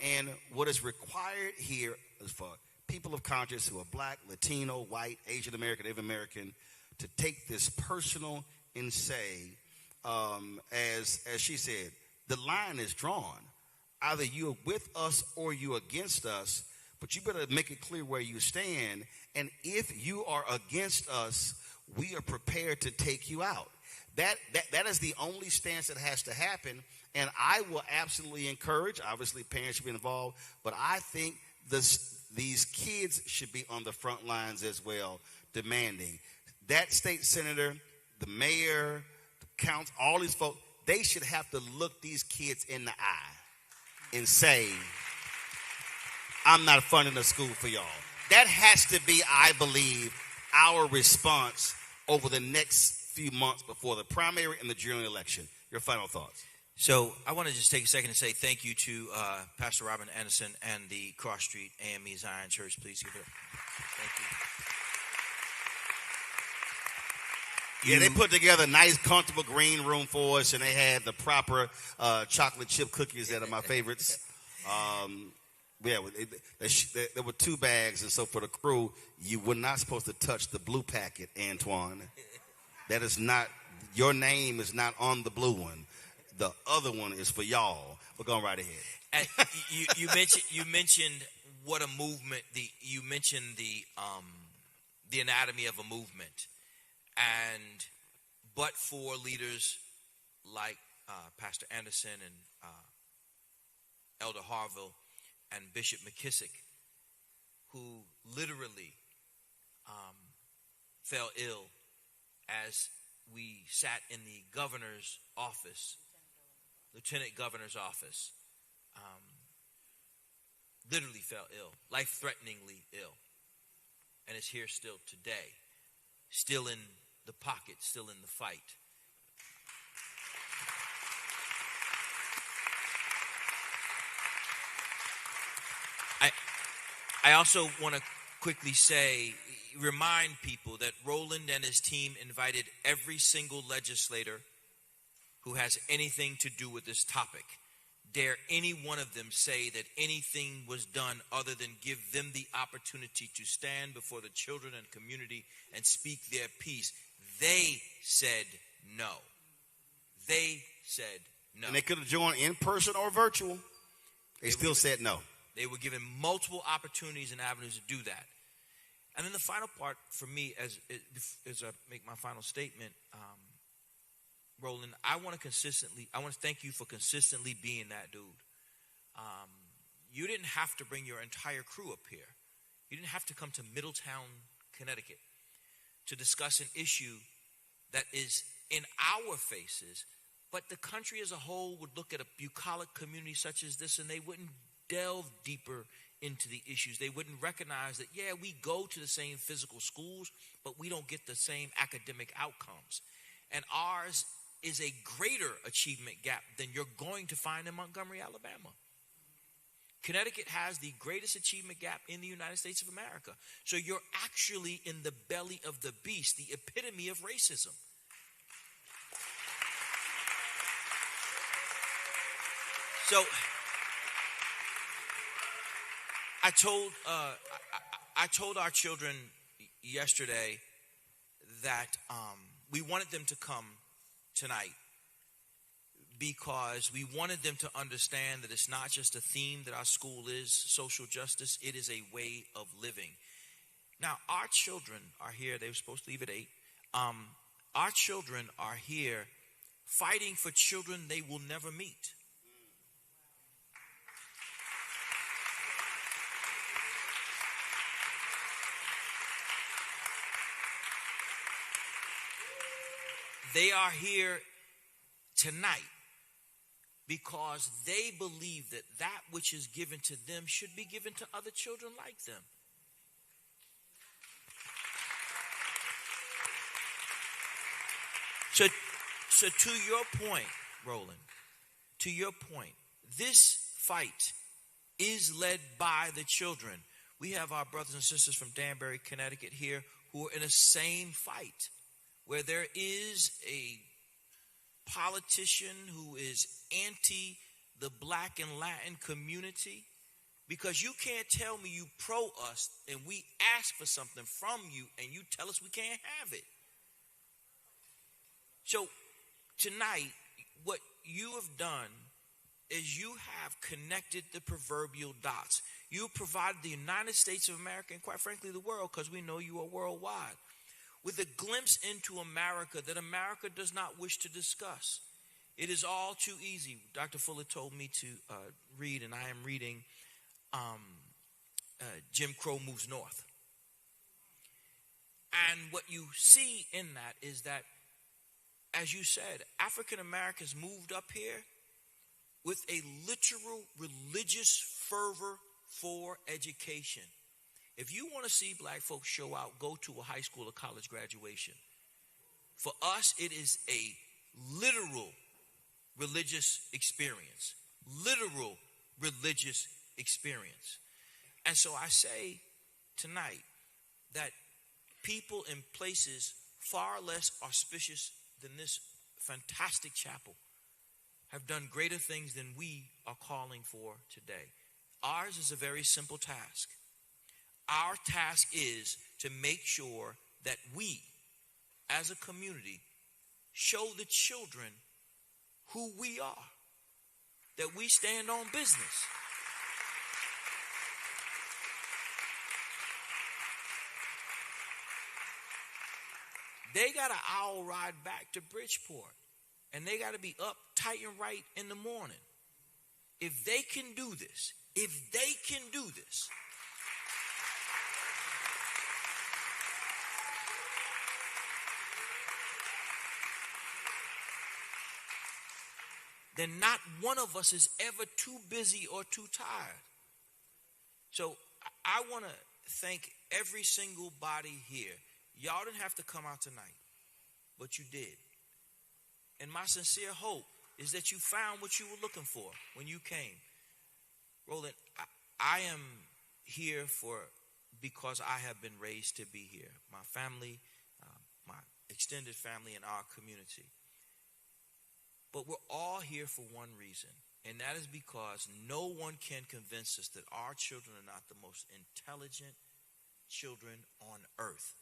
And what is required here is for people of conscience who are black, Latino, white, Asian American, Native American, to take this personal and say, as she said, the line is drawn. Either you're with us or you're against us, but you better make it clear where you stand. And if you are against us, we are prepared to take you out. That is the only stance that has to happen. And I will absolutely encourage, obviously parents should be involved, but I think these kids should be on the front lines as well, demanding. That state senator, the mayor, the council, all these folks, they should have to look these kids in the eye and say, I'm not funding a school for y'all. That has to be, I believe, our response over the next few months before the primary and the general election. Your final thoughts. So I want to just take a second to say thank you to Pastor Robin Anderson and the Cross Street AME Zion Church. Please give it up. Thank you. Yeah, they put together a nice, comfortable green room for us, and they had the proper chocolate chip cookies that are my favorites. There were 2 bags, and so for the crew, you were not supposed to touch the blue packet, Antoine. That is not, your name is not on the blue one. The other one is for y'all. We're going right ahead. And you mentioned what a movement. You mentioned the anatomy of a movement, and but for leaders like Pastor Anderson and Elder Harville and Bishop McKissick, who literally fell ill as we sat in the governor's office. Lieutenant Governor's office, literally fell ill, life-threateningly ill, and is here still today, still in the pocket, still in the fight. I also want to quickly remind people that Roland and his team invited every single legislator who has anything to do with this topic. Dare any one of them say that anything was done other than give them the opportunity to stand before the children and community and speak their piece? They said no. They said no. And they could have joined in person or virtual. They still said no. They were given multiple opportunities and avenues to do that. And then the final part for me, as I make my final statement, Roland, I want to thank you for consistently being that dude. You didn't have to bring your entire crew up here. You didn't have to come to Middletown, Connecticut to discuss an issue that is in our faces, but the country as a whole would look at a bucolic community such as this and they wouldn't delve deeper into the issues. They wouldn't recognize that, yeah, we go to the same physical schools, but we don't get the same academic outcomes. And ours is a greater achievement gap than you're going to find in Montgomery, Alabama. Connecticut has the greatest achievement gap in the United States of America. So you're actually in the belly of the beast, the epitome of racism. So I told our children yesterday that we wanted them to come tonight because we wanted them to understand that it's not just a theme that our school is, social justice, it is a way of living. Now, our children are here. They were supposed to leave at 8. Our children are here fighting for children they will never meet. They are here tonight because they believe that that which is given to them should be given to other children like them. So to your point, Roland, to your point, this fight is led by the children. We have our brothers and sisters from Danbury, Connecticut here who are in the same fight, where there is a politician who is anti the black and Latin community, because you can't tell me you pro us and we ask for something from you and you tell us we can't have it. So tonight, what you have done is you have connected the proverbial dots. You have provided the United States of America and quite frankly the world, because we know you are worldwide, with a glimpse into America that America does not wish to discuss. It is all too easy. Dr. Fuller told me to read, and I am reading Jim Crow Moves North. And what you see in that is that, as you said, African Americans moved up here with a literal religious fervor for education. If you want to see black folks show out, go to a high school or college graduation. For us, it is a literal religious experience. Literal religious experience. And so I say tonight that people in places far less auspicious than this fantastic chapel have done greater things than we are calling for today. Ours is a very simple task. Our task is to make sure that we, as a community, show the children who we are, that we stand on business. They got an hour ride back to Bridgeport, and they got to be up tight and right in the morning. If they can do this, then not one of us is ever too busy or too tired. So I want to thank every single body here. Y'all didn't have to come out tonight, but you did. And my sincere hope is that you found what you were looking for when you came. Roland, I am here because I have been raised to be here. My family, my extended family, and our community. But we're all here for one reason, and that is because no one can convince us that our children are not the most intelligent children on earth.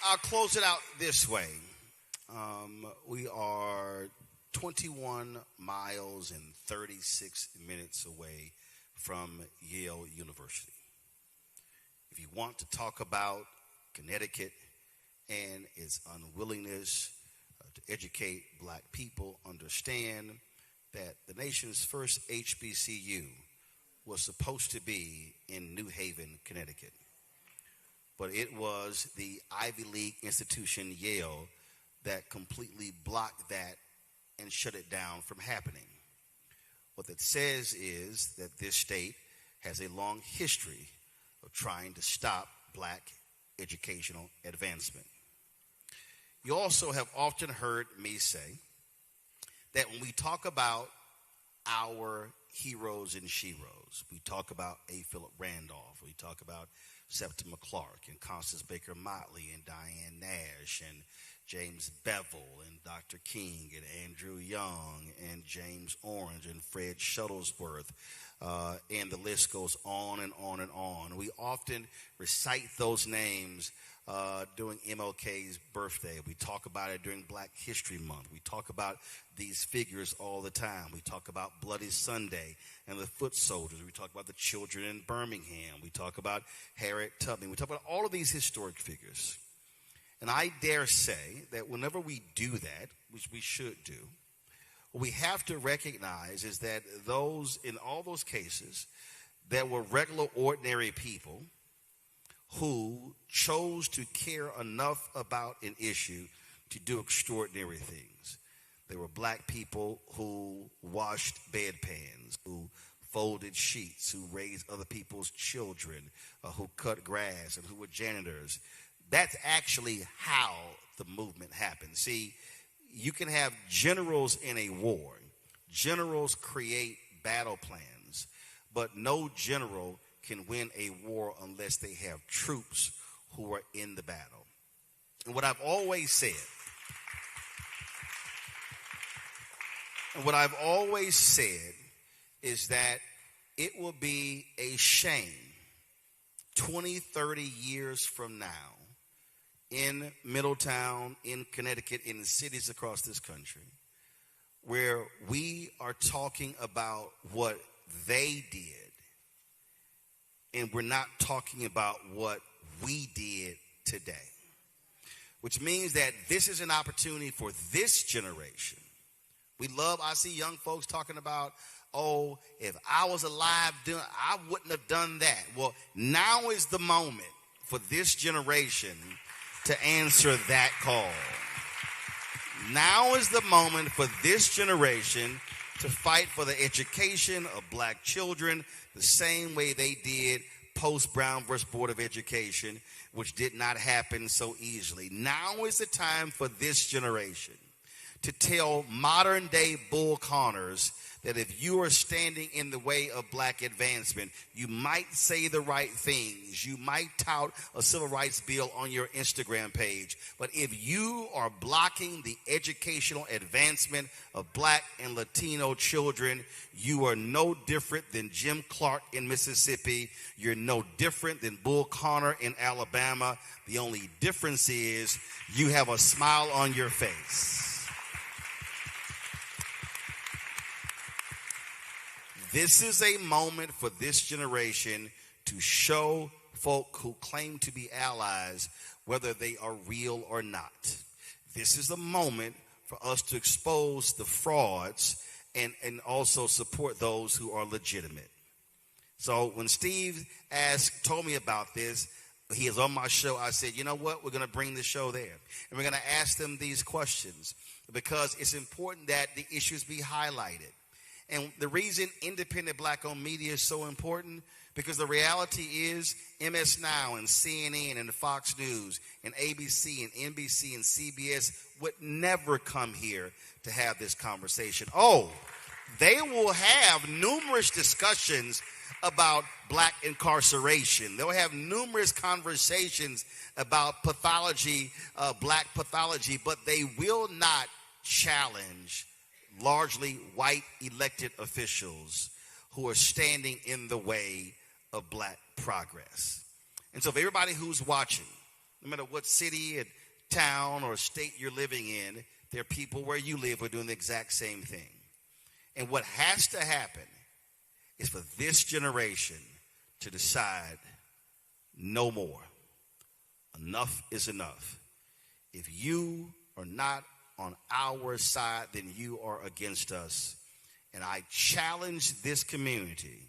I'll close it out this way. We are 21 miles and 36 minutes away from Yale University. If you want to talk about Connecticut and its unwillingness to educate black people, understand that the nation's first HBCU was supposed to be in New Haven, Connecticut. But it was the Ivy League institution, Yale, that completely block that and shut it down from happening. What that says is that this state has a long history of trying to stop black educational advancement. You also have often heard me say that when we talk about our heroes and sheroes, we talk about A. Philip Randolph, we talk about Septima Clark and Constance Baker Motley and Diane Nash and James Bevel and Dr. King and Andrew Young and James Orange and Fred Shuttlesworth, and the list goes on and on and on. We often recite those names during MLK's birthday. We talk about it during Black History Month. We talk about these figures all the time. We talk about Bloody Sunday and the foot soldiers. We talk about the children in Birmingham. We talk about Harriet Tubman. We talk about all of these historic figures. And I dare say that whenever we do that, which we should do, what we have to recognize is that those, in all those cases, there were regular, ordinary people who chose to care enough about an issue to do extraordinary things. There were black people who washed bedpans, who folded sheets, who raised other people's children, who cut grass, and who were janitors. That's actually how the movement happened. See, you can have generals in a war. Generals create battle plans, but no general can win a war unless they have troops who are in the battle. And what I've always said, is that it will be a shame 20, 30 years from now in Middletown, in Connecticut, in the cities across this country, where we are talking about what they did, and we're not talking about what we did today. Which means that this is an opportunity for this generation. I see young folks talking about, oh, if I was alive, I wouldn't have done that. Well, now is the moment for this generation to answer that call. Now is the moment for this generation to fight for the education of black children the same way they did post Brown versus Board of Education, which did not happen so easily. Now is the time for this generation to tell modern day Bull Connors that if you are standing in the way of black advancement, you might say the right things. You might tout a civil rights bill on your Instagram page. But if you are blocking the educational advancement of black and Latino children, you are no different than Jim Clark in Mississippi. You're no different than Bull Connor in Alabama. The only difference is you have a smile on your face. This is a moment for this generation to show folk who claim to be allies whether they are real or not. This is a moment for us to expose the frauds and also support those who are legitimate. So when Steve told me about this, he is on my show, I said, you know what, we're going to bring the show there. And we're going to ask them these questions because it's important that the issues be highlighted. And the reason independent black-owned media is so important, because the reality is MS Now and CNN and Fox News and ABC and NBC and CBS would never come here to have this conversation. Oh, they will have numerous discussions about black incarceration. They'll have numerous conversations about pathology, black pathology, but they will not challenge largely white elected officials who are standing in the way of black progress. And so if everybody who's watching, no matter what city and town or state you're living in, there are people where you live who are doing the exact same thing. And what has to happen is for this generation to decide no more. Enough is enough. If you are not on our side, then you are against us. And I challenge this community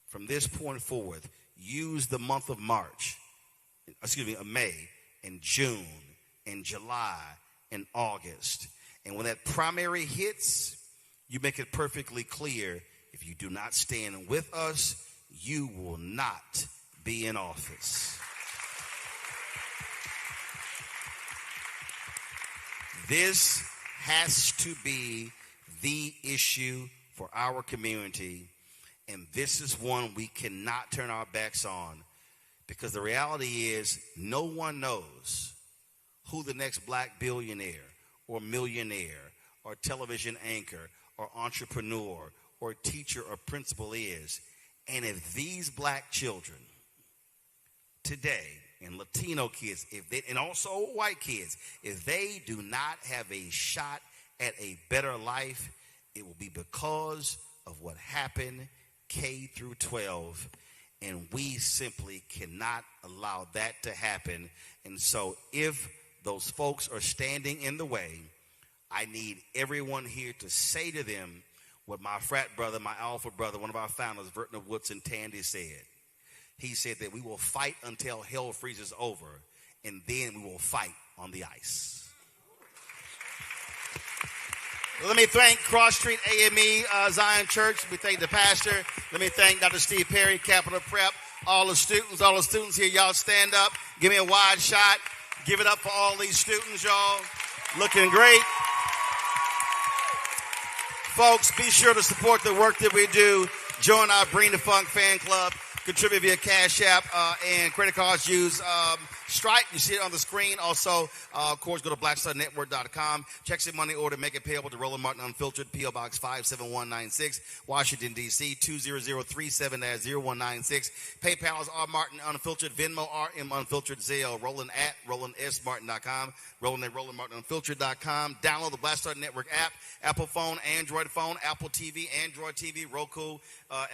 from this point forward, use the month of May and June and July in August. And when that primary hits, you make it perfectly clear, if you do not stand with us, you will not be in office. This has to be the issue for our community, and this is one we cannot turn our backs on, because the reality is no one knows who the next black billionaire or millionaire or television anchor or entrepreneur or teacher or principal is. And if these black children today, and Latino kids, and also white kids, if they do not have a shot at a better life, it will be because of what happened K through 12, and we simply cannot allow that to happen. And so if those folks are standing in the way, I need everyone here to say to them what my frat brother, my alpha brother, one of our founders, Vertner Woodson Tandy, said. He said that we will fight until hell freezes over, and then we will fight on the ice. Let me thank Cross Street AME Zion Church. We thank the pastor. Let me thank Dr. Steve Perry, Capital Prep, all the students here. Y'all stand up. Give me a wide shot. Give it up for all these students, y'all. Looking great. Folks, be sure to support the work that we do. Join our Bring the Funk fan club. Contribute via Cash App and credit cards. Use Stripe. You see it on the screen. Also, of course, go to blackstarnetwork.com. Check your money order. Make it payable to Roland Martin Unfiltered, P.O. Box 57196, Washington, D.C. 20037-0196. PayPal is R. Martin Unfiltered. Venmo, RM Unfiltered. Zelle, Roland at RolandSMartin.com. Roland at RolandMartinUnfiltered.com. Download the Black Star Network app. Apple phone, Android phone, Apple TV, Android TV, Roku,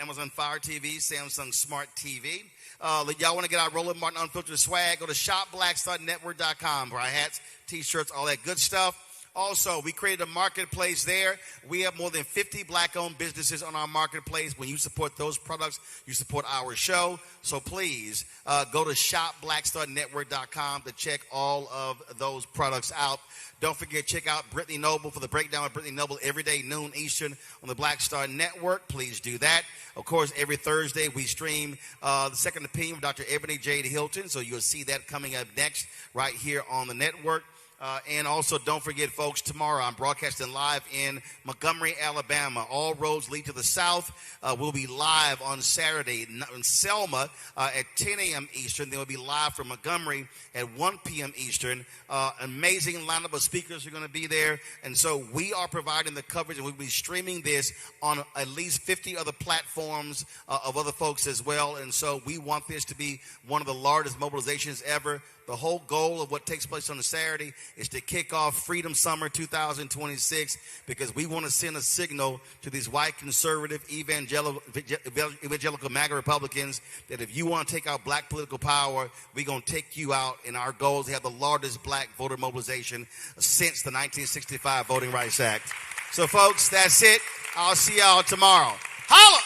Amazon Fire TV, Samsung Smart TV. Y'all want to get our Roland Martin Unfiltered swag, go to shopblackstarnetwork.com for our hats, t-shirts, all that good stuff. Also, we created a marketplace there. We have more than 50 black-owned businesses on our marketplace. When you support those products, you support our show. So please go to shopblackstarnetwork.com to check all of those products out. Don't forget, check out Brittany Noble for the breakdown of Brittany Noble every day, noon Eastern on the Black Star Network. Please do that. Of course, every Thursday we stream the Second Opinion with Dr. Ebony Jade Hilton. So you'll see that coming up next right here on the network. And also, don't forget, folks, tomorrow I'm broadcasting live in Montgomery, Alabama. All roads lead to the south. We'll be live on Saturday in Selma at 10 a.m. Eastern. Then we'll be live from Montgomery at 1 p.m. Eastern. Amazing lineup of speakers are going to be there. And so we are providing the coverage, and we'll be streaming this on at least 50 other platforms of other folks as well. And so we want this to be one of the largest mobilizations ever. The whole goal of what takes place on a Saturday is to kick off Freedom Summer 2026, because we want to send a signal to these white conservative evangelical MAGA Republicans that if you want to take out black political power, we're going to take you out. And our goal is to have the largest black voter mobilization since the 1965 Voting Rights Act. So, folks, that's it. I'll see y'all tomorrow. Holla!